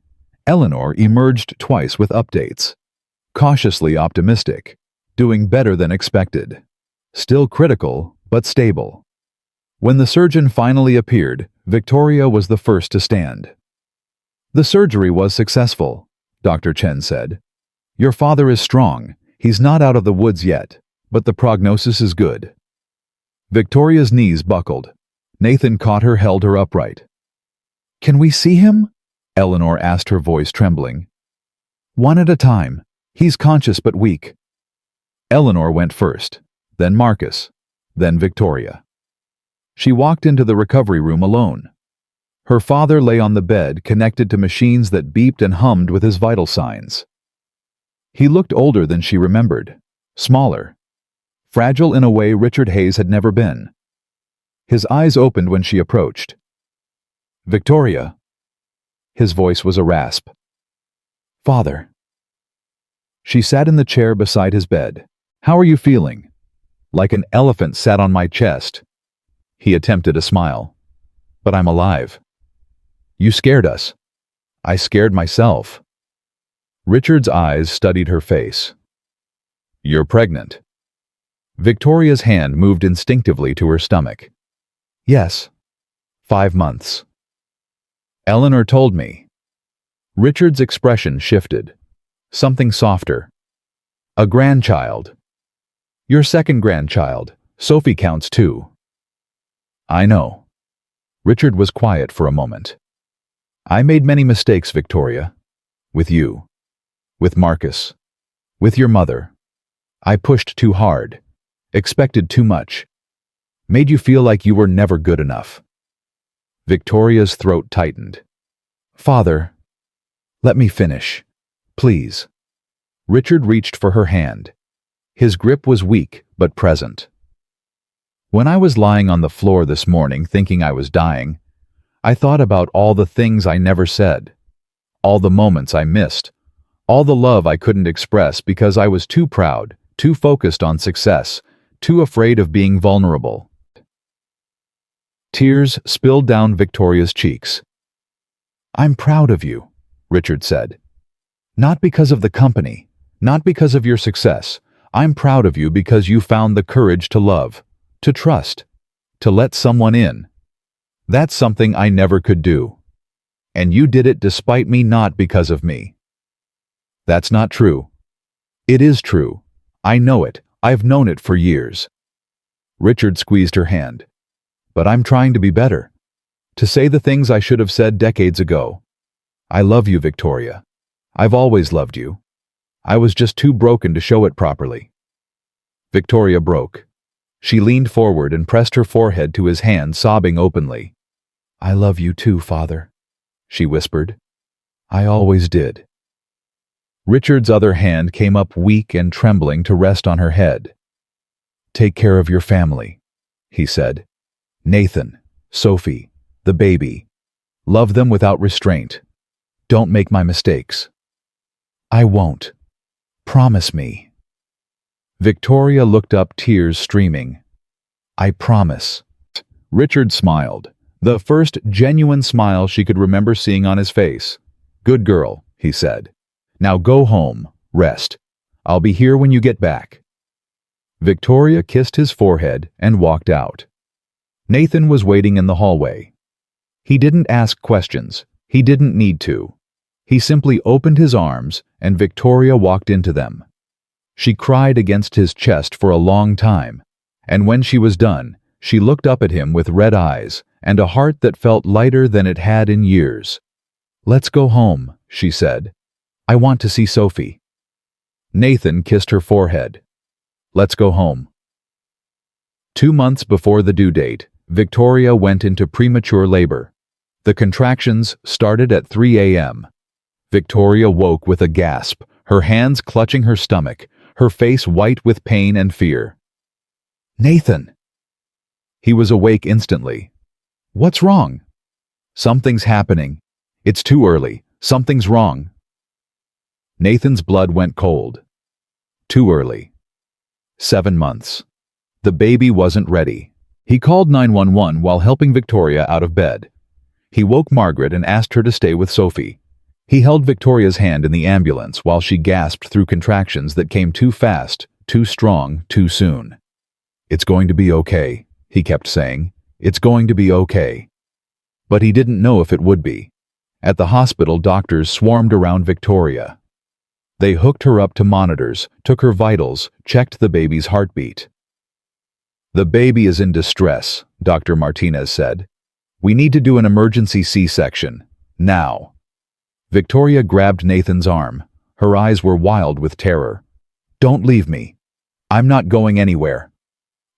Eleanor emerged twice with updates. Cautiously optimistic, doing better than expected. Still critical, but stable. When the surgeon finally appeared, Victoria was the first to stand. The surgery was successful, Dr. Chen said. Your father is strong. He's not out of the woods yet, but the prognosis is good. Victoria's knees buckled. Nathan caught her, held her upright. Can we see him? Eleanor asked, her voice trembling. One at a time. He's conscious but weak. Eleanor went first, then Marcus, then Victoria. She walked into the recovery room alone. Her father lay on the bed, connected to machines that beeped and hummed with his vital signs. He looked older than she remembered, smaller, fragile in a way Richard Hayes had never been. His eyes opened when she approached. Victoria. His voice was a rasp. Father. She sat in the chair beside his bed. How are you feeling? Like an elephant sat on my chest. He attempted a smile. But I'm alive. You scared us. I scared myself. Richard's eyes studied her face. You're pregnant. Victoria's hand moved instinctively to her stomach. Yes. 5 months. Eleanor told me. Richard's expression shifted. Something softer. A grandchild. Your second grandchild. Sophie counts too. I know. Richard was quiet for a moment. I made many mistakes, Victoria. With you. With Marcus. With your mother. I pushed too hard. Expected too much. Made you feel like you were never good enough. Victoria's throat tightened. Father. Let me finish. Please. Richard reached for her hand. His grip was weak, but present. When I was lying on the floor this morning thinking I was dying, I thought about all the things I never said, all the moments I missed, all the love I couldn't express because I was too proud, too focused on success, too afraid of being vulnerable. Tears spilled down Victoria's cheeks. I'm proud of you, Richard said. Not because of the company, not because of your success. I'm proud of you because you found the courage to love, to trust, to let someone in. That's something I never could do. And you did it despite me, not because of me. That's not true. It is true. I know it. I've known it for years. Richard squeezed her hand. But I'm trying to be better. To say the things I should have said decades ago. I love you, Victoria. I've always loved you. I was just too broken to show it properly. Victoria broke. She leaned forward and pressed her forehead to his hand, sobbing openly. I love you too, Father, she whispered. I always did. Richard's other hand came up weak and trembling to rest on her head. Take care of your family, he said. Nathan, Sophie, the baby. Love them without restraint. Don't make my mistakes. I won't. Promise me. Victoria looked up, tears streaming. I promise. Richard smiled, the first genuine smile she could remember seeing on his face. Good girl, he said. Now go home, rest. I'll be here when you get back. Victoria kissed his forehead and walked out. Nathan was waiting in the hallway. He didn't ask questions. He didn't need to. He simply opened his arms, and Victoria walked into them. She cried against his chest for a long time, and when she was done, she looked up at him with red eyes and a heart that felt lighter than it had in years. Let's go home, she said. I want to see Sophie. Nathan kissed her forehead. Let's go home. 2 months before the due date, Victoria went into premature labor. The contractions started at 3 a.m. Victoria woke with a gasp, her hands clutching her stomach, her face white with pain and fear. Nathan! He was awake instantly. What's wrong? Something's happening. It's too early. Something's wrong. Nathan's blood went cold. Too early. 7 months. The baby wasn't ready. He called 911 while helping Victoria out of bed. He woke Margaret and asked her to stay with Sophie. He held Victoria's hand in the ambulance while she gasped through contractions that came too fast, too strong, too soon. It's going to be okay, he kept saying. It's going to be okay. But he didn't know if it would be. At the hospital, doctors swarmed around Victoria. They hooked her up to monitors, took her vitals, checked the baby's heartbeat. The baby is in distress, Dr. Martinez said. We need to do an emergency C-section. Now. Victoria grabbed Nathan's arm. Her eyes were wild with terror. Don't leave me. I'm not going anywhere.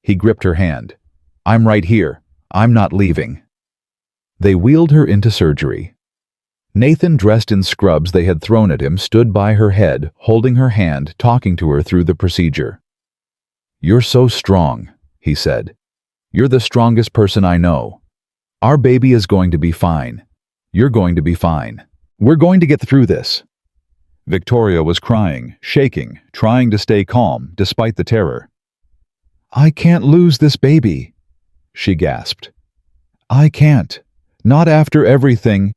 He gripped her hand. I'm right here. I'm not leaving. They wheeled her into surgery. Nathan, dressed in scrubs they had thrown at him, stood by her head, holding her hand, talking to her through the procedure. You're so strong, he said. You're the strongest person I know. Our baby is going to be fine. You're going to be fine. We're going to get through this. Victoria was crying, shaking, trying to stay calm despite the terror. I can't lose this baby, she gasped. I can't. Not after everything.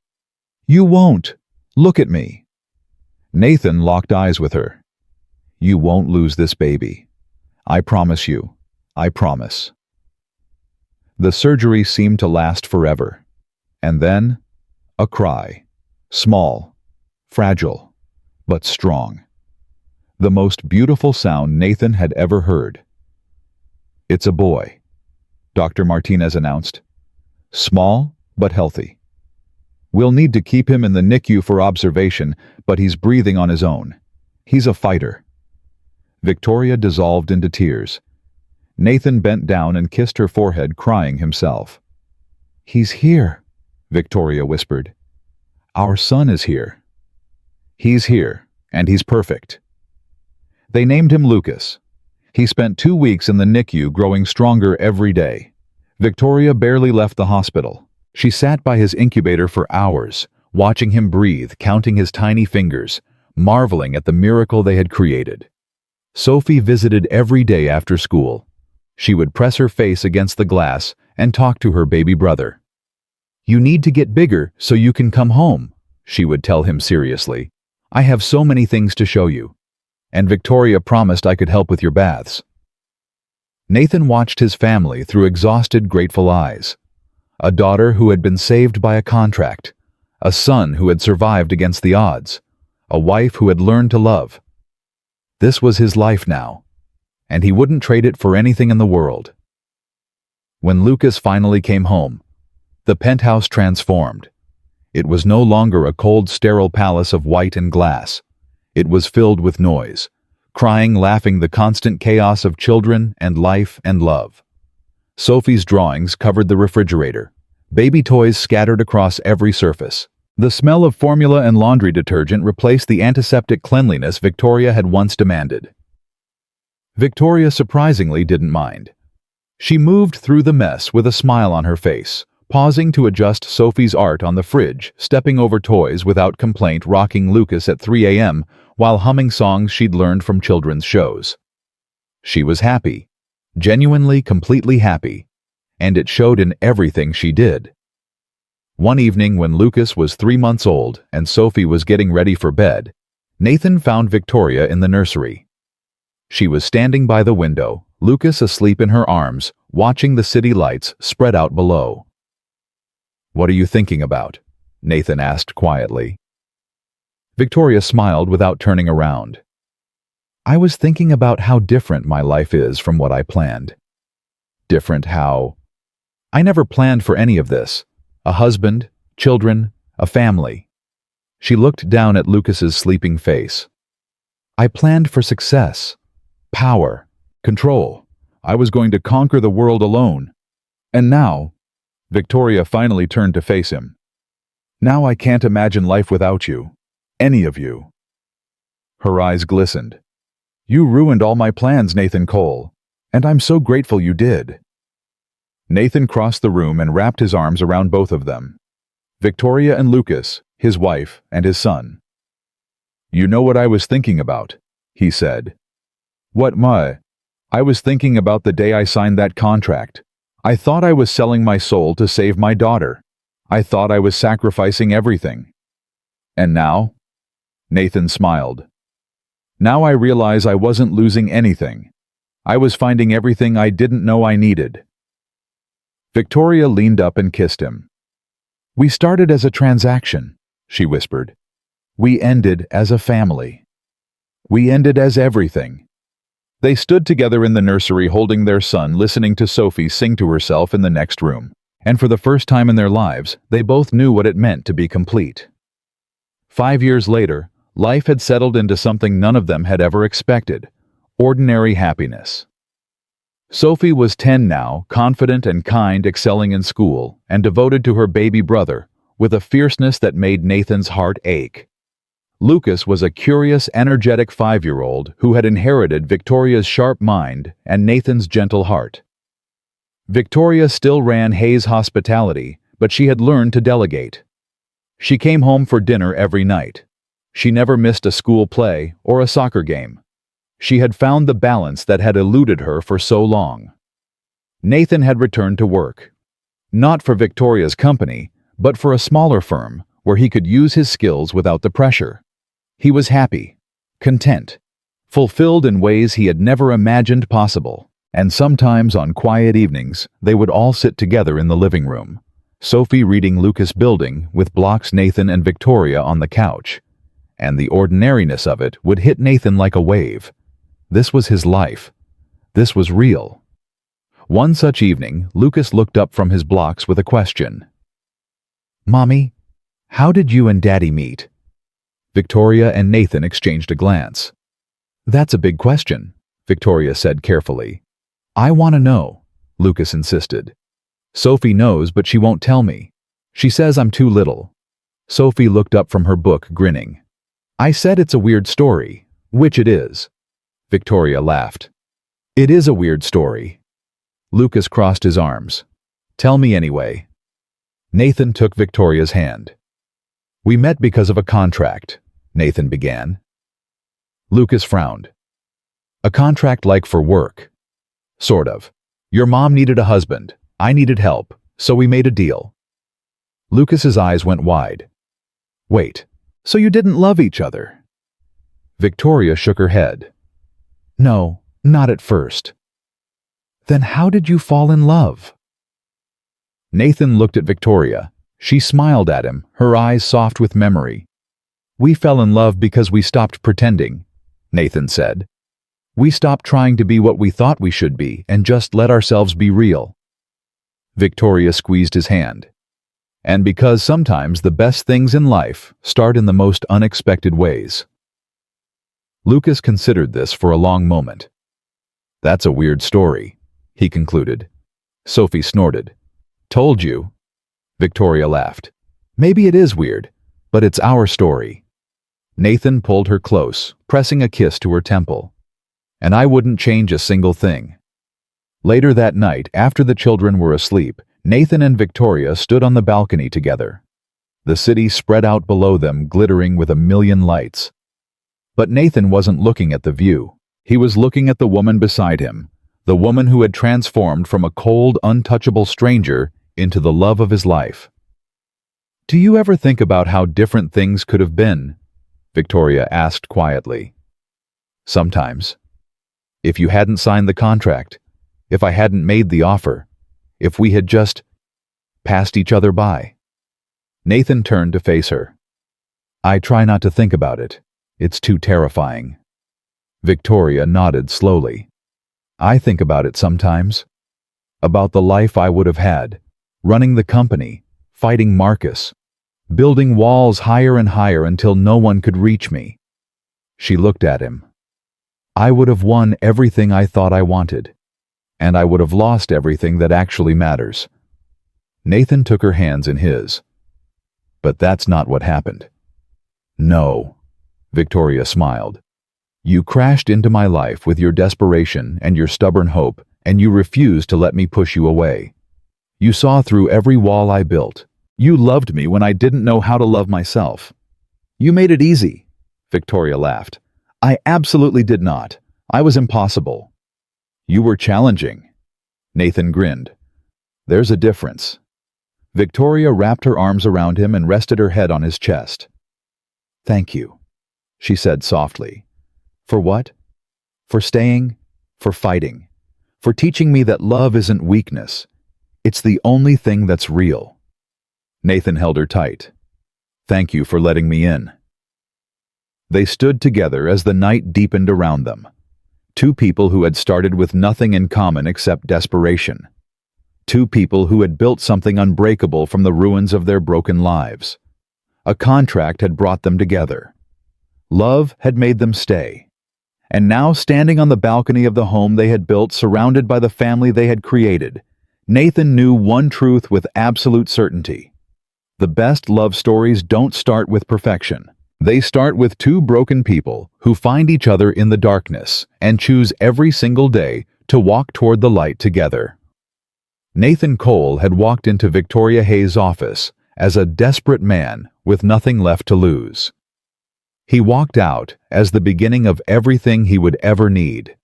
You won't. Look at me. Nathan locked eyes with her. You won't lose this baby. I promise you. I promise. The surgery seemed to last forever. And then, a cry. Small, fragile, but strong. The most beautiful sound Nathan had ever heard. It's a boy, Dr. Martinez announced. Small, but healthy. We'll need to keep him in the NICU for observation, but he's breathing on his own. He's a fighter. Victoria dissolved into tears. Nathan bent down and kissed her forehead, crying himself. He's here, Victoria whispered. Our son is here. He's here, and he's perfect. They named him Lucas. He spent 2 weeks in the NICU, growing stronger every day. Victoria barely left the hospital. She sat by his incubator for hours, watching him breathe, counting his tiny fingers, marveling at the miracle they had created. Sophie visited every day after school. She would press her face against the glass and talk to her baby brother. You need to get bigger so you can come home, she would tell him seriously. I have so many things to show you. And Victoria promised I could help with your baths. Nathan watched his family through exhausted, grateful eyes. A daughter who had been saved by a contract. A son who had survived against the odds. A wife who had learned to love. This was his life now, and he wouldn't trade it for anything in the world. When Lucas finally came home, the penthouse transformed. It was no longer a cold, sterile palace of white and glass. It was filled with noise, crying, laughing, the constant chaos of children and life and love. Sophie's drawings covered the refrigerator. Baby toys scattered across every surface. The smell of formula and laundry detergent replaced the antiseptic cleanliness Victoria had once demanded. Victoria surprisingly didn't mind. She moved through the mess with a smile on her face, pausing to adjust Sophie's art on the fridge, stepping over toys without complaint, rocking Lucas at 3 a.m. while humming songs she'd learned from children's shows. She was happy, genuinely, completely happy, and it showed in everything she did. One evening when Lucas was 3 months old and Sophie was getting ready for bed, Nathan found Victoria in the nursery. She was standing by the window, Lucas asleep in her arms, watching the city lights spread out below. What are you thinking about? Nathan asked quietly. Victoria smiled without turning around. I was thinking about how different my life is from what I planned. Different how? I never planned for any of this. A husband, children, a family. She looked down at Lucas's sleeping face. I planned for success, power, control. I was going to conquer the world alone. And now, Victoria finally turned to face him. Now I can't imagine life without you. Any of you. Her eyes glistened. You ruined all my plans, Nathan Cole, and I'm so grateful you did. Nathan crossed the room and wrapped his arms around both of them. Victoria and Lucas, his wife, and his son. You know what I was thinking about, he said. What, Ma? I was thinking about the day I signed that contract. I thought I was selling my soul to save my daughter. I thought I was sacrificing everything. And now? Nathan smiled. Now I realize I wasn't losing anything. I was finding everything I didn't know I needed. Victoria leaned up and kissed him. We started as a transaction, she whispered. We ended as a family. We ended as everything. They stood together in the nursery holding their son, listening to Sophie sing to herself in the next room. And for the first time in their lives, they both knew what it meant to be complete. 5 years later, life had settled into something none of them had ever expected: ordinary happiness. Sophie was 10 now, confident and kind, excelling in school, and devoted to her baby brother, with a fierceness that made Nathan's heart ache. Lucas was a curious, energetic 5-year-old who had inherited Victoria's sharp mind and Nathan's gentle heart. Victoria still ran Hayes Hospitality, but she had learned to delegate. She came home for dinner every night. She never missed a school play or a soccer game. She had found the balance that had eluded her for so long. Nathan had returned to work. Not for Victoria's company, but for a smaller firm where he could use his skills without the pressure. He was happy, content, fulfilled in ways he had never imagined possible. And sometimes on quiet evenings, they would all sit together in the living room, Sophie reading Lucas Building with blocks Nathan and Victoria on the couch. And the ordinariness of it would hit Nathan like a wave. This was his life. This was real. One such evening, Lucas looked up from his blocks with a question. Mommy, how did you and Daddy meet? Victoria and Nathan exchanged a glance. That's a big question, Victoria said carefully. I want to know, Lucas insisted. Sophie knows, but she won't tell me. She says I'm too little. Sophie looked up from her book, grinning. I said it's a weird story, which it is. Victoria laughed. It is a weird story. Lucas crossed his arms. Tell me anyway. Nathan took Victoria's hand. We met because of a contract, Nathan began. Lucas frowned. A contract like for work. Sort of. Your mom needed a husband. I needed help, so we made a deal. Lucas's eyes went wide. Wait, so you didn't love each other? Victoria shook her head. No, not at first. Then how did you fall in love? Nathan looked at Victoria. She smiled at him, her eyes soft with memory. We fell in love because we stopped pretending, Nathan said. We stopped trying to be what we thought we should be and just let ourselves be real. Victoria squeezed his hand. And because sometimes the best things in life start in the most unexpected ways. Lucas considered this for a long moment. That's a weird story, he concluded. Sophie snorted. Told you. Victoria laughed. Maybe it is weird, but it's our story. Nathan pulled her close, pressing a kiss to her temple. And I wouldn't change a single thing. Later that night, after the children were asleep, Nathan and Victoria stood on the balcony together. The city spread out below them, glittering with a million lights. But Nathan wasn't looking at the view. He was looking at the woman beside him, the woman who had transformed from a cold, untouchable stranger into the love of his life. Do you ever think about how different things could have been? Victoria asked quietly. Sometimes. If you hadn't signed the contract, if I hadn't made the offer, if we had just passed each other by. Nathan turned to face her. I try not to think about it. It's too terrifying. Victoria nodded slowly. I think about it sometimes. About the life I would have had, running the company, fighting Marcus, building walls higher and higher until no one could reach me. She looked at him, I would have won everything I thought I wanted, and I would have lost everything that actually matters. Nathan took her hands in his. But that's not what happened. No, Victoria smiled. You crashed into my life with your desperation and your stubborn hope, and you refused to let me push you away. You saw through every wall I built. You loved me when I didn't know how to love myself. You made it easy, Victoria laughed. I absolutely did not. I was impossible. You were challenging. Nathan grinned. There's a difference. Victoria wrapped her arms around him and rested her head on his chest. Thank you, she said softly. For what? For staying, for fighting, for teaching me that love isn't weakness. It's the only thing that's real. Nathan held her tight. Thank you for letting me in. They stood together as the night deepened around them. Two people who had started with nothing in common except desperation. Two people who had built something unbreakable from the ruins of their broken lives. A contract had brought them together. Love had made them stay. And now, standing on the balcony of the home they had built, surrounded by the family they had created, Nathan knew one truth with absolute certainty. The best love stories don't start with perfection. They start with two broken people who find each other in the darkness and choose every single day to walk toward the light together. Nathan Cole had walked into Victoria Hayes' office as a desperate man with nothing left to lose. He walked out as the beginning of everything he would ever need.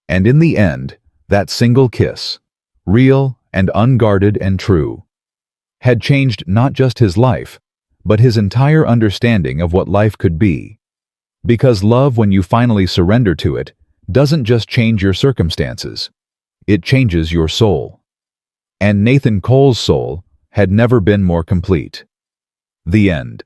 And in the end, that single kiss, real and unguarded and true, had changed not just his life, but his entire understanding of what life could be. Because love, when you finally surrender to it, doesn't just change your circumstances. It changes your soul. And Nathan Cole's soul had never been more complete. The end.